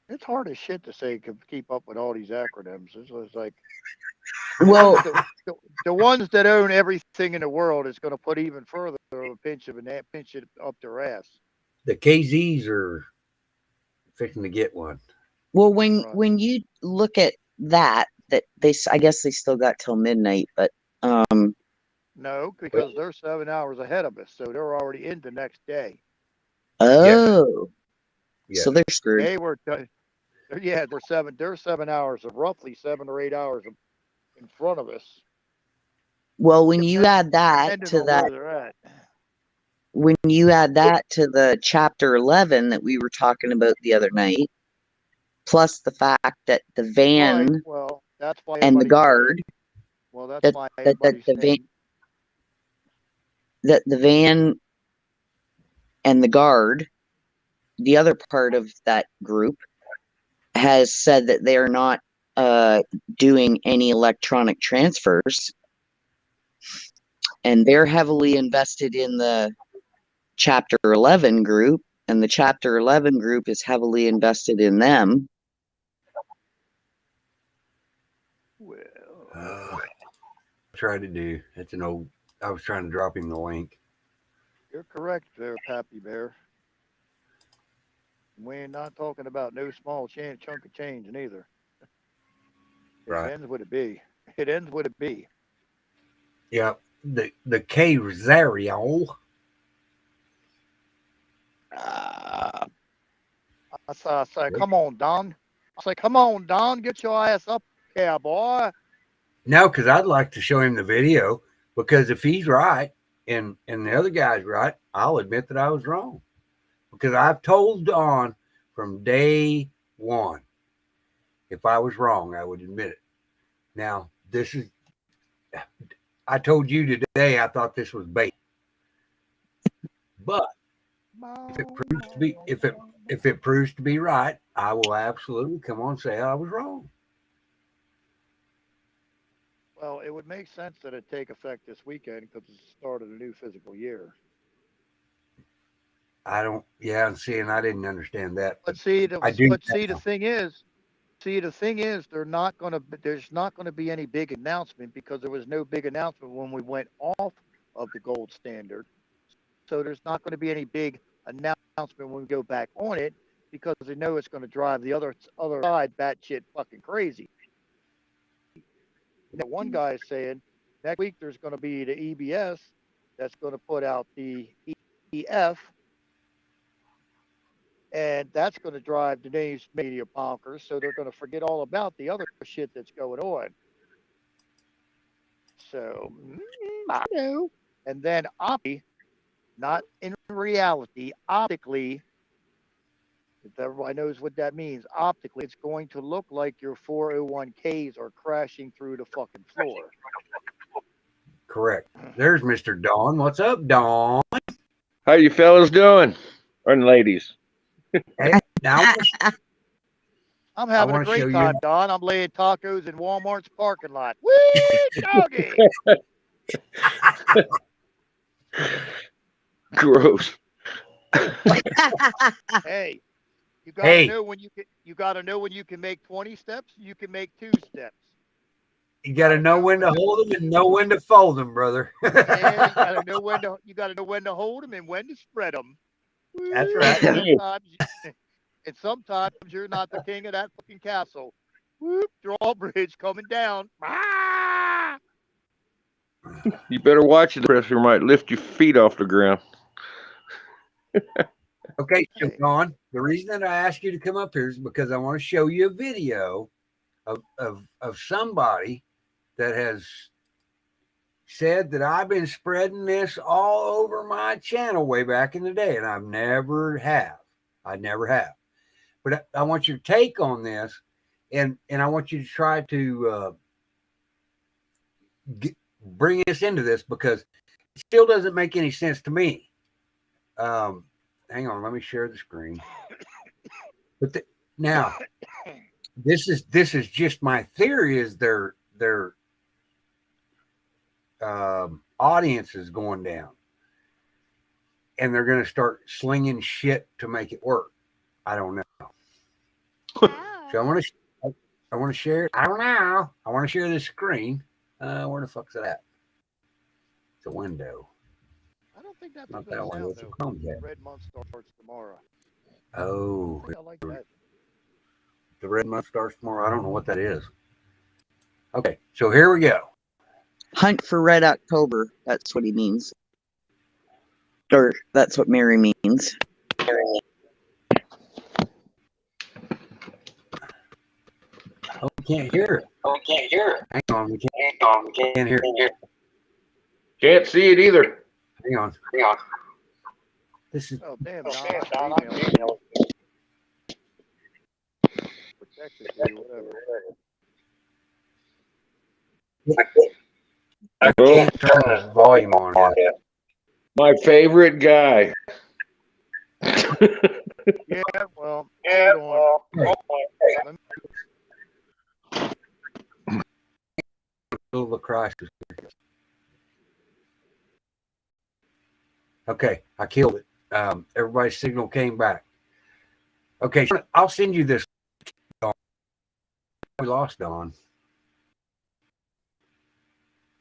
It's hard as shit to say keep up with all these acronyms. It's like, Well, the ones that own everything in the world is going to put even further of a pinch it up their ass. The KZs are fixing to get one. well, Right. when you look at that I guess they still got till midnight, but No, because they're 7 hours ahead of us, so they're already in the next day. oh, Yes. so they're screwed. They were, yeah, they're 7 hours of roughly 7 or 8 hours in front of us. Well, when you add that Depending to on that, where they're at. when you add that to the chapter 11 that we were talking about the other night, plus the fact that the van Right, well, that's why and the everybody's guard, saying- well, that's that- why that everybody's the saying, that the van and the guard, the other part of that group, has said that they are not doing any electronic transfers, and they're heavily invested in the chapter 11 group, and the chapter 11 group is heavily invested in them. well, Tried to do. It's an old. I was trying to drop him the link. you're correct there, Pappy Bear. We're not talking about no small chunk of change neither. Right. It ends with a B. It ends with a B. Yep. The K Rosario. I say, come on, Don. I say, come on, Don, get your ass up cowboy. No, because I'd like to show him the video, because if he's right and the other guy's right, I'll admit that I was wrong. Because I've told Don from day one, if I was wrong, I would admit it. Now, I told you today I thought this was bait. But if it proves to be right, I will absolutely come on and say I was wrong. Well, it would make sense that it take effect this weekend because it's the start of the new physical year. And I didn't understand that. But see, the now. thing is, there's not going to be any big announcement because there was no big announcement when we went off of the gold standard. So there's not going to be any big announcement when we go back on it because they know it's going to drive the other side batshit fucking crazy. Now, one guy is saying next week there's going to be the EBS that's going to put out the EF, and that's going to drive today's media bonkers. So they're going to forget all about the other shit that's going on. So, I know. And then not in reality, optically, if everybody knows what that means, optically, it's going to look like your 401ks are crashing through the fucking floor. Correct. There's Mr. Don. What's up, Don? How you fellas doing? And ladies. Hey, now I'm having a wanna show great you- time, Don. I'm laying tacos in Walmart's parking lot. Woo, doggy! Gross. Hey, you gotta know when you can make 20 steps. You can make 2 steps. you got to know when to hold them and know when to fold them, brother. And you gotta know when to hold them and when to spread them. That's right. And sometimes you're not the king of that fucking castle. Whoop, drawbridge coming down. Ah! You better watch it. The pressure might lift your feet off the ground. Okay, so Don, the reason that I asked you to come up here is because I want to show you a video of somebody that has said that I've been spreading this all over my channel way back in the day, and I never have. But I want your take on this, and I want you to try to bring us into this because it still doesn't make any sense to me. Hang on, let me share the screen. But now, this is just my theory. Is their audience is going down, and they're going to start slinging shit to make it work. I don't know. So I want to share. I don't know. I want to share this screen. Where the fuck's it at? It's a window. I don't think that's Not a that good one. sound, It's a though. Chrome tab. Red month starts tomorrow. Oh, I like that. the red month starts tomorrow. I don't know what that is. Okay, so here we go. Hunt for Red October. That's what he means. Or that's what Mary means. Oh, we can't hear it. Hang on, we can't hear it. Can't see it either. Hang on. This is Oh, damn, Don. Email. Protected, whatever. I can't turn the volume on yet. My favorite guy. Yeah, well, hold on. Little crisis. Okay, I killed it. Everybody's signal came back. Okay, I'll send you this. We lost Don.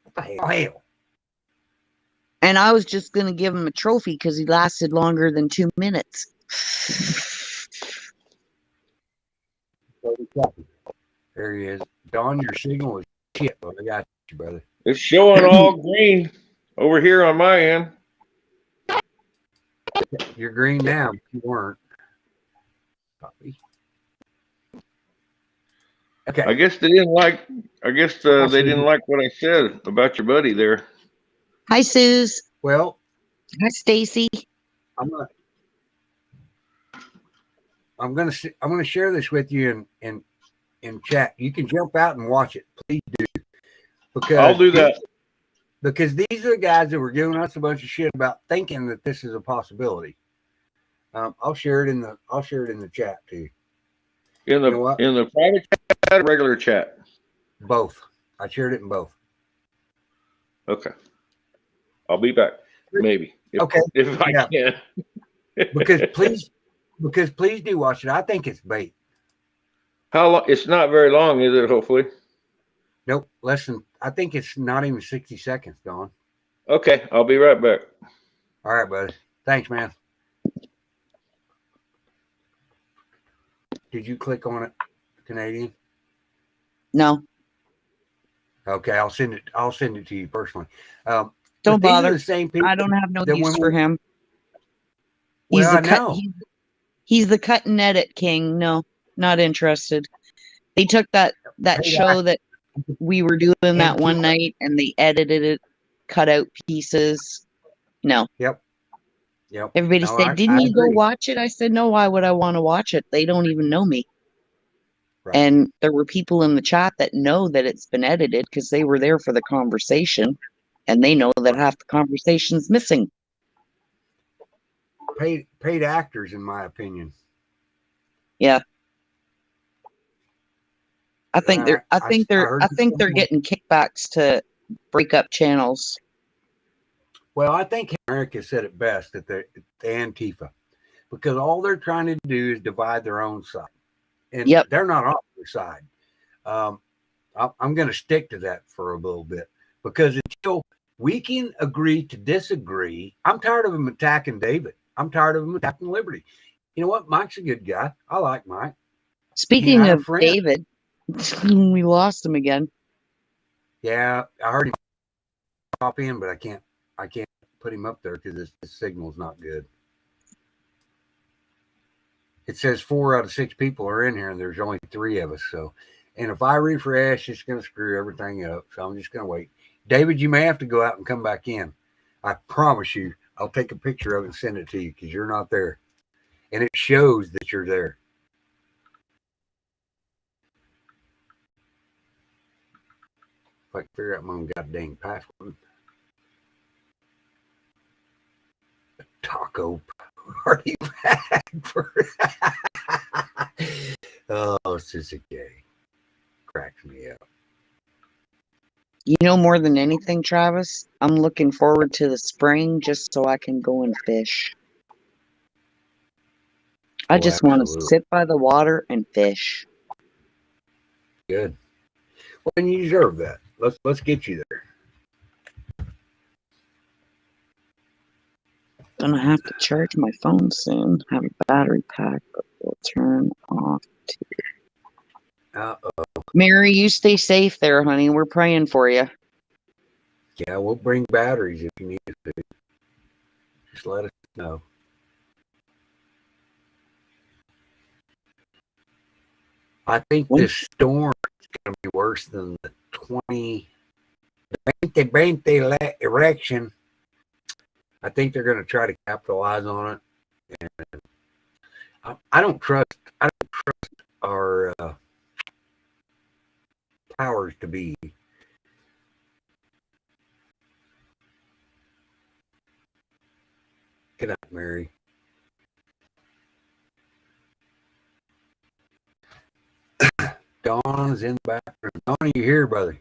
What the hell? And I was just going to give him a trophy because he lasted longer than 2 minutes. There he is. Don, your signal is shit, but I got you, brother. It's showing all green over here on my end. You're green now, but you weren't. Copy. Okay. I guess they didn't like. I guess they didn't like what I said about your buddy there. Hi, Suze. Well, Hi, Stacy. I'm gonna share this with you in chat. You can jump out and watch it, please do, because I'll do that. Because these are the guys that were giving us a bunch of shit about thinking that this is a possibility. I'll share it in the chat too. In the private chat or regular chat? Both. I shared it in both. Okay. I'll be back. Maybe. If I can. because please do watch it. I think it's bait. How long? It's not very long, is it? Hopefully. Nope. I think it's not even 60 seconds, Don. Okay. I'll be right back. All right, buddy. Thanks, man. Did you click on it, Canadian? No, Okay, I'll send it to you personally. don't but these are bother. the same people I don't have no that use when for we- him. He's Well, I the cut. know. He's the cut and edit king. No, not interested. They took that Hey, show that we were doing that one night and they edited it, cut out pieces. No. Yep. Everybody No, said, "Didn't I you go agree. watch it?" I said, "No. Why would I want to watch it? They don't even know me." Right. And there were people in the chat that know that it's been edited because they were there for the conversation, and they know that half the conversation's missing. Paid actors, in my opinion. Yeah. I think they're I heard you they're say getting kickbacks to break up channels. Well, I think America said it best at the Antifa, because all they're trying to do is divide their own side, and Yep. they're not on their side. I'm going to stick to that for a little bit, because until we can agree to disagree, I'm tired of them attacking David. I'm tired of them attacking Liberty. You know what? Mike's a good guy. I like Mike. Speaking had a of friend. David, we lost him again. Yeah, I heard him pop in, but I can't put him up there because the signal's not good. It says 4 out of 6 people are in here, and there's only 3 of us. So, and if I refresh, it's going to screw everything up. So I'm just going to wait. David, you may have to go out and come back in. I promise you, I'll take a picture of it and send it to you because you're not there, and it shows that you're there. If I can figure out my own goddamn password. Taco party pack for oh, Susie Gay cracks me up. You know, more than anything, Travis, I'm looking forward to the spring just so I can go and fish. I Oh, just want to absolutely. sit by the water and fish. Good. Well, then you deserve that. Let's get you there. Gonna have to charge my phone soon. Have a battery pack, but we'll turn off too. Uh-oh. Mary, you stay safe there, honey. We're praying for you. Yeah, we'll bring batteries if you need us to. Just let us know. I think this storm is going to be worse than the 2020 election. I think they're going to try to capitalize on it. And I don't trust our powers to be. Good night, Mary. Dawn's in the background. Dawn, are you here, brother?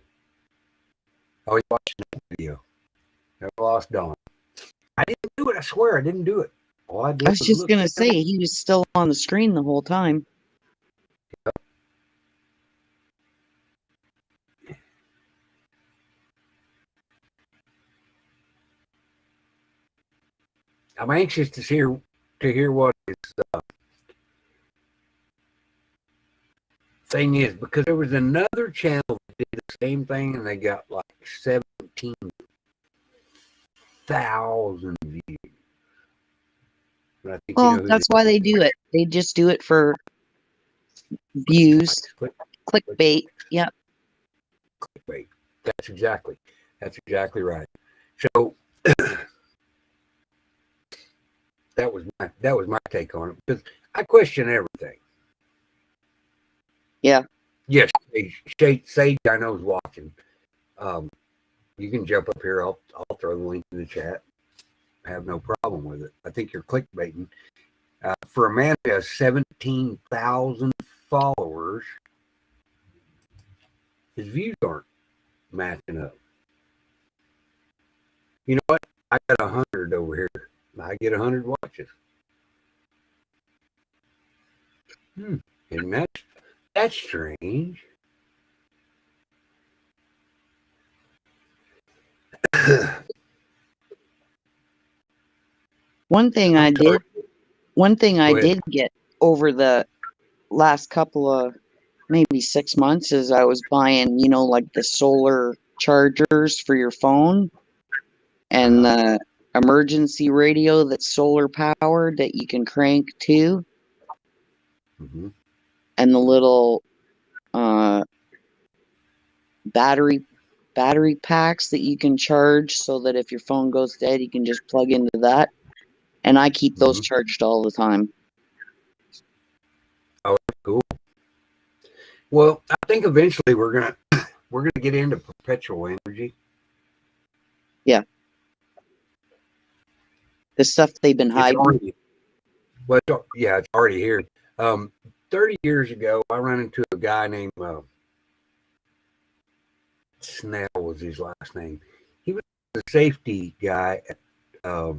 Oh, he's watching the video. Never lost Dawn. I didn't do it. I swear I didn't do it. All I did I was just look gonna at say he was still on the screen the whole time. I'm anxious to hear what his thing is, because there was another channel that did the same thing and they got like 17,000 views. But I think Well, that's why they do it. They just do it for views. Clickbait. Yep. Clickbait. That's exactly right. So that was my take on it, because I question everything. Yeah. Yes, Sage, I know is watching. You can jump up here. I'll throw the link in the chat. I have no problem with it. I think you're clickbaiting. For a man who has 17,000 followers, his views aren't matching up. You know what? I got 100 over here. I get 100 watches. Isn't that's strange? One thing I sorry. Go ahead. did get over the last couple of maybe 6 months is I was buying, like the solar chargers for your phone and the emergency radio that's solar powered that you can crank to, Mm-hmm. and the little battery packs that you can charge so that if your phone goes dead, you can just plug into that. And I keep those charged all the time. Oh, cool. Well, I think eventually we're gonna get into perpetual energy. Yeah. The stuff they've been hiding. It's already here. 30 years ago, I ran into a guy named Snell was his last name. He was a safety guy at what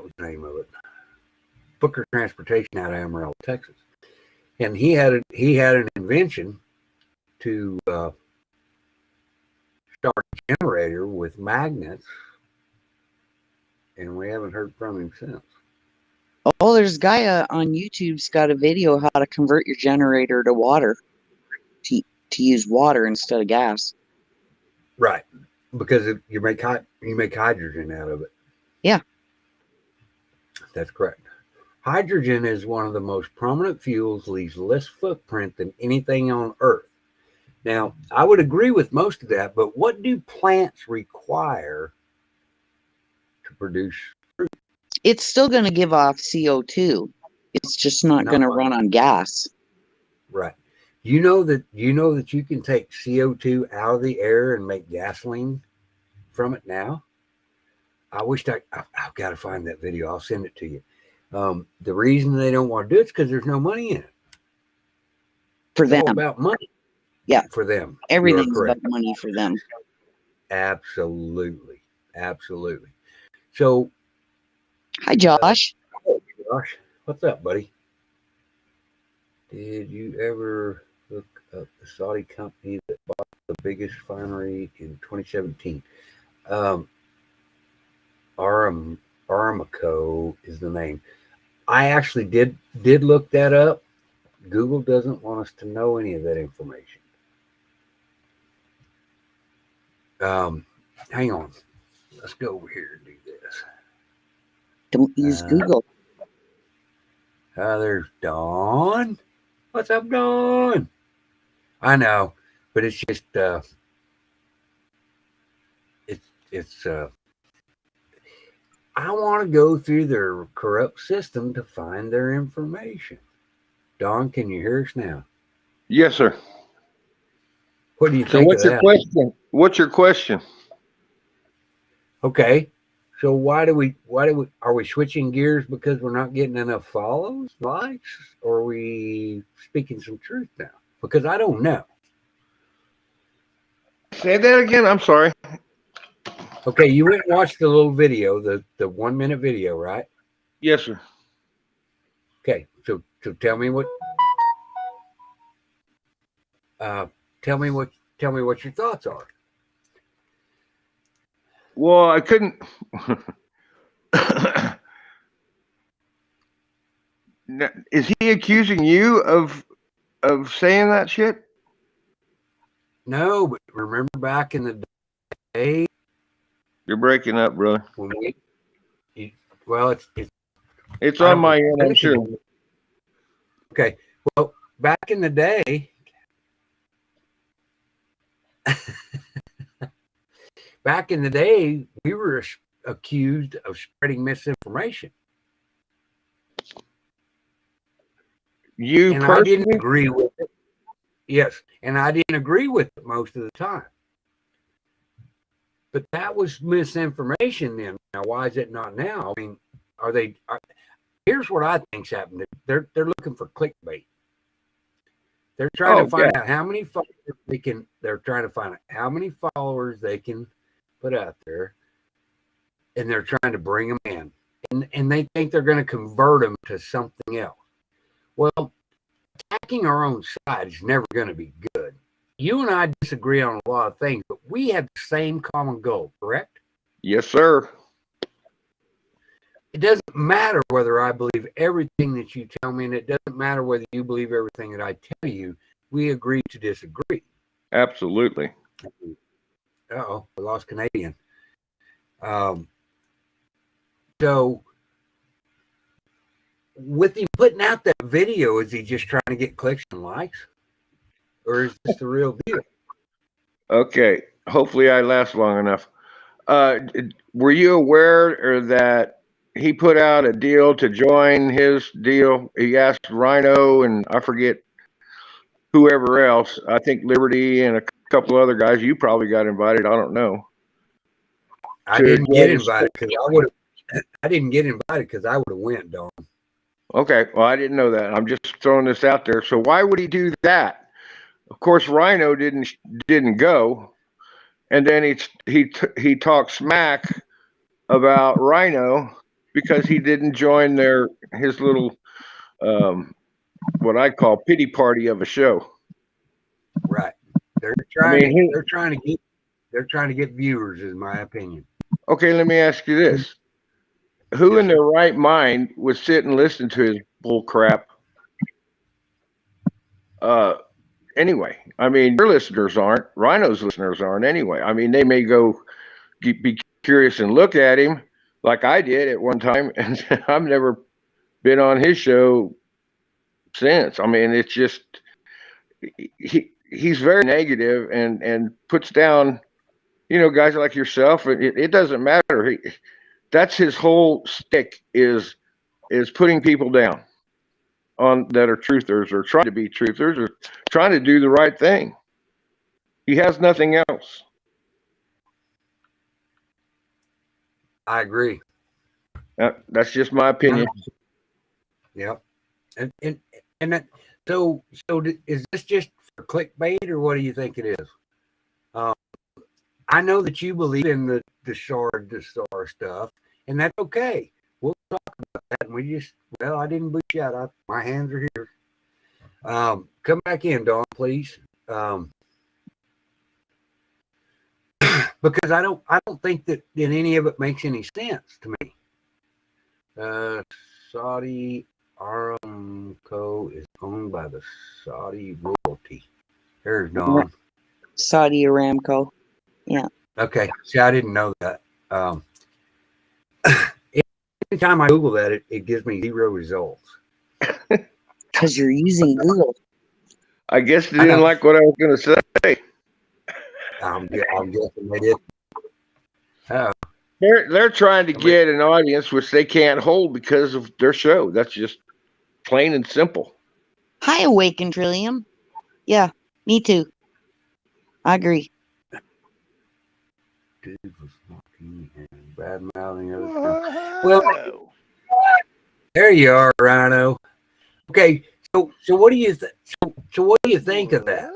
was the name of it? Booker Transportation out of Amarillo, Texas. And he had an invention to start a generator with magnets, and we haven't heard from him since. Oh, there's a guy on YouTube's got a video how to convert your generator to water, to use water instead of gas. Right, because you make hydrogen out of it. Yeah, that's correct. Hydrogen is one of the most prominent fuels, leaves less footprint than anything on Earth. Now, I would agree with most of that, but what do plants require to produce fruit? It's still going to give off CO2. It's just not going to run on gas. Right. You know that you can take CO2 out of the air and make gasoline from it now? I've got to find that video. I'll send it to you. The reason they don't want to do it is because there's no money in it. For it's them. All about money. Yeah. For them. Everything's about money for them. Absolutely. Absolutely. So. Hi, Josh. Josh, what's up, buddy? Did you ever look up the Saudi company that bought the biggest refinery in 2017? Aramco is the name. I actually did look that up. Google doesn't want us to know any of that information. Hang on. Let's go over here and do this. Don't use Google. There's Dawn. What's up, Dawn? I know, but it's just I want to go through their corrupt system to find their information. Dawn, can you hear us now? Yes, sir. What do you So think what's of your that? question? What's your question? Okay. So why are we switching gears because we're not getting enough follows, likes, or are we speaking some truth now? Because I don't know. Say that again. I'm sorry. Okay, you went and watched the little video, the 1 minute video, right? Yes, sir. Okay, so tell me what your thoughts are. Well, I couldn't. Is he accusing you of saying that shit? No, but remember back in the day. You're breaking up, brother. When it's on my end, I'm sure. Okay. Well, back in the day, we were accused of spreading misinformation. You And I didn't personally? agree with it. Yes, and I didn't agree with it most of the time. But that was misinformation then. Now, why is it not now? I mean, here's what I think's happened. They're looking for clickbait. They're trying to find out how many followers they can. They're trying to find out how many followers they can put out there, and they're trying to bring them in, and they think they're going to convert them to something else. Well, attacking our own side is never going to be good. You and I disagree on a lot of things, but we have the same common goal, correct? Yes, sir. It doesn't matter whether I believe everything that you tell me, and it doesn't matter whether you believe everything that I tell you. We agree to disagree. Absolutely. Uh-oh, we lost Canadian. So, with him putting out that video, is he just trying to get clicks and likes? Or is this the real deal? Okay. Hopefully I last long enough. Were you aware that he put out a deal to join his deal? He asked Rhino and I forget whoever else. I think Liberty and a couple other guys. You probably got invited. I don't know. I didn't get invited because I didn't get invited because I would have went, Don. Okay. Well, I didn't know that. I'm just throwing this out there. So why would he do that? Of course, Rhino didn't go, and then he talked smack about Rhino because he didn't join his little what I call pity party of a show. Right. They're trying to get viewers, is my opinion. Okay, let me ask you this: who in their right mind would sit and listen to his bull crap? Anyway, I mean, your listeners aren't. Rhino's listeners aren't anyway. I mean, they may go be curious and look at him like I did at one time, and I've never been on his show since. I mean, it's just he's very negative and puts down, guys like yourself. It doesn't matter. That's his whole stick is putting people down on that are truthers or trying to be truthers or trying to do the right thing. He has nothing else. I agree. That's just my opinion. Yep. And that, so is this just for clickbait or what do you think it is? I know that you believe in the Deshard stuff, and that's okay. We'll talk about that. And I didn't boot you out. My hands are here. Come back in, Dawn, please. Because I don't think that any of it makes any sense to me. Saudi Aramco is owned by the Saudi royalty. There's Dawn. Saudi Aramco. Yeah. Okay. See, I didn't know that. Anytime I Google that, it gives me 0 results. Because you're using Google. I guess they didn't like what I was going to say. I'm guessing they did. They're trying to get an audience which they can't hold because of their show. That's just plain and simple. Hi, Awaken Trillium. Yeah, me too. I agree. Dude was walking and bad mouthing other stuff. Well, there you are, Rhino. Okay, so what do you so what do you think of that?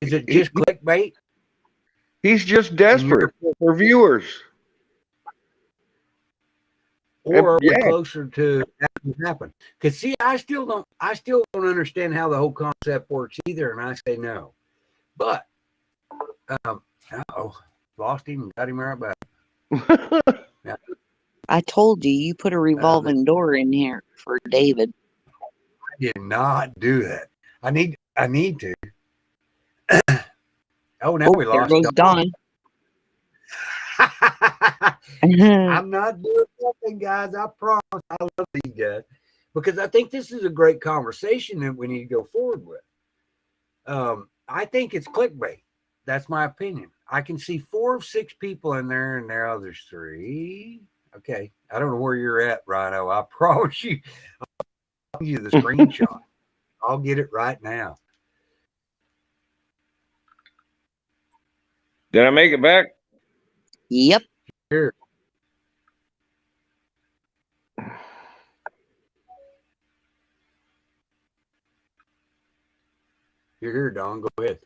Is it just clickbait? He's just desperate for viewers. Or are we closer to that happen? Because see, I still don't understand how the whole concept works either, and I say no. But lost him, got him right back. Yeah. I told you put a revolving door in here for David. I did not do that. I need to. Oh, now we lost. There goes Don. I'm not doing nothing, guys. I promise. I love these guys. because I think this is a great conversation that we need to go forward with. I think it's clickbait. That's my opinion. I can see 4 of 6 people in there, and now there's 3. Okay, I don't know where you're at, Rhino. I promise you, I'll give you the screenshot. I'll get it right now. Did I make it back? Yep. Here. You're here, Don. Go ahead.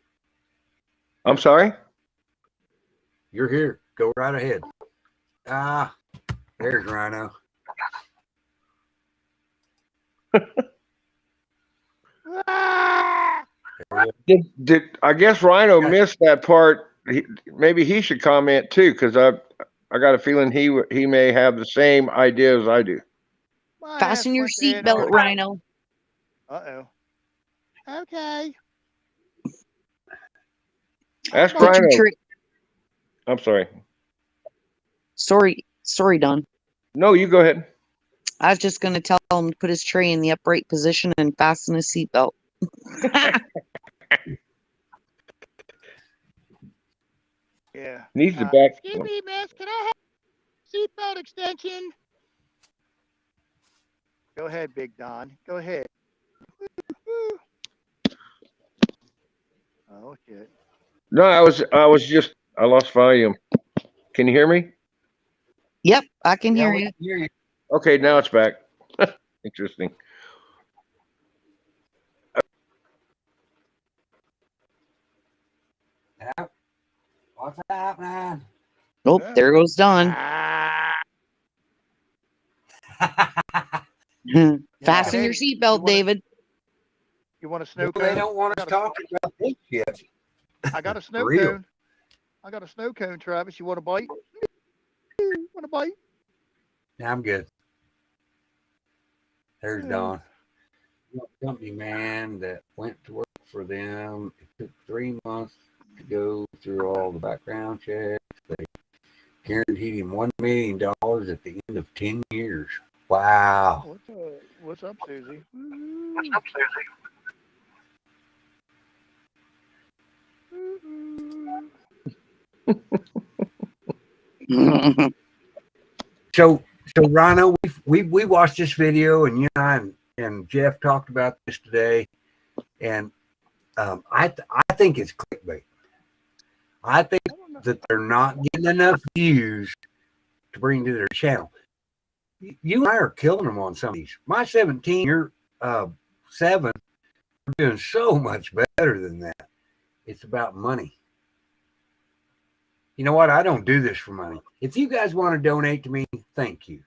I'm sorry? You're here. Go right ahead. There's Rhino. Did I guess Rhino missed that part? Maybe he should comment too, because I got a feeling he may have the same idea as I do. My Fasten ass your went in seatbelt, on- Rhino. Uh-oh. Okay. Ask Put your Rhino. tray. I'm sorry. Sorry, Don. No, you go ahead. I was just gonna tell him to put his tray in the upright position and fasten his seatbelt. Yeah. Needs the back. Excuse me, miss. Can I have seatbelt extension? Go ahead, Big Don. Go ahead. Oh shit. No, I lost volume. Can you hear me? Yep, I can hear we you. can hear you. Okay, now it's back. Interesting. Yep. What's up, man? Oh, there goes Don. Fasten your seatbelt, David. You want a snow Well, they cone? don't want us talking about this yet. I got a snow real. cone. I got a snow cone, Travis. You want a bite? Want a bite? Yeah, I'm good. There's Yeah. Don. Company man that went to work for them. It took 3 months to go through all the background checks. They guaranteed him $1 million at the end of 10 years. Wow. What's up, Susie? What's up, Susie? So Rhino, we watched this video, and you and I and Jeff talked about this today, and I think it's clickbait. I think that they're not getting enough views to bring to their channel. You and I are killing them on some of these. My 17, you're 7. We're doing so much better than that. It's about money. You know what? I don't do this for money. If you guys want to donate to me, thank you.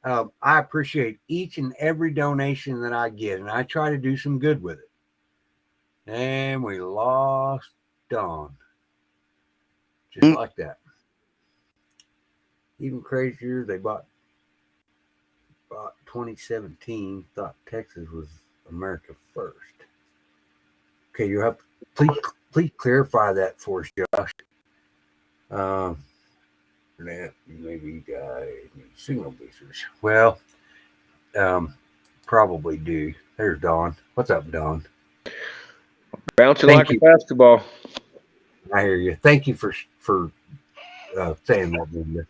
I appreciate each and every donation that I get, and I try to do some good with it. And we lost Don. Just like that. Even crazier, they bought 2017, thought Texas was America first. Okay, you have please clarify that for us, Josh. That maybe signal boosters. Well, probably do. There's Don. What's up, Don? Bouncing Thank like you. a basketball. I hear you. Thank you for saying that, Linda.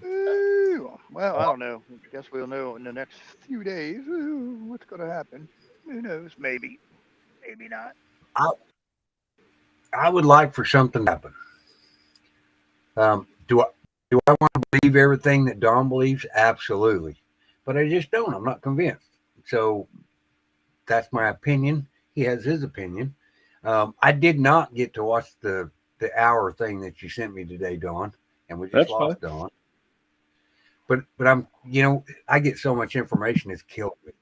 Ooh, well, I don't know. Guess we'll know in the next few days. Ooh, what's going to happen? Who knows? Maybe. Maybe not. I would like for something to happen. Do I want to believe everything that Don believes? Absolutely. But I just don't. I'm not convinced. So that's my opinion. He has his opinion. I did not get to watch the hour thing that you sent me today, Don, and we just That's lost fine. Don. But I'm, I get so much information, it's killed me.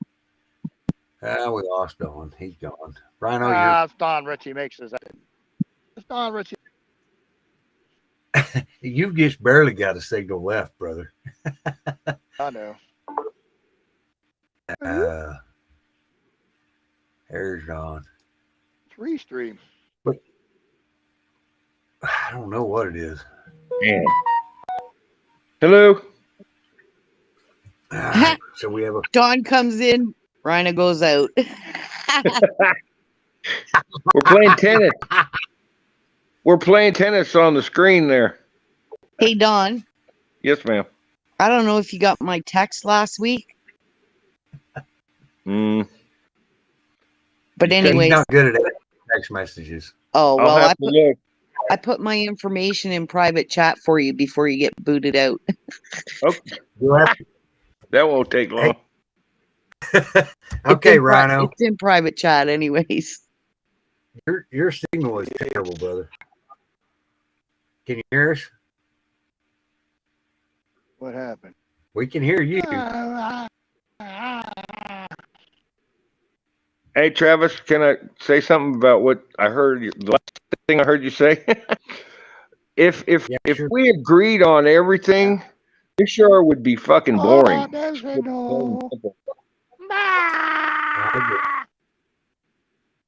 We lost Don. He's gone. Rhino, It's Don Ritchie makes us. It's Don Ritchie. you've just barely got a signal left, brother. I know. There's Don. It's Restream. But I don't know what it is. Man. Hello. So we have a Dawn comes in, Rhino goes out. We're playing tennis. We're playing tennis on the screen there. Hey, Dawn, Yes, ma'am. I don't know if you got my text last week, Mm, but he's anyways, not good at text messages. oh, I'll well, have to look. I put my information in private chat for you before you get booted out. Oh, You'll have that won't take long. to- okay, It's in pri- Rhino, It's in private chat anyways. your signal is terrible, brother. Can you hear us? What happened? We can hear you. Hey, Travis, can I say something about what I heard? The last thing I heard you say. if Yeah, sure. we agreed on everything, this show would be fucking boring.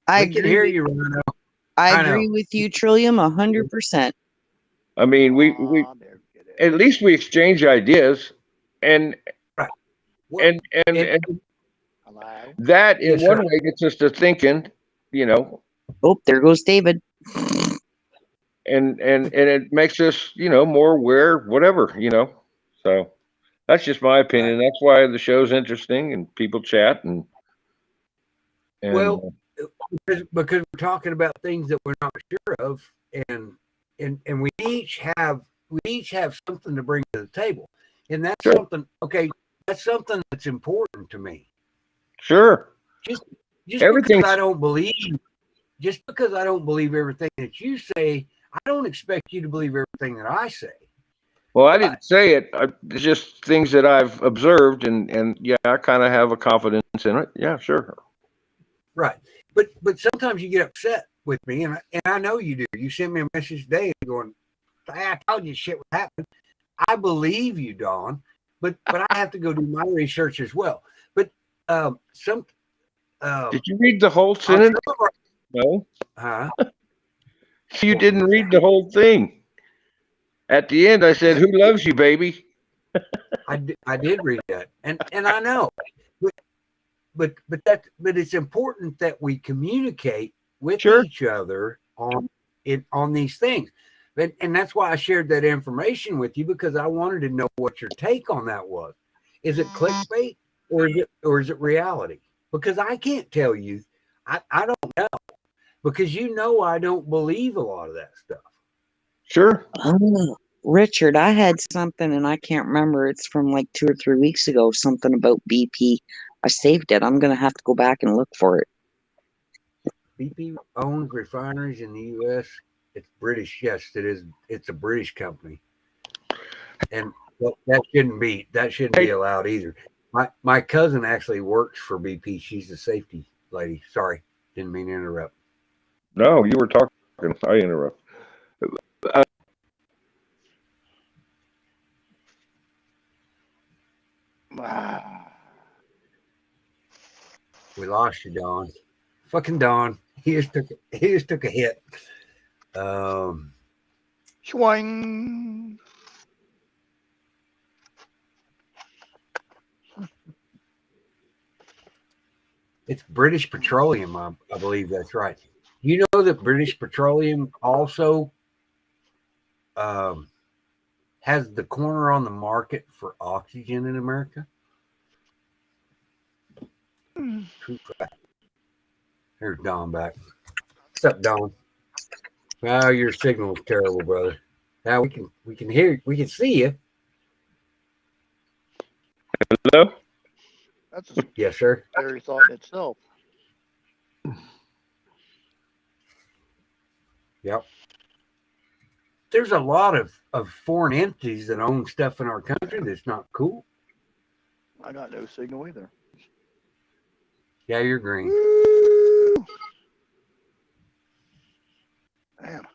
I We can hear agree. you, Rhino. I I know. agree with you, Trillium, 100%. I mean, we at least we exchange ideas, and Well, and Hello? that in Yes, one sir. way gets us to thinking, you know, Oh, there goes David. and it makes us, you know, more aware, whatever, you know. So that's just my opinion. That's why the show's interesting and people chat and Well, because we're talking about things that we're not sure of, and we each have something to bring to the table, and that's Sure. something. Okay, that's something that's important to me. sure, Just Everything's- because I don't believe everything that you say, I don't expect you to believe everything that I say. well, I didn't say it. It's just things that I've observed, and yeah, I kind of have a confidence in it. Yeah, sure. Right. But sometimes you get upset with me, and I know you do. You sent me a message today going, I told you shit would happen. I believe you, Dawn, but I have to go do my research as well. But Did you read the whole sentence? No, huh? you didn't read the whole thing. At the end, I said, "Who loves you, baby?" I did read that, and I know, but it's important that we communicate with Sure. each other on these things, and that's why I shared that information with you, because I wanted to know what your take on that was. Is it clickbait or is it reality? Because I can't tell you. I don't know, because I don't believe a lot of that stuff. Sure. Oh, Richard, I had something and I can't remember. It's from like 2 or 3 weeks ago, something about BP. I saved it. I'm going to have to go back and look for it. BP owns refineries in the U.S. It's British. Yes, it is. It's a British company, and that shouldn't be allowed either. My cousin actually works for BP. She's the safety lady. Sorry, didn't mean to interrupt. No, you were talking. I interrupt. We lost you, Don. Fucking Don. He just took a hit. Swing. It's British Petroleum. I believe that's right. You know that British Petroleum also has the corner on the market for oxygen in America. True fact. Here's Don back. What's up, Don? Wow, your signal is terrible, brother. Now we can hear, we can see you. Hello. That's a Yes, sir. scary thought in itself. Yep. There's a lot of foreign entities that own stuff in our country that's not cool. I got no signal either. Yeah, you're green. Woo! Damn.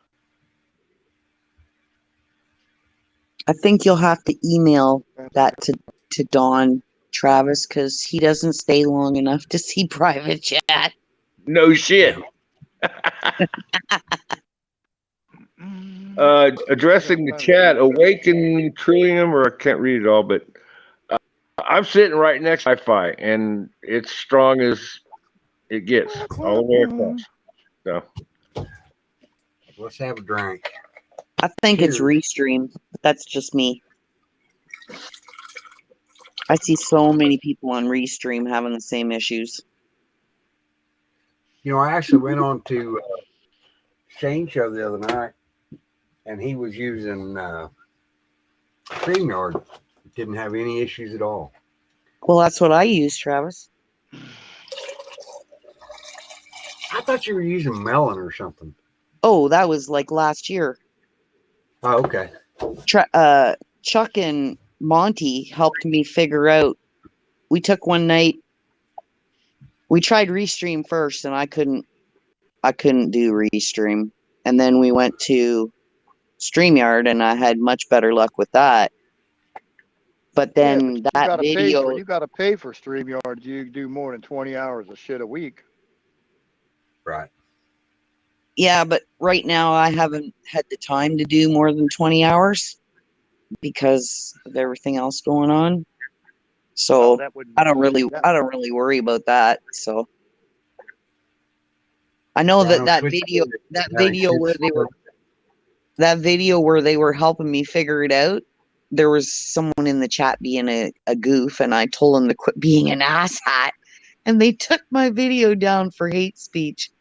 I think you'll have to email that to Don, Travis, because he doesn't stay long enough to see private chat. No shit. Mm. Addressing the chat, Awaken Trillium, or I can't read it all, but I'm sitting right next to Wi-Fi, and it's strong as it gets all the way across. So Let's have a drink. I think it's Cheers. Restream. But that's just me. I see so many people on Restream having the same issues. You know, I actually went on to Shane's show the other night, and he was using StreamYard. Didn't have any issues at all. Well, that's what I use, Travis. I thought you were using Melon or something. Oh, that was like last year. Oh, okay. Chuck and Monty helped me figure out. We took one night. We tried Restream first, and I couldn't do Restream. And then we went to StreamYard, and I had much better luck with that. But then that video, you gotta pay for StreamYard. You do more than 20 hours of shit a week. Right. yeah. But right now, I haven't had the time to do more than 20 hours because of everything else going on. So that would I don't really worry about that. So I know Yeah, I that know that video where they were helping me figure it out. There was someone in the chat being a goof, and I told them to quit being an asshat, and they took my video down for hate speech.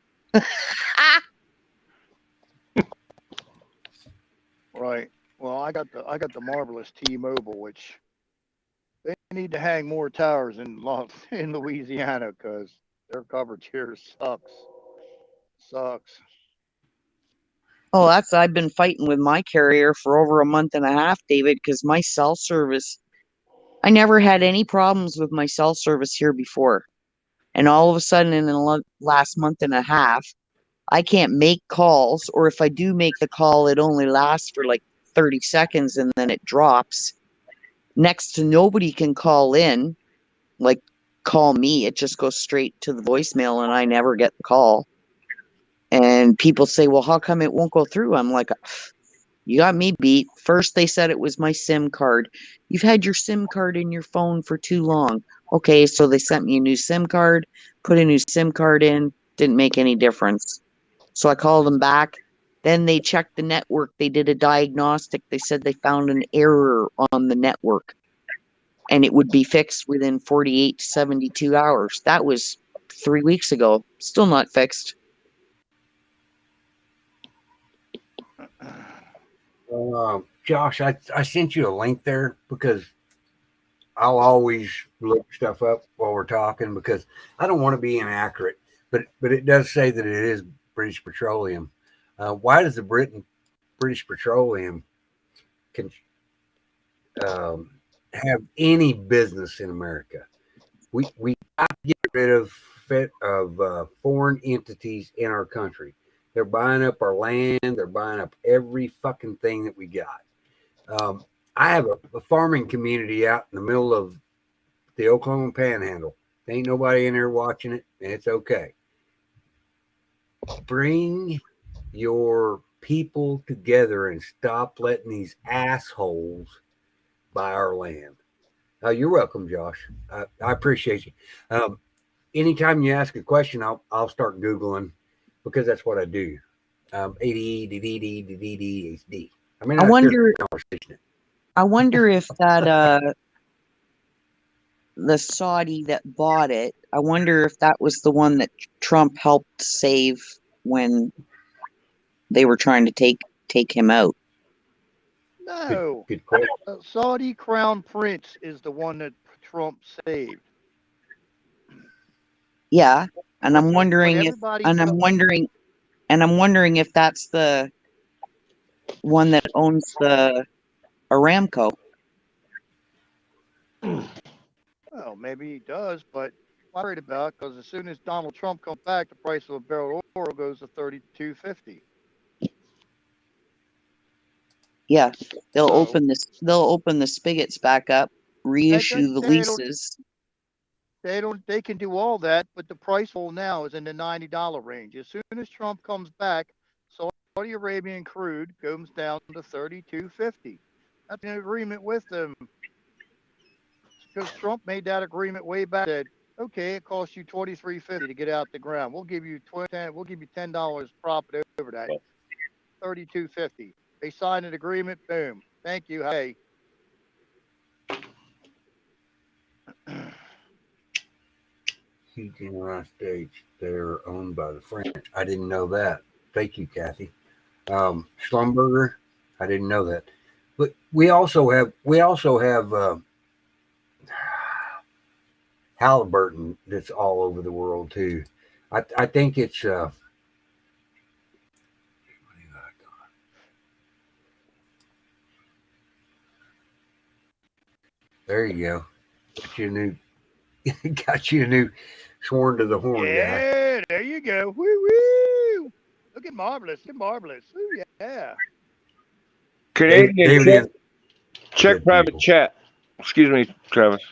Right. Well, I got the marvelous T-Mobile, which they need to hang more towers in Louisiana because their coverage here sucks. Oh, I've been fighting with my carrier for over a month and a half, David, because my cell service, I never had any problems with my cell service here before. And all of a sudden, in the last month and a half, I can't make calls, or if I do make the call, it only lasts for like 30 seconds and then it drops. Next to nobody can call in, like call me. It just goes straight to the voicemail and I never get the call. And people say, well, how come it won't go through? I'm like, you got me beat. First, they said it was my SIM card. You've had your SIM card in your phone for too long. Okay, so they sent me a new SIM card, put a new SIM card in, didn't make any difference. So I called them back. Then they checked the network. They did a diagnostic. They said they found an error on the network and it would be fixed within 48 to 72 hours. That was 3 weeks ago. Still not fixed. Josh, I sent you a link there because I'll always look stuff up while we're talking because I don't want to be inaccurate. But it does say that it is British Petroleum. Why does the British Petroleum can have any business in America? We got to get rid of foreign entities in our country. They're buying up our land. They're buying up every fucking thing that we got. I have a farming community out in the middle of the Oklahoma Panhandle. There ain't nobody in there watching it, and it's okay. Bring your people together and stop letting these assholes buy our land. You're welcome, Josh. I appreciate you. Anytime you ask a question, I'll start Googling because that's what I do. ADD. I mean, I wonder if that the Saudi that bought it, I wonder if that was the one that Trump helped save when they were trying to take him out. No. Good question. Saudi Crown Prince is the one that Trump saved. Yeah, and I'm wondering if that's the one that owns the Aramco. Well, maybe he does, but I'm worried about because as soon as Donald Trump comes back, the price of a barrel of oil goes to $32.50. Yeah, they'll open the spigots back up, reissue the leases. They can do all that, but the price now is in the $90 range. As soon as Trump comes back, Saudi Saudi Arabian crude goes down to $32.50. That's an agreement with them because Trump made that agreement way back. Said, okay, it costs you $23.50 to get out the ground. We'll give you $10 profit over that. $32.50. They signed an agreement. Boom. Thank you. Hey. Huge in the United States. They're owned by the French. I didn't know that. Thank you, Kathy. Schlumberger. I didn't know that. But we also have Halliburton that's all over the world too. I think it's there you go. Got you a new sworn to the horn guy. Yeah, there you go. Woo woo. Look at marvelous. Look at marvelous. Ooh, yeah. Canadian David, check good private people. chat. Excuse me, Travis.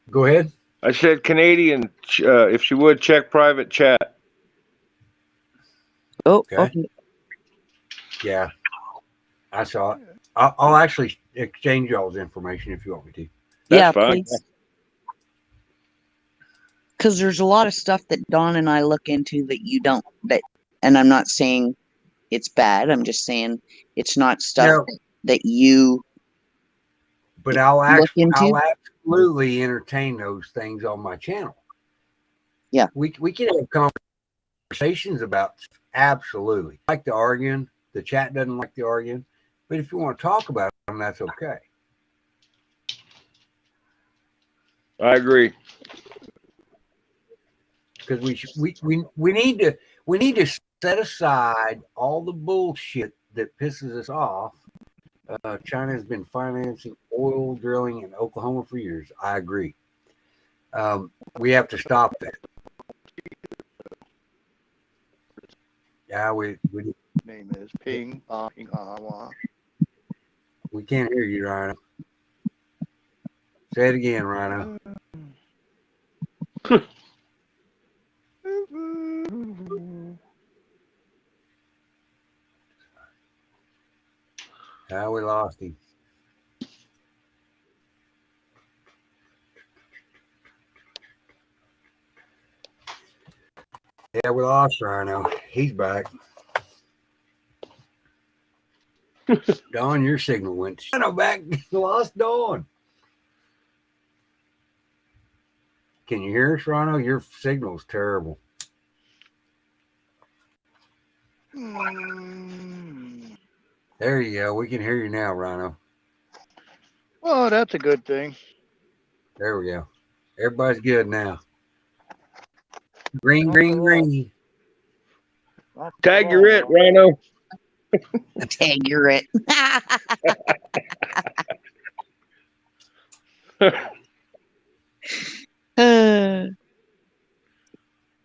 Go ahead. I said Canadian, if she would check private chat. Oh, Okay. okay. Yeah, I saw it. I'll actually exchange y'all's information if you want me to. That's Yeah, fine. please. Because there's a lot of stuff that Dawn and I look into that you don't. And I'm not saying it's bad. I'm just saying it's not stuff No. that you But I'll look into. absolutely entertain those things on my channel. Yeah. We can have conversations about absolutely. I like the arguing. The chat doesn't like the arguing. But if you want to talk about them, that's okay. I agree. Because we need to set aside all the bullshit that pisses us off. China has been financing oil drilling in Oklahoma for years. I agree. We have to stop that. Yeah, we Name is Ping Pong Ping Hawa. we can't hear you, Rhino. Say it again, Rhino. We lost him. Yeah, we lost Rhino. He's back. Dawn, your signal went. Rhino back. Lost Dawn. Can you hear us, Rhino? Your signal's terrible. There you go. We can hear you now, Rhino. Well, that's a good thing. There we go. Everybody's good now. Green, green, green. Tag you're it, Rhino. Tag you're it.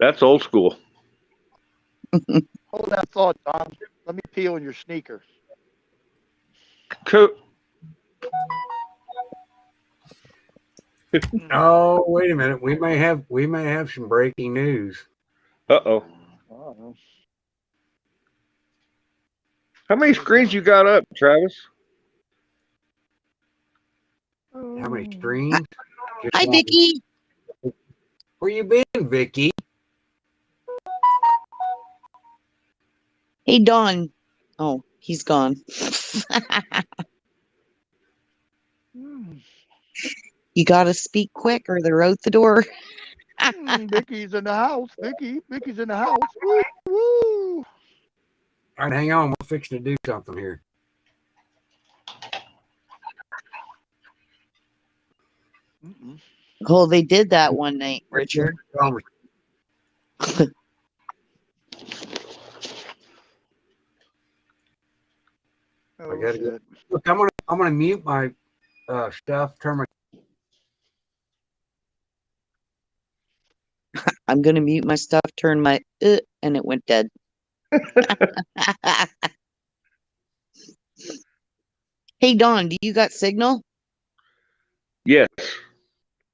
That's old school. Hold that thought, Tom. Let me peel in your sneakers. Oh, wait a minute. We may have some breaking news. Uh-oh. How many screens you got up, Travis? How many screens? Just Hi, one. Vicky. Where you been, Vicky? Hey, Dawn. Oh, he's gone. You gotta speak quick or they're out the door. Vicky's in the house. Vicky's in the house. Woo, woo. All right, hang on. We're fixing to do something here. Oh, they did that one night, Richard. Oh, I gotta go. shit. Look, I'm gonna mute my stuff. Turn my. I'm gonna mute my stuff, turn my and it went dead. Hey, Dawn, do you got signal? Yes.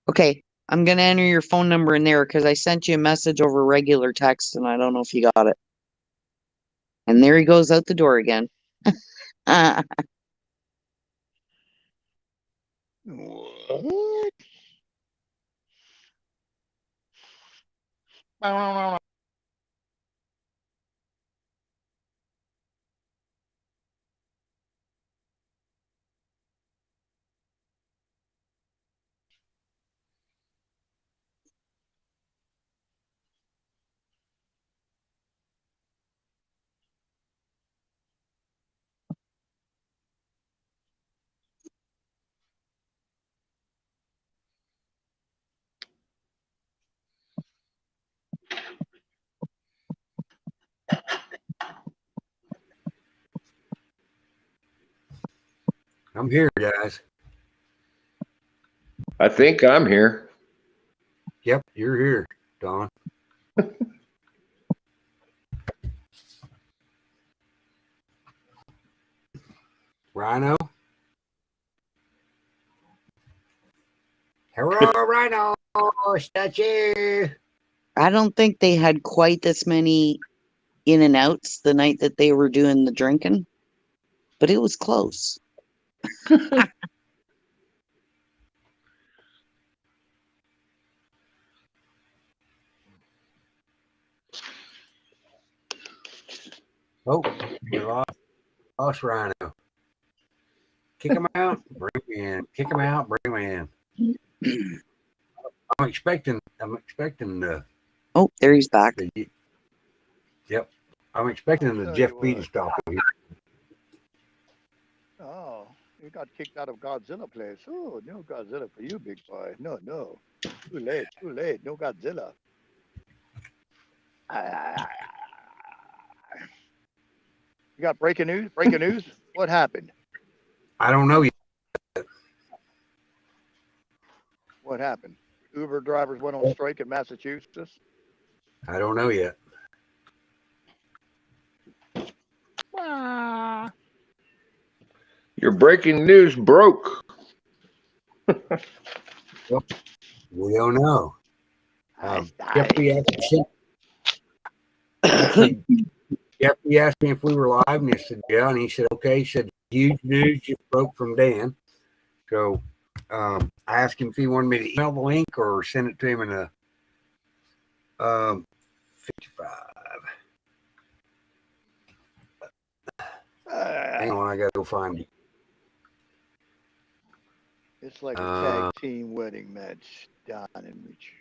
Okay, I'm gonna enter your phone number in there because I sent you a message over regular text and I don't know if you got it. And there he goes out the door again. What? I'm here, guys. I think I'm here. Yep, you're here, Don. Rhino. Hello, Rhino. Statue. I don't think they had quite this many in and outs the night that they were doing the drinking, but it was close. Oh, we lost Rhino. Kick him out, bring him in. Kick him out, bring him in. I'm expecting the Oh, there he's back. yep. I'm expecting the Tell Jeff you B to what. stop here. Oh, you got kicked out of Godzilla place. Oh, no Godzilla for you, big boy. No, no. Too late, too late. No Godzilla. You got breaking news? Breaking news? What happened? I don't know yet. What happened? Uber drivers went on strike in Massachusetts. I don't know yet. Your breaking news broke. We don't know. Nice, Jeff B asked me if we were live, and I said, yeah. And he said, okay. He said, huge news just broke from Dan. So I asked him if he wanted me to email the link or send it to him in a 55. Hang on, I got to go find it. It's like a tag team wedding match, Don and Rich.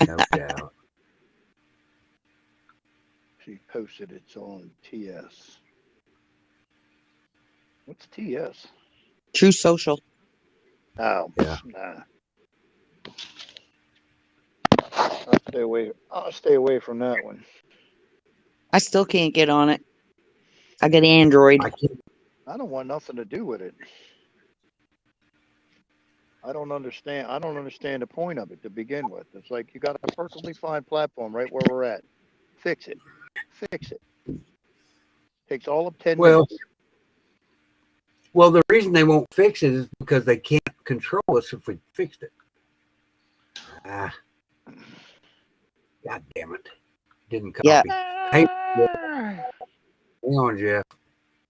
No doubt. She posted it's on TS. What's TS? True Social. Oh, Yeah. nah. I'll stay away from that one. I still can't get on it. I got Android. I can't. I don't want nothing to do with it. I don't understand the point of it to begin with. It's like you got a perfectly fine platform right where we're at. Fix it. Fix it. Takes all of 10 minutes. Well, the reason they won't fix it is because they can't control us if we fixed it. God damn it. Didn't copy. Yeah. Hey, hang on, Jeff.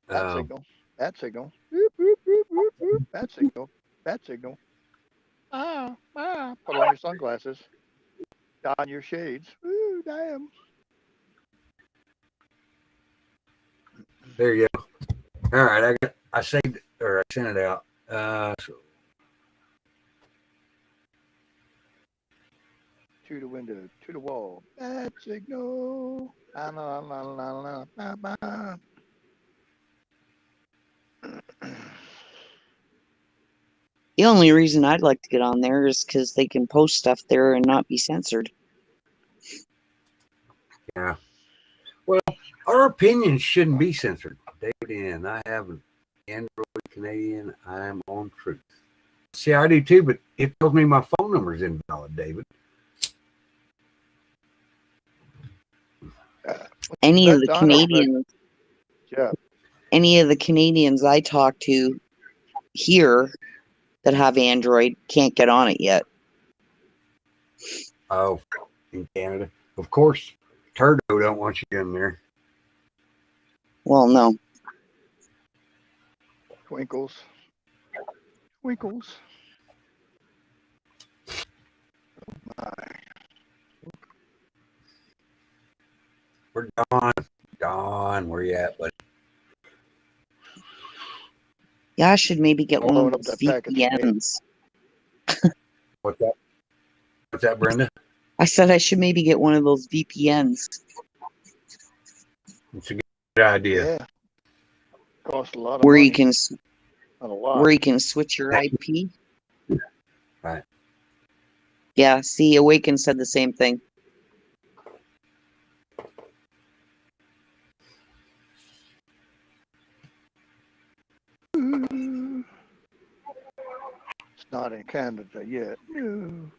Bad signal. Bad signal. Boop, boop, boop, boop, boop. Bad signal. Bad signal. Put on your sunglasses. Don your shades. Ooh, damn. There you go. All right, I saved it, or I sent it out. So To the window, to the wall. Bad signal. La, la, la, la, la, la, la, la. The only reason I'd like to get on there is because they can post stuff there and not be censored. yeah. Well, our opinions shouldn't be censored. David N. I have an Android Canadian. I am on Truth. See, I do too, but it tells me my phone number is invalid, David. Any of the Don, Canadians, Yeah. any of the Canadians I talk to here that have Android can't get on it yet. Oh, in Canada. Of course, Turdo don't want you in there. Well, no. Twinkles. Twinkles. Oh my. We're Dawn, where you at, buddy? Yeah, I should maybe get one Blowing of up those that package for me. VPNs. What's that? What's that, Brenda? I said I should maybe get one of those VPNs. It's a good idea. Yeah. Costs a lot of Where money. you can Not a lot. where you can switch your IP. Right. Yeah, see, Awaken said the same thing. It's not in Canada yet. No.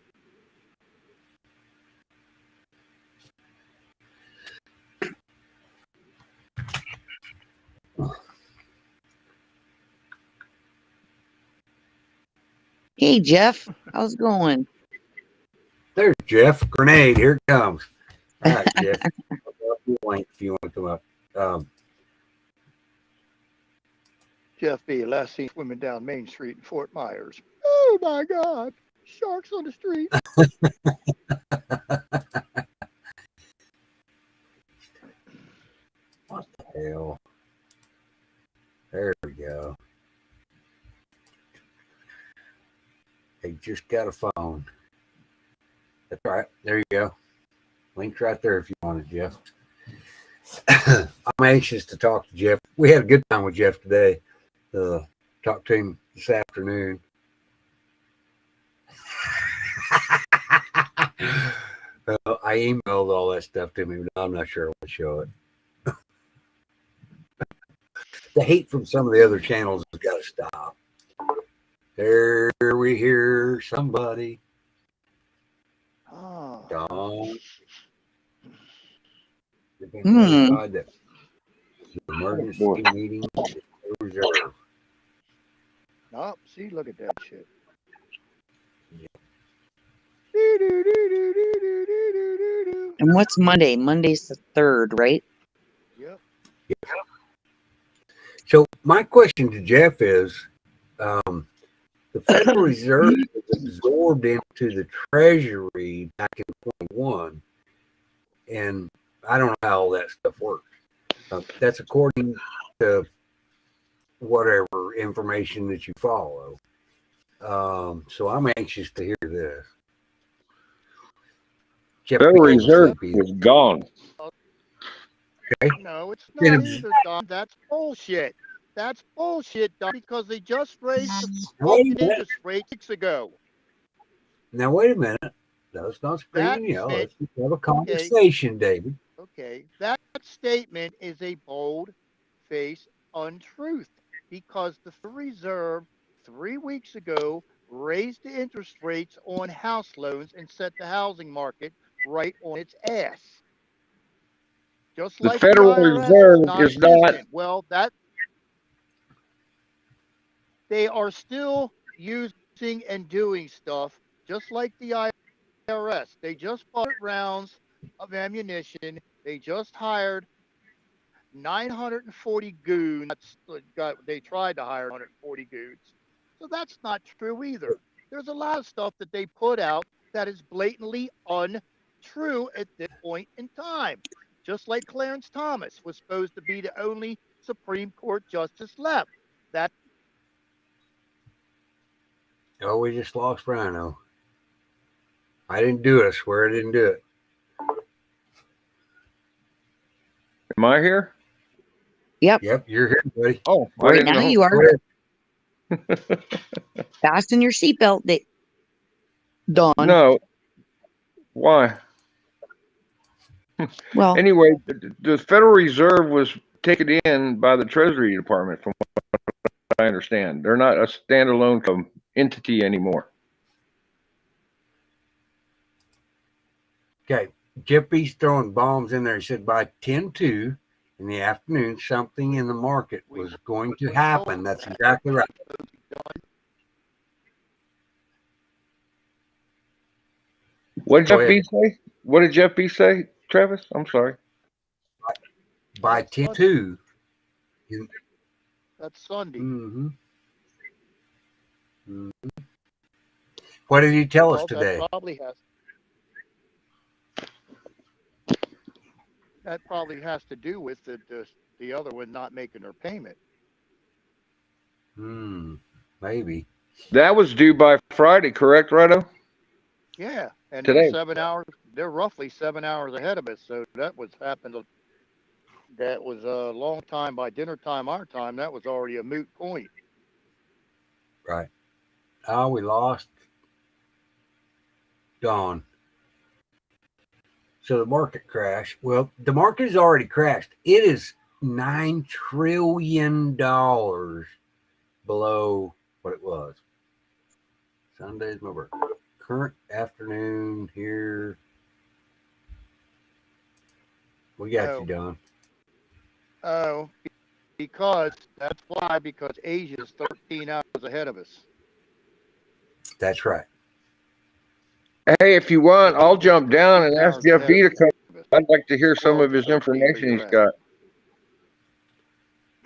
Hey Jeff, how's it going? There's Jeff. Grenade. Here it comes. All right, Jeff. If you want to come up. Jeff B. last seen swimming down Main Street in Fort Myers. Oh my God! Sharks on the street. What the hell? There we go. They just got a phone. That's right. There you go. Link's right there if you want it, Jeff. I'm anxious to talk to Jeff. We had a good time with Jeff today. Talked to him this afternoon. I emailed all that stuff to me, but I'm not sure I want to show it. The hate from some of the other channels has got to stop. There we hear somebody. Oh. Dawn. Hmm. The emergency meeting reserve. Oh, see, look at that shit. And what's Monday? Monday's the 3rd, right? Yep. So my question to Jeff is, the Federal Reserve was absorbed into the Treasury back in 21, and I don't know how all that stuff works. That's according to whatever information that you follow. So I'm anxious to hear this. Jeff, Federal we can't Reserve sleep either. is gone. No, it's Been not a- either, Don. That's bullshit. That's bullshit, Don, because they just raised the Wait a fucking minute. interest rate 6 ago. Now wait a minute. Let's not scream That and yell. meant- Let's just have a conversation, David. Okay, that statement is a bold-faced untruth because the Federal Reserve 3 weeks ago raised the interest rates on house loans and set the housing market right on its ass. Just The like Federal the IRS Reserve is is not- non-existent. Well, that they are still using and doing stuff just like the IRS. They just bought rounds of ammunition. They just hired 940 goons. They tried to hire 140 goons. So that's not true either. There's a lot of stuff that they put out that is blatantly untrue at this point in time. Just like Clarence Thomas was supposed to be the only Supreme Court justice left. That Oh, we just lost Rhino. I didn't do it. I swear I didn't do it. Am I here? Yep, you're here, buddy. Oh, I Right didn't now know. you are. Go ahead. Fasten your seatbelt, Dawn. No. Why? Well, Anyway, the Federal Reserve was taken in by the Treasury Department, from what I understand. They're not a standalone entity anymore. Okay. Jeff B's throwing bombs in there. He said by 10-2 in the afternoon, something in the market was going to happen. That's exactly right. What did Go Jeff B say? What did Jeff B say, Travis? I'm sorry. By 10-2, That's Sunday. Mm-hmm. Mm-hmm. What did he tell us Well, today? That probably has to do with the other one not making their payment. Maybe. That was due by Friday, correct, Rhino? Yeah, and Today. they're roughly 7 hours ahead of us. So that was a long time by dinner time, our time. That was already a moot point. Right. Oh, we lost Dawn. So the market crashed. Well, the market has already crashed. It is $9 trillion below what it was. Sunday's my birthday. Current afternoon here. We got you, Don. Oh, because Asia's 13 hours ahead of us. That's right. Hey, if you want, I'll jump down and ask Jeff D to come. I'd like to hear some of his information he's got.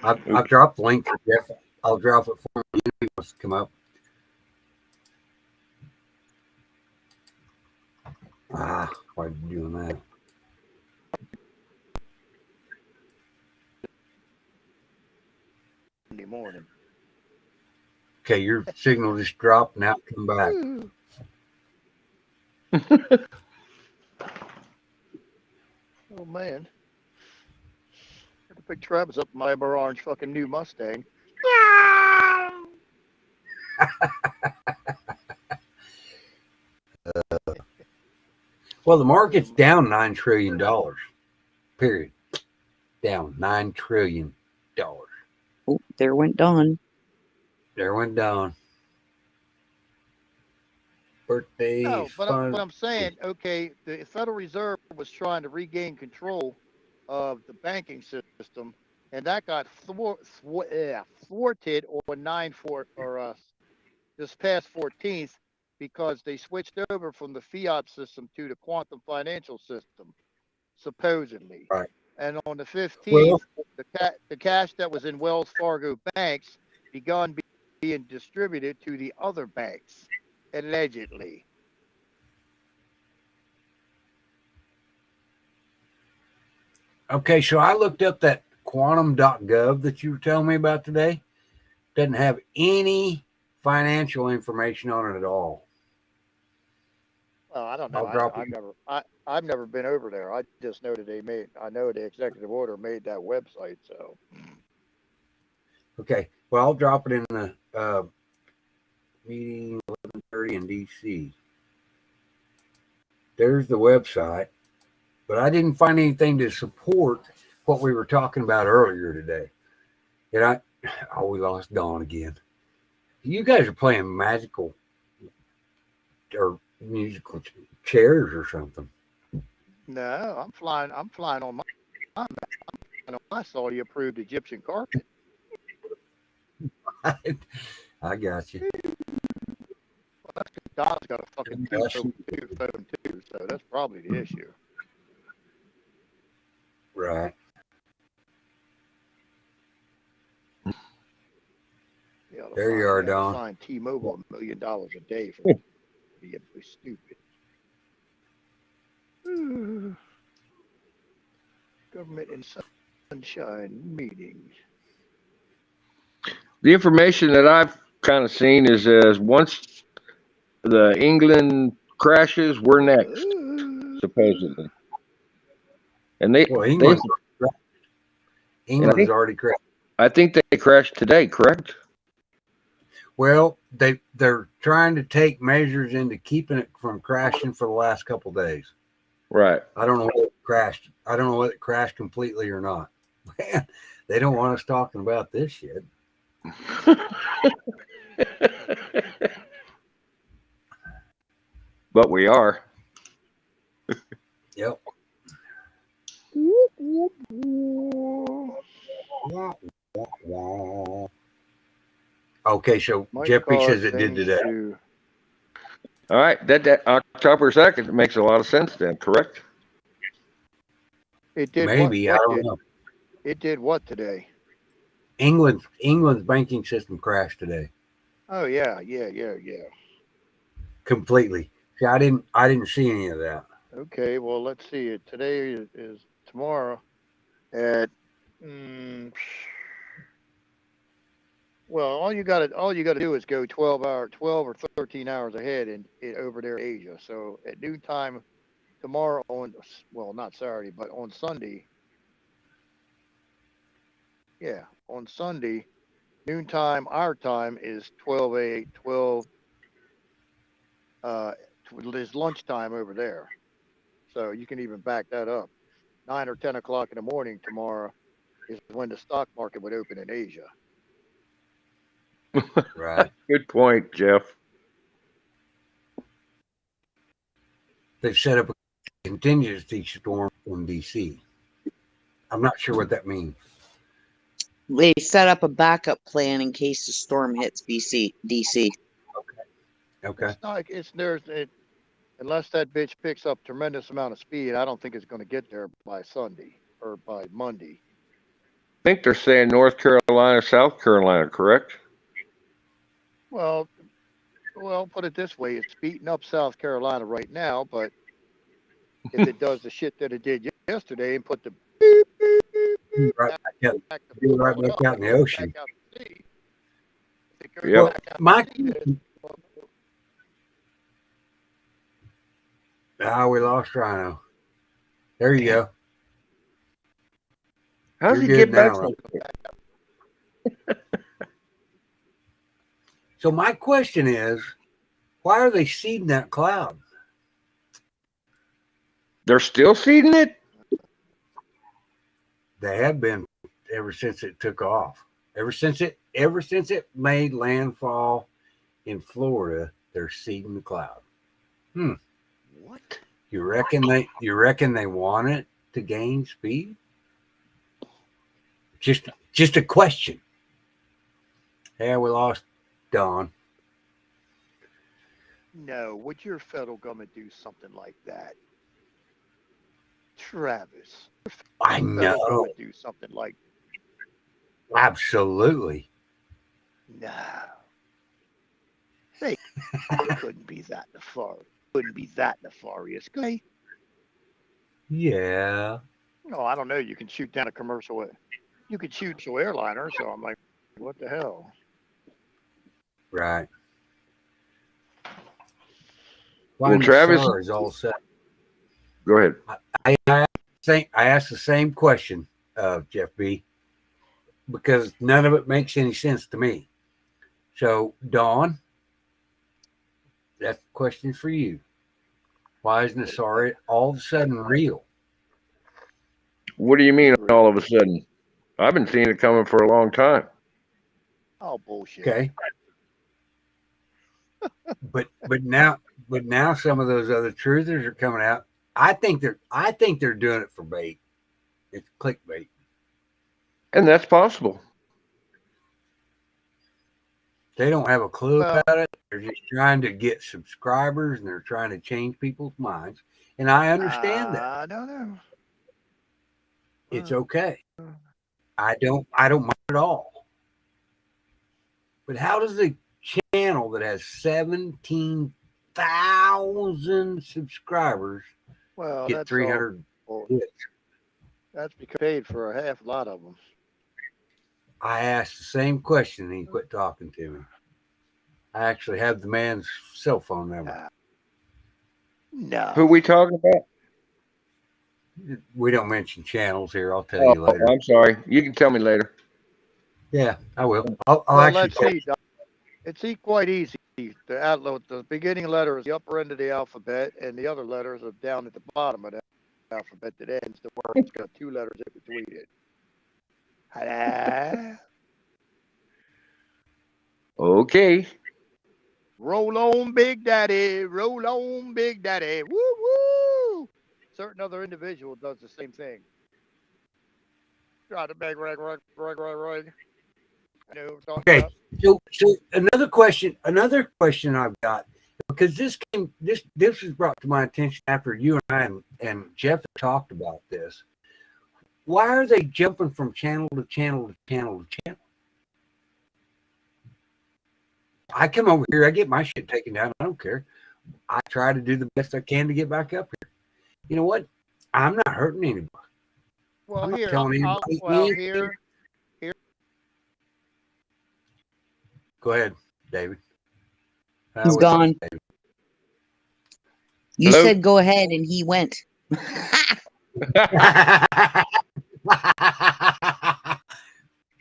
I've dropped the link for Jeff. I'll drop it for him if he wants to come up. Why are you doing that? Sunday morning. Okay, your signal just dropped. Now come back. Oh man. Got to pick Travis up in my orange fucking new Mustang. Well, the market's down $9 trillion. Period. Down $9 trillion. Oh, there went Dawn. There went Dawn. Birthday. No, but I'm saying, okay, the Federal Reserve was trying to regain control of the banking system, and that got thwarted on this past 14th because they switched over from the fiat system to the quantum financial system, supposedly. Right. And on the 15th, the cash that was in Wells Fargo banks begun being distributed to the other banks, allegedly. Okay, so I looked up that quantum.gov that you were telling me about today. Doesn't have any financial information on it at all. Well, I don't know. I've never been over there. I just know that I know the executive order made that website. So. Okay. Well, I'll drop it in the meeting 11:30 in DC. There's the website, but I didn't find anything to support what we were talking about earlier today. And we lost Dawn again. You guys are playing magical or musical chairs or something. No, I'm flying on my Saudi approved Egyptian carpet. I got you. Well, Don's got a fucking phone too, so that's probably the issue. Right. Yeah, there you are, Don. Sign T-Mobile $1 million a day for being stupid. Government in sunshine meetings. The information that I've kind of seen is once the England crashes, we're next, supposedly. And England's already crashed. I think they crashed today, correct? Well, they're trying to take measures into keeping it from crashing for the last couple of days. Right. I don't know whether it crashed. I don't know whether it crashed completely or not. Man, they don't want us talking about this shit. But we are. Yep. Okay, so Jeffrey says it did today. All right, that October 2nd makes a lot of sense then, correct? It did. Maybe, I don't know. It did what today? England's banking system crashed today Oh yeah. completely. See, I didn't see any of that. Okay, well, let's see. Today is tomorrow at. Mm, well, all you got to do is go 12 or 13 hours ahead and over there in Asia. So at noontime tomorrow well, not Saturday, but on Sunday. Yeah, on Sunday, noontime our time is 12 is lunchtime over there. So you can even back that up. 9 or 10 o'clock in the morning tomorrow is when the stock market would open in Asia. Right. Good point, Jeff. They've set up a contingency storm in DC. I'm not sure what that means. They set up a backup plan in case the storm hits DC. Okay. It's not. Unless that bitch picks up tremendous amount of speed. I don't think it's going to get there by Sunday or by Monday. I think they're saying North Carolina, South Carolina, correct? Well, put it this way: it's beating up South Carolina right now, but if it does the shit that it did yesterday and put the Right back out in the ocean. Yep. We lost Rhino. There you go. How's You're he good get back? now, So my question is, why are they seeding that cloud? They're still seeding it? They have been ever since it took off. Ever since it made landfall in Florida, they're seeding the cloud. What? You reckon they want it to gain speed? Just a question. Yeah, we lost Don. No, would your federal government do something like that? Travis. I know. Do something like Absolutely. no. They couldn't be that nefarious. Could they? Yeah. No, I don't know. You can shoot down a commercial. You could shoot an airliner. So I'm like, what the hell? Right. Well, Travis is all set. Go ahead. I asked the same question, Jeff B, because none of it makes any sense to me. So, Dawn, that question for you. Why is Nassari all of a sudden real? What do you mean all of a sudden? I've been seeing it coming for a long time. Oh, bullshit. Okay. but now some of those other truthers are coming out. I think they're doing it for bait. It's clickbait. And that's possible. They don't have a clue about it. They're just trying to get subscribers and they're trying to change people's minds. And I understand that. I don't know. It's okay. I don't mind at all. But how does a channel that has 17,000 subscribers get that's 300 hits? That's because paid for a half lot of them. I asked the same question and he quit talking to me. I actually have the man's cell phone number. No. Who we talking about? We don't mention channels here. I'll tell you later. I'm sorry. You can tell me later. Yeah, I will. I'll Well, actually let's see. Doc. It's quite easy. The beginning letter is the upper end of the alphabet, and the other letters are down at the bottom of the alphabet that ends the word. It's got two letters in between it. Okay. Roll on, Big Daddy. Roll on, Big Daddy. Woo woo. Certain other individual does the same thing. Try to beg, rag. I know. Okay. So another question I've got, because this was brought to my attention after you and I and Jeff talked about this. Why are they jumping from channel to channel to channel to channel? I come over here, I get my shit taken down. I don't care. I try to do the best I can to get back up here. You know what? I'm not hurting anybody. Well, I'm not here, telling I'll, anybody well, anything. here, Go ahead, David. He's We lost gone. David. You Hello? said go ahead, and he went.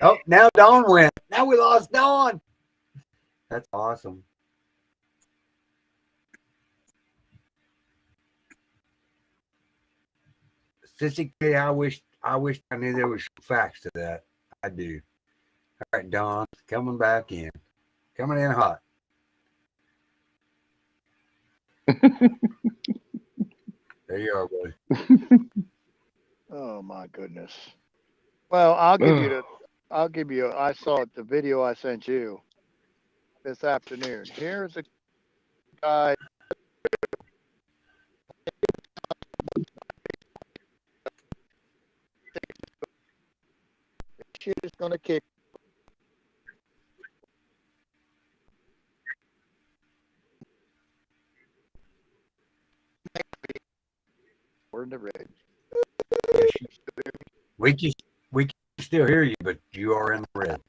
Oh, now Dawn went. Now we lost Dawn. That's awesome. Sissy K, I wish I knew there was facts to that. I do. All right, Dawn, coming back in. Coming in hot. There you are, buddy. oh my goodness. Well, I'll give you, I saw the video I sent you this afternoon. Here's a guy. Shit is gonna kick. We're in the red. We can still hear you, but you are in the red.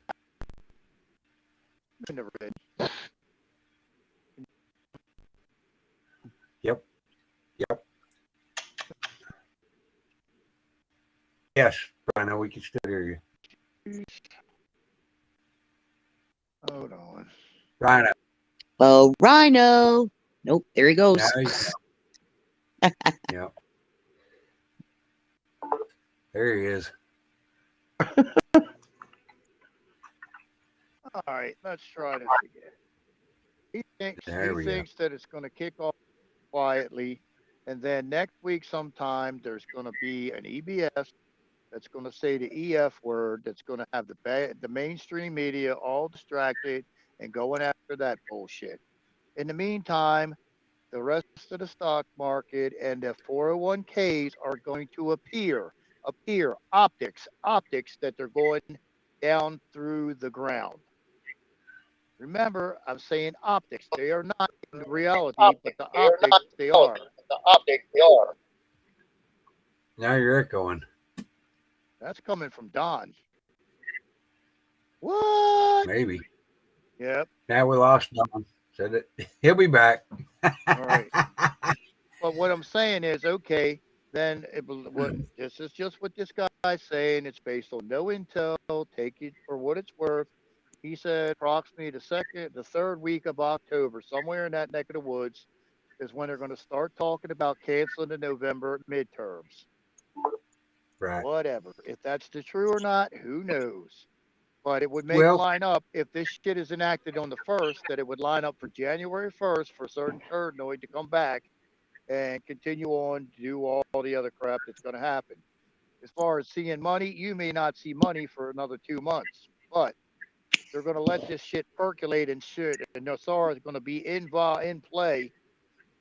In the red. Yep. Yes, I know we can still hear you. Hold on. Rhino. Oh, Rhino. Nope, there he goes. Now he's yep. There he is. All right, let's try this again. He There we go. thinks that it's going to kick off quietly, and then next week sometime there's going to be an EBS that's going to say the EF word, that's going to have the mainstream media all distracted and going after that bullshit. In the meantime, the rest of the stock market and the 401ks are going to appear optics that they're going down through the ground. Remember, I'm saying optics. They are not in reality, but the optics they are. Now you're echoing. That's coming from Don. What? Maybe. Yep. Now we lost Don. Said it. He'll be back. All right. But what I'm saying is, okay, then this is just what this guy's saying. It's based on no intel. Take it for what it's worth. He said approximately the third week of October, somewhere in that neck of the woods, is when they're going to start talking about canceling the November midterms. Right. Whatever. If that's the true or not, who knows? But it would make Well- line up if this shit is enacted on the 1st, that it would line up for January 1st for certain turnoid to come back and continue on to do all the other crap that's going to happen. As far as seeing money, you may not see money for another 2 months, but they're going to let this shit percolate and shit, and NOSARA is going to be in play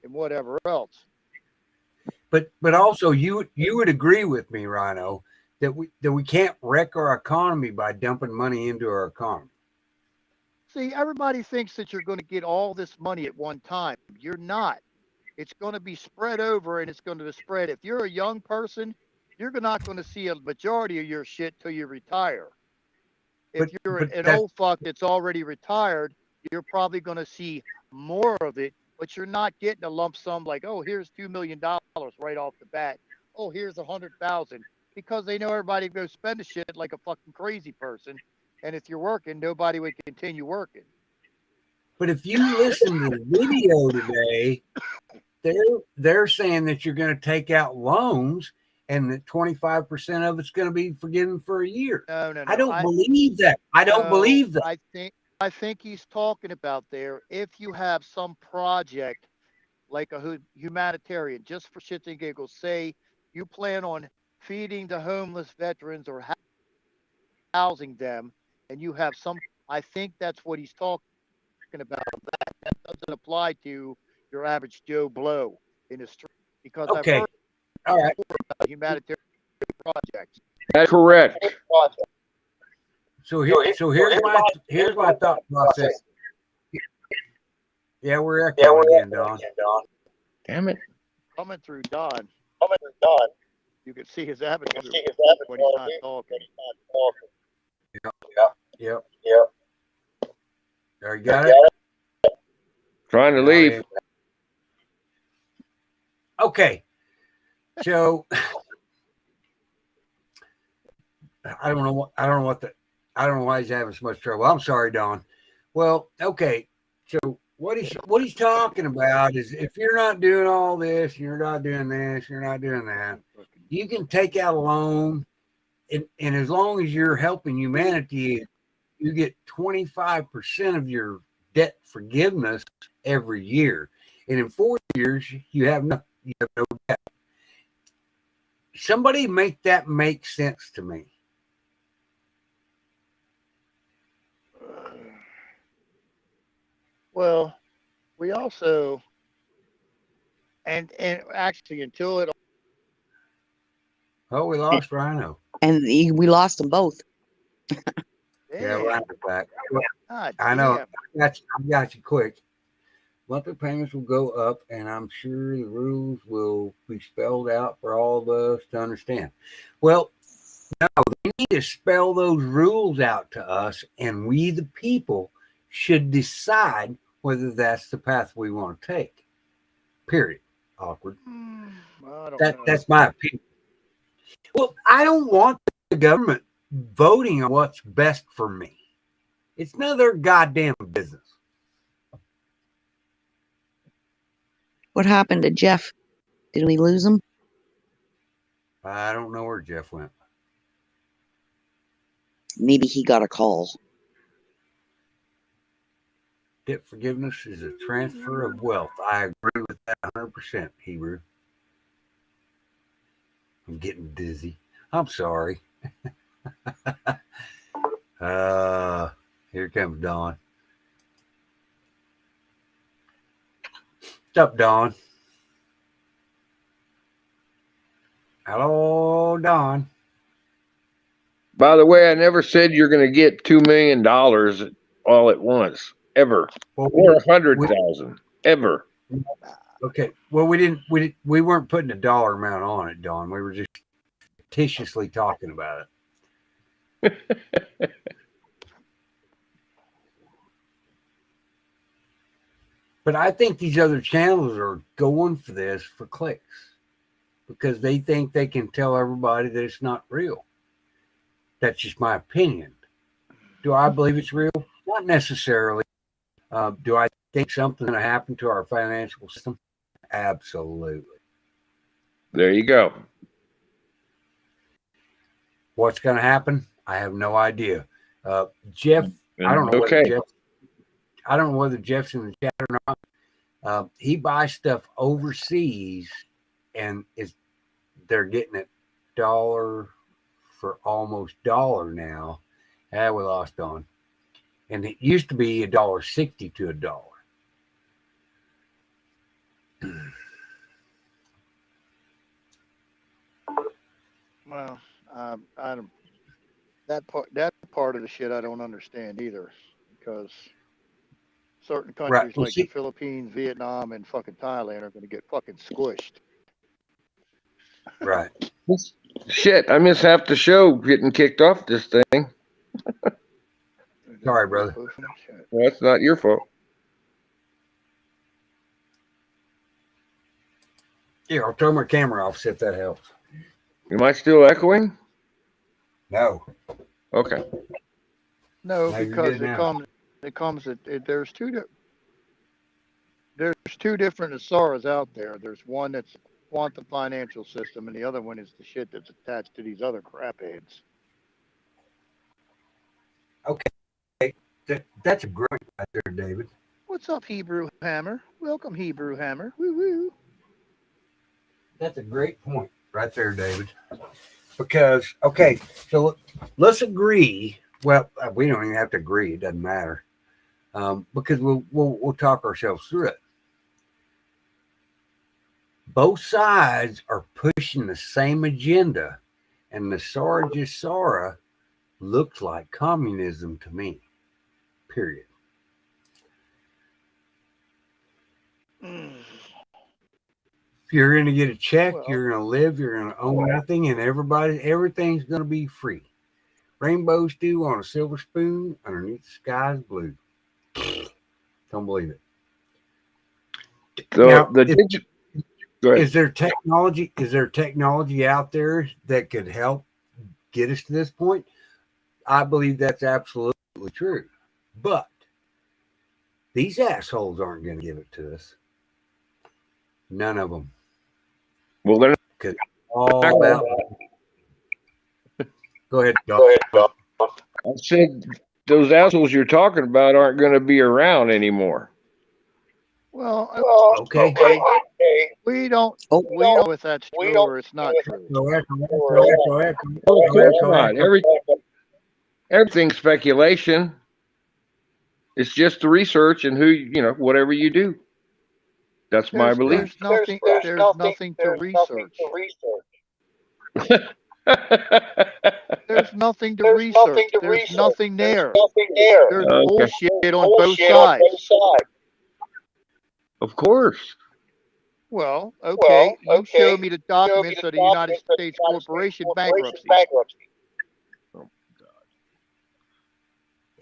and whatever else. But also you would agree with me, Rhino, that we can't wreck our economy by dumping money into our economy. See, everybody thinks that you're going to get all this money at one time. You're not. It's going to be spread over, and it's going to spread. If you're a young person, you're not going to see a majority of your shit till you retire. If you're an old fuck that's already retired, you're probably going to see more of it, but you're not getting a lump sum like, oh, here's $2 million right off the bat. Oh, here's 100,000, because they know everybody goes spend the shit like a fucking crazy person. And if you're working, nobody would continue working. But if you listen to the video today, they're saying that you're going to take out loans and that 25% of it's going to be forgiven for a year. No. I don't believe that. I don't believe that. I think he's talking about there, if you have some project like a humanitarian, just for shits and giggles, say you plan on feeding the homeless veterans or housing them, and you have some, I think that's what he's talking about. That doesn't apply to your average Joe Blow in the street, because Okay. I've heard All right. about humanitarian projects. That's correct. So here's my thought process. Yeah, we're echoing again, Don. Damn it. Coming through Don, you can see his avatar when he's not talking. Yep. There, you got it? Trying to No, leave. yeah. Okay. So I don't know why he's having so much trouble. I'm sorry, Don. Well, okay. So what he's talking about is if you're not doing all this, you're not doing this, you're not doing that, you can take out a loan, and as long as you're helping humanity, you get 25% of your debt forgiveness every year. And in 4 years, you have no debt. Somebody make that make sense to me. Well, we also, and actually until it. Oh, we lost Rhino. And we lost them both. Yeah, Rhino's back. God I know. damn. I got you quick. Monthly payments will go up, and I'm sure the rules will be spelled out for all of us to understand. Well, no, they need to spell those rules out to us, and we, the people, should decide whether that's the path we want to take. Period. Awkward. I don't know. That's my opinion. Well, I don't want the government voting on what's best for me. It's none of their goddamn business. What happened to Jeff? Did we lose him? I don't know where Jeff went. Maybe he got a call. Debt forgiveness is a transfer of wealth. I agree with that 100%, Hebrew. I'm getting dizzy. I'm sorry. Here comes Dawn. What's up, Dawn? Hello, Dawn. By the way, I never said you're going to get $2 million all at once, ever, Well, or 100,000, ever. okay. Well, we weren't putting a dollar amount on it, Dawn. We were just fictitiously talking about it. But I think these other channels are going for this for clicks because they think they can tell everybody that it's not real. That's just my opinion. Do I believe it's real? Not necessarily. Do I think something's going to happen to our financial system? Absolutely. There you go. What's going to happen? I have no idea. Jeff, I don't know Okay. I don't know whether Jeff's in the chat or not. He buys stuff overseas, and they're getting it dollar for almost dollar now. We lost on, and it used to be $1.60 to $1. Well, I don't. That part of the shit I don't understand either, because certain countries Well, like the Philippines, Vietnam, and fucking Thailand are going to get fucking squished. Right. Shit, I miss half the show getting kicked off this thing. Sorry, brother. Well, that's not your fault. Yeah, I'll turn my camera off, see if that helps. Am I still echoing? No. Okay. No, No, you're because good now. there's two different Asaras out there. There's one that's quantum financial system, and the other one is the shit that's attached to these other crap heads. Okay. That's a great right there, David. What's up, Hebrew Hammer? Welcome, Hebrew Hammer. Woo woo. That's a great point right there, David. Because, okay, so let's agree. Well, we don't even have to agree. It doesn't matter. Because we'll talk ourselves through it. Both sides are pushing the same agenda, and the Sara Jisara looks like communism to me. Period. If you're going to get a check, Well, you're going to live, you're going to own nothing, and everything's going to be free. Rainbow stew on a silver spoon underneath the sky's blue. Don't believe it. So Now, the digit. Go ahead. Is there technology out there that could help get us to this point? I believe that's absolutely true. But these assholes aren't going to give it to us. None of them. Well, they're All not. about. Go ahead, Doc. I said those assholes you're talking about aren't going to be around anymore. well, Okay. we don't Oh. know if that's true or it's not true. Go ahead. Of course not. Everything's speculation. It's just the research and whatever you do. That's my belief. There's nothing to research. There's nothing to research. There's nothing there. There's Okay. bullshit on both sides. Of course. Well, okay, you show me the documents of the United States Corporation bankruptcy.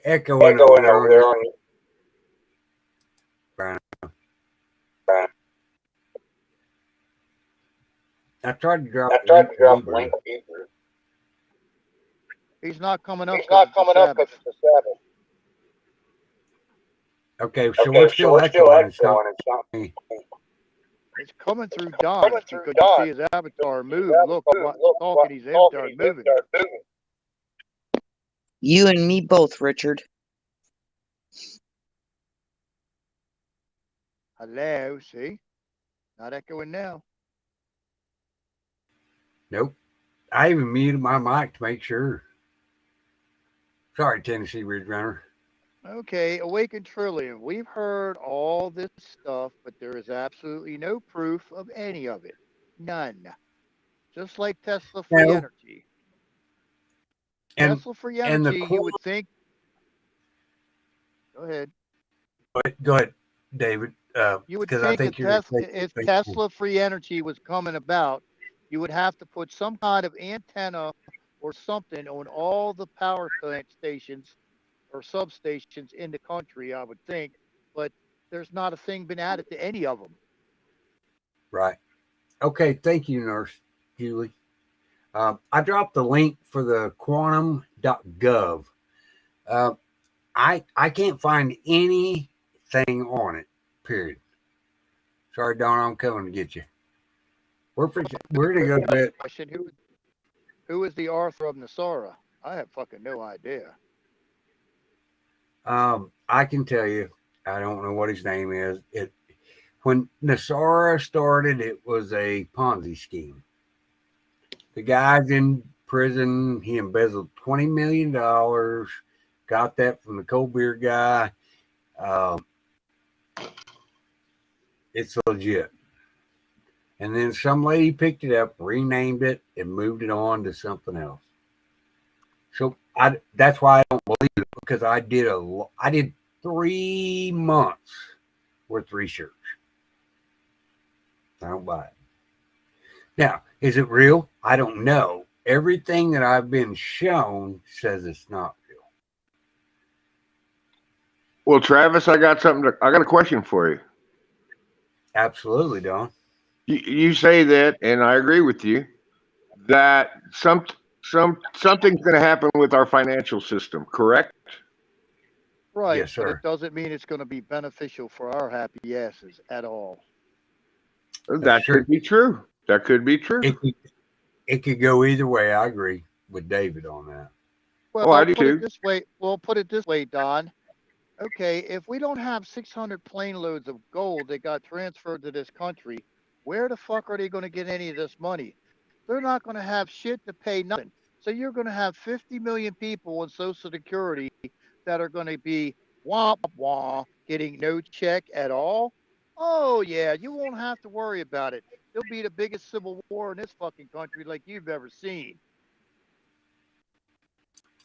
Echoing over there on I tried to drop the link. He's not coming up. 'Cause it's the Sabbath. Okay, so we're still echoing. It's coming through Don. You could see his avatar move. Look, talking, his avatar moving. You and me both, Richard. Hello, see? Not echoing now. Nope. I even muted my mic to make sure. Sorry, Tennessee Ridge Runner. Okay, Awakened Trillium. We've heard all this stuff, but there is absolutely no proof of any of it. None. Just like Tesla free No. energy. And Tesla free and the energy, you would think. Go ahead. go ahead, David. You would Because I think think you're if Tesla free energy was coming about, you would have to put some kind of antenna or something on all the power plant stations or substations in the country, I would think. But there's not a thing been added to any of them. Right. Okay. Thank you, Nurse Julie. I dropped the link for the quantum.gov. I can't find anything on it. Period. Sorry, Don, I'm coming to get you. We're gonna go to bed. Question: Who is the author of Nasara? I have fucking no idea. I can tell you, I don't know what his name is. When Nasara started, it was a Ponzi scheme. The guy's in prison. He embezzled $20 million. Got that from the cold beer guy. It's legit. And then some lady picked it up, renamed it, and moved it on to something else. So that's why I don't believe it, because I did 3 months worth of research. I don't buy it. Now, is it real? I don't know. Everything that I've been shown says it's not real. Well, Travis, I got a question for you. Absolutely, Don. You say that, and I agree with you, that something's going to happen with our financial system, correct? Right, Yes, but sir. it doesn't mean it's going to be beneficial for our happy asses at all. That could be true. That could be true. It could go either way. I agree with David on that. Well, I do put too. it this way. Well, put it this way, Don. Okay, if we don't have 600 plane loads of gold that got transferred to this country, where the fuck are they going to get any of this money? They're not going to have shit to pay nothing. So you're going to have 50 million people on Social Security that are going to be getting no check at all. Oh yeah, you won't have to worry about it. It'll be the biggest civil war in this fucking country like you've ever seen.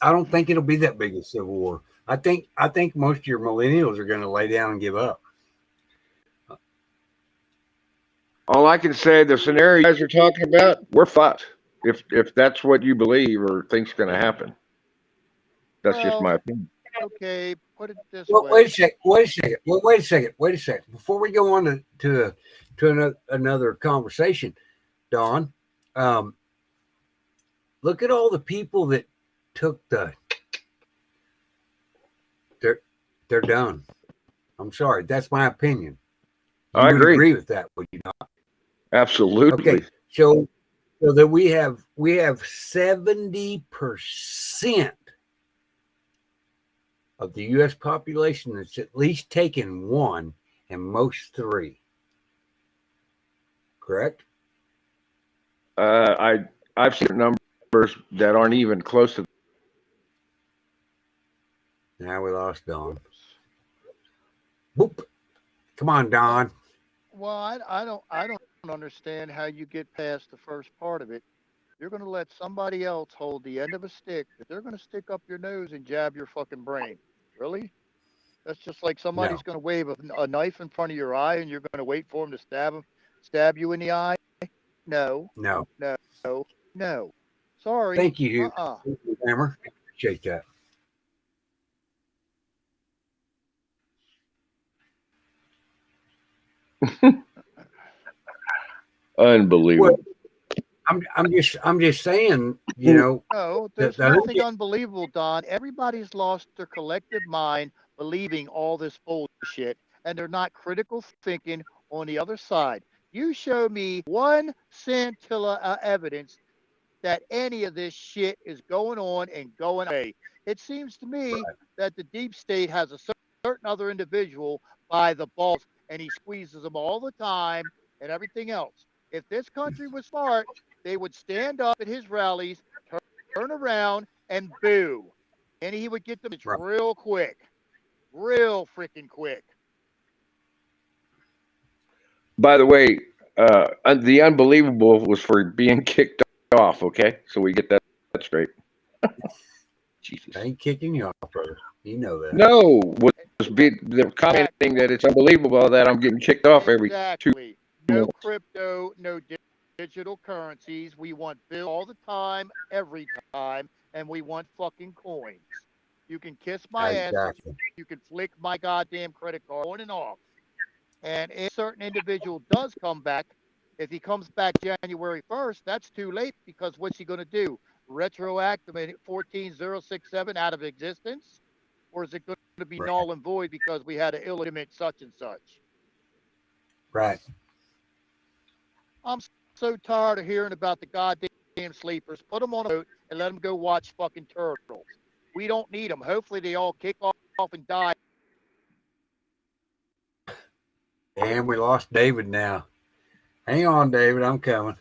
I don't think it'll be that big a civil war. I think most of your millennials are going to lay down and give up. All I can say, the scenario you guys are talking about, we're fucked. If that's what you believe or think's going to happen, that's just Well, my opinion. okay, put it this Well, way. wait a second. Well, wait a second. Before we go on to another conversation, Don, look at all the people that took they're done. I'm sorry. That's my opinion. You I would agree. agree with that, would you not? Absolutely. Okay. So that we have 70% of the U.S. population that's at least taken one and most three. Correct? I've seen numbers that aren't even close to. Now we lost Don. Boop. Come on, Don. Well, I don't understand how you get past the first part of it. You're going to let somebody else hold the end of a stick that they're going to stick up your nose and jab your fucking brain. Really? That's just like somebody's going to wave a knife in front of your eye and you're going to wait for him to stab you in the eye. No, No. no. Sorry. Thank you, Hammer. Appreciate that. Unbelievable. Well, I'm just saying, you know. No, there's nothing unbelievable, Don. Everybody's lost their collective mind believing all this bullshit, and they're not critical thinking on the other side. You show me one scintilla of evidence that any of this shit is going on and going away. It seems to me that the deep state has a certain other individual by the balls, and he squeezes them all the time and everything else. If this country was smart, they would stand up at his rallies, turn around, and boo. And he would get them real quick. Real freaking quick. By the way, the unbelievable was for being kicked off, okay? So we get that straight. Jesus. I ain't kicking you off, brother. You know that. No, they're commenting that it's unbelievable that I'm getting kicked off every 2 Exactly. No crypto, no digital currencies. We want bill all the time, every time, and we want fucking coins. You can kiss my ass. You can flick my goddamn credit card on and off. And if a certain individual does come back, if he comes back January 1st, that's too late because what's he going to do? Retroactivate 14067 out of existence? Or is it going to be null and void because we had an illegitimate such and such? Right. I'm so tired of hearing about the goddamn sleepers. Put them on a boat and let them go watch fucking turtles. We don't need them. Hopefully they all kick off and die. And we lost David now. Hang on, David. I'm coming.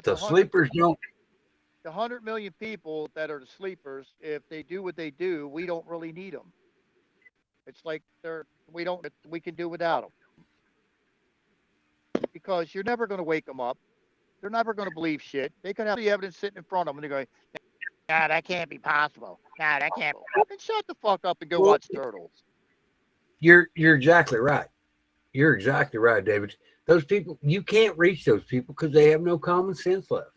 The sleepers don't. The 100 million people that are the sleepers, if they do what they do, we don't really need them. It's like we can do without them. Because you're never going to wake them up. They're never going to believe shit. They could have the evidence sitting in front of them and they're going, nah, that can't be possible. Nah, that can't. Then shut the fuck up and go watch turtles. You're exactly right. You're exactly right, David. Those people, you can't reach those people because they have no common sense left.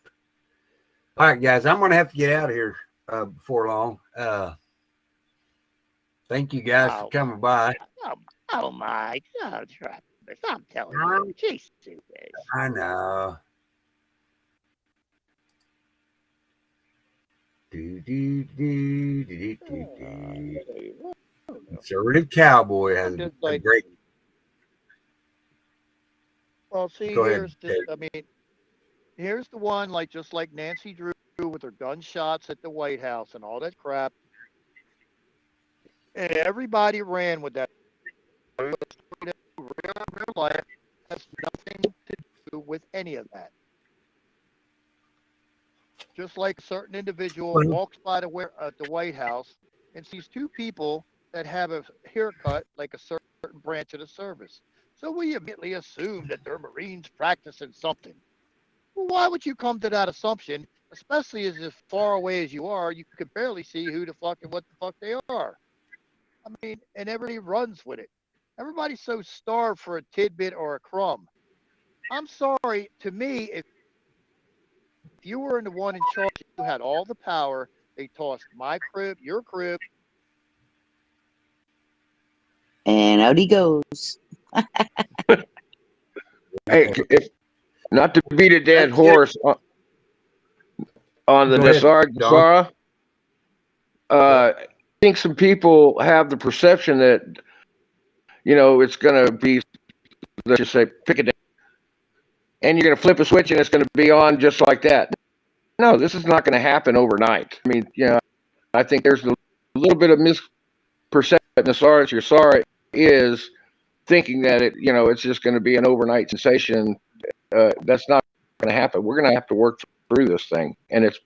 All right, guys, I'm going to have to get out of here before long. Thank you guys for coming by. Oh my God, Travis, I'm telling you, Jesus. I know. Conservative Cowboy has a great. Well, see, here's the one, just like Nancy Drew with her gunshots at the White House and all that crap. And everybody ran with that. Real life has nothing to do with any of that. Just like a certain individual walks by the White House and sees two people that have a haircut like a certain branch of the service. So we immediately assume that they're Marines practicing something. Well, why would you come to that assumption, especially as far away as you are, you can barely see who the fuck and what the fuck they are? I mean, and everybody runs with it. Everybody's so starved for a tidbit or a crumb. I'm sorry, to me, if you were the one in charge, you had all the power. They tossed my crib, your crib. And out he goes. Hey, if, not to beat a dead Let's get- horse on the Go ahead, Nassar Don. Gasara, I think some people have the perception that, it's going to be, let's just say, pick a day, and you're going to flip a switch and it's going to be on just like that. No, this is not going to happen overnight. I mean, I think there's a little bit of misperception that Nassar Gasara is thinking that it's just going to be an overnight sensation. That's not going to happen. We're going to have to work through this thing, and it's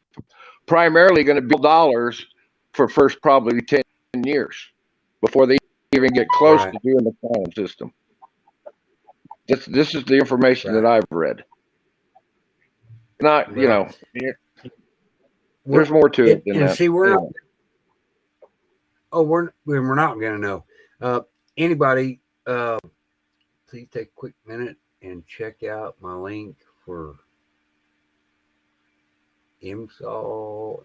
primarily going to build dollars for first probably 10 years before they even get close Right. to doing the planning system. This is the information that I've read. Not, Right. there's more to it than And that. see, we're not. Anyway. Oh, we're not going to know. Anybody, please take a quick minute and check out my link for IMSOL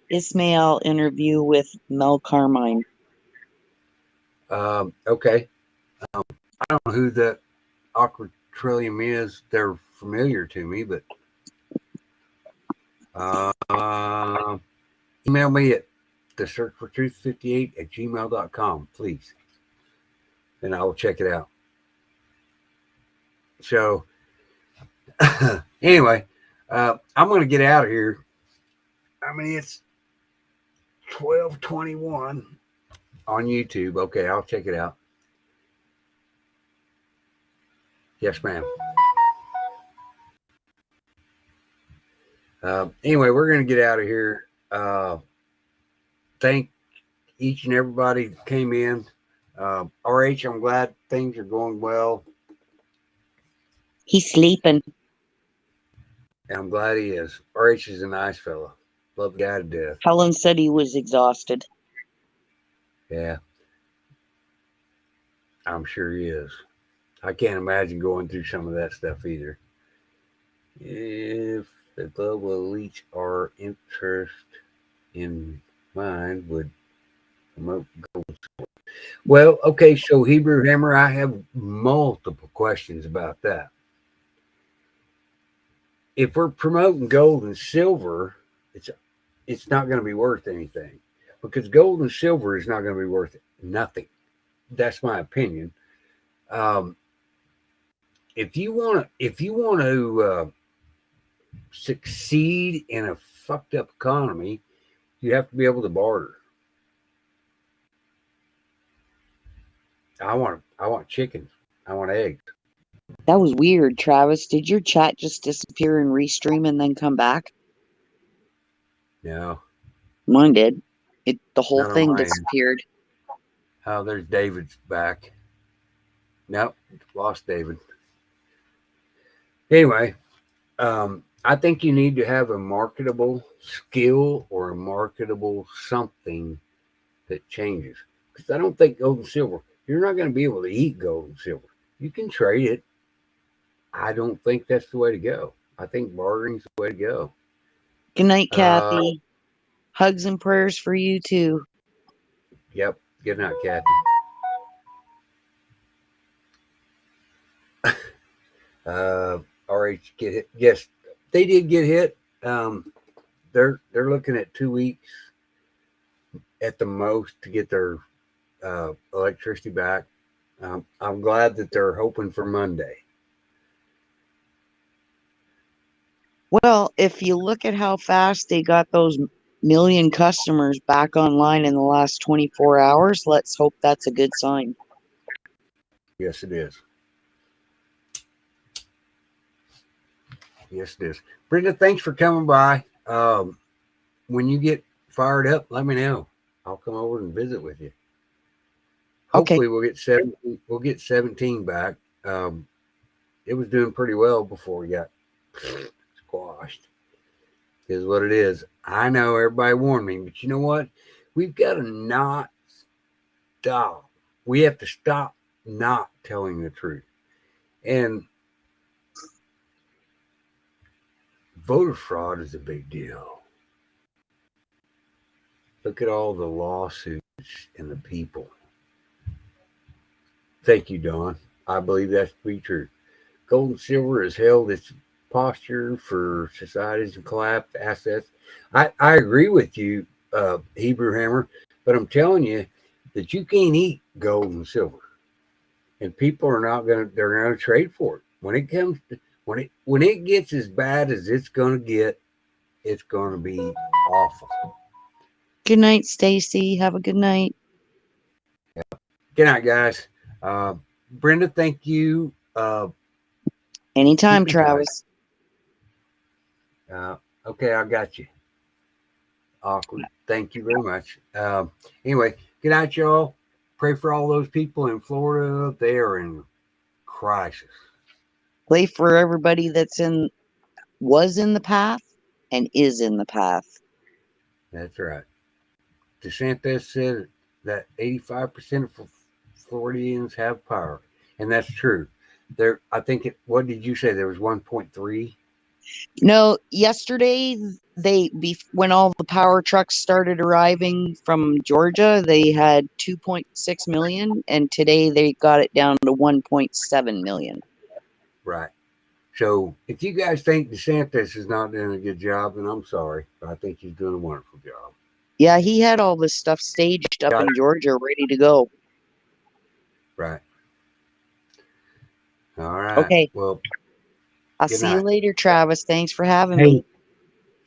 Ismail interview with Mel Carmine. Okay. I don't know who that Awkward Trillium is. They're familiar to me, but email me at thesearchfortruth58@gmail.com, please. And I will check it out. So anyway, I'm going to get out of here. I mean, it's 12:21 on YouTube. Okay, I'll check it out. Yes, ma'am. Anyway, we're going to get out of here. Thank each and everybody that came in. RH, I'm glad things are going well. He's sleeping. And I'm glad he is. RH is a nice fella. Love the guy to death. Helen said he was exhausted. Yeah. I'm sure he is. I can't imagine going through some of that stuff either. If the global elites are interested in mine, would promote gold. Well, okay, so Hebrew Hammer, I have multiple questions about that. If we're promoting gold and silver, it's not going to be worth anything, because gold and silver is not going to be worth nothing. That's my opinion. If you want to succeed in a fucked up economy, you have to be able to barter. I want chickens. I want eggs. That was weird, Travis. Did your chat just disappear and restream and then come back? No. Mine did. The whole None of thing mine. disappeared. Oh, there's David's back. Nope, lost David. Anyway, I think you need to have a marketable skill or a marketable something that changes. Because I don't think gold and silver, you're not going to be able to eat gold and silver. You can trade it. I don't think that's the way to go. I think bartering's the way to go. Good night, Kathy. Hugs and prayers for you too. Yep. Good night, Kathy. RH get hit. Yes, they did get hit. They're looking at 2 weeks at the most to get their electricity back. I'm glad that they're hoping for Monday. Well, if you look at how fast they got those million customers back online in the last 24 hours, let's hope that's a good sign. Yes, it is. Yes, it is. Brenda, thanks for coming by. When you get fired up, let me know. I'll come over and visit with you. Okay. Hopefully we'll get 17 back. It was doing pretty well before we got squashed. Is what it is. I know everybody warned me, but you know what? We've got to not stop. We have to stop not telling the truth. And voter fraud is a big deal. Look at all the lawsuits and the people. Thank you, Don. I believe that's to be true. Gold and silver has held its posture for societies and collapsed assets. I agree with you, Hebrew Hammer, but I'm telling you that you can't eat gold and silver. And people are not they're gonna trade for it. When it comes to when it gets as bad as it's gonna get, it's gonna be awful. Good night, Stacy. Have a good night. Good night, guys. Brenda, thank you. Anytime, keep in touch. Travis. Okay, I got you. Awkward. Thank you very much. Anyway, good night, y'all. Pray for all those people in Florida. They are in crisis. Play for everybody was in the path and is in the path. That's right. DeSantis said that 85% of Floridians have power, and that's true. I think what did you say? There was 1.3. No, yesterday when all the power trucks started arriving from Georgia, they had 2.6 million, and today they got it down to 1.7 million. Right. So if you guys think DeSantis is not doing a good job, then I'm sorry, but I think he's doing a wonderful job. Yeah, he had all this stuff staged up in Georgia, ready to go. Right. All right. Okay. Well, I'll good see you night. later, Travis. Thanks for having Hey, me.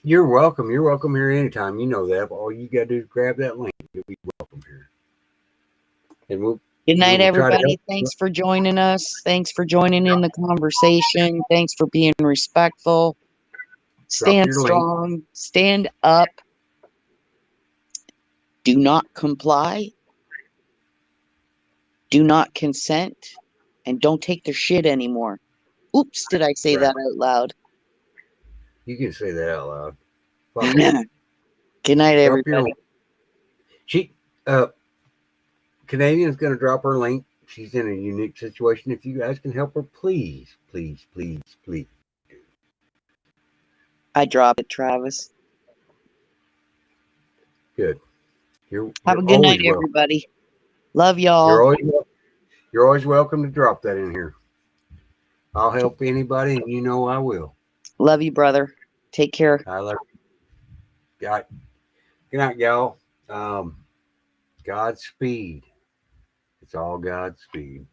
you're welcome. You're welcome here anytime. You know that. All you got to do is grab that link. You'll be welcome here. And Good night, we'll try to everybody. help. Thanks for joining us. Thanks for joining in the conversation. Thanks for being respectful. Stand your link. strong. Stand up. Do not comply. Do not consent. And don't take their shit anymore. Oops, did I say that out loud? You can say that out loud. Well, good night, drop everybody. Canadian's going to drop her link. She's in a unique situation. If you guys can help her, please, please, please, please. I dropped it, Travis. Good. Have a good night, everybody. Love y'all. You're always welcome to drop that in here. I'll help anybody, and you know I will. Love you, brother. Take care. I love you. Good night, y'all. Godspeed. It's all Godspeed.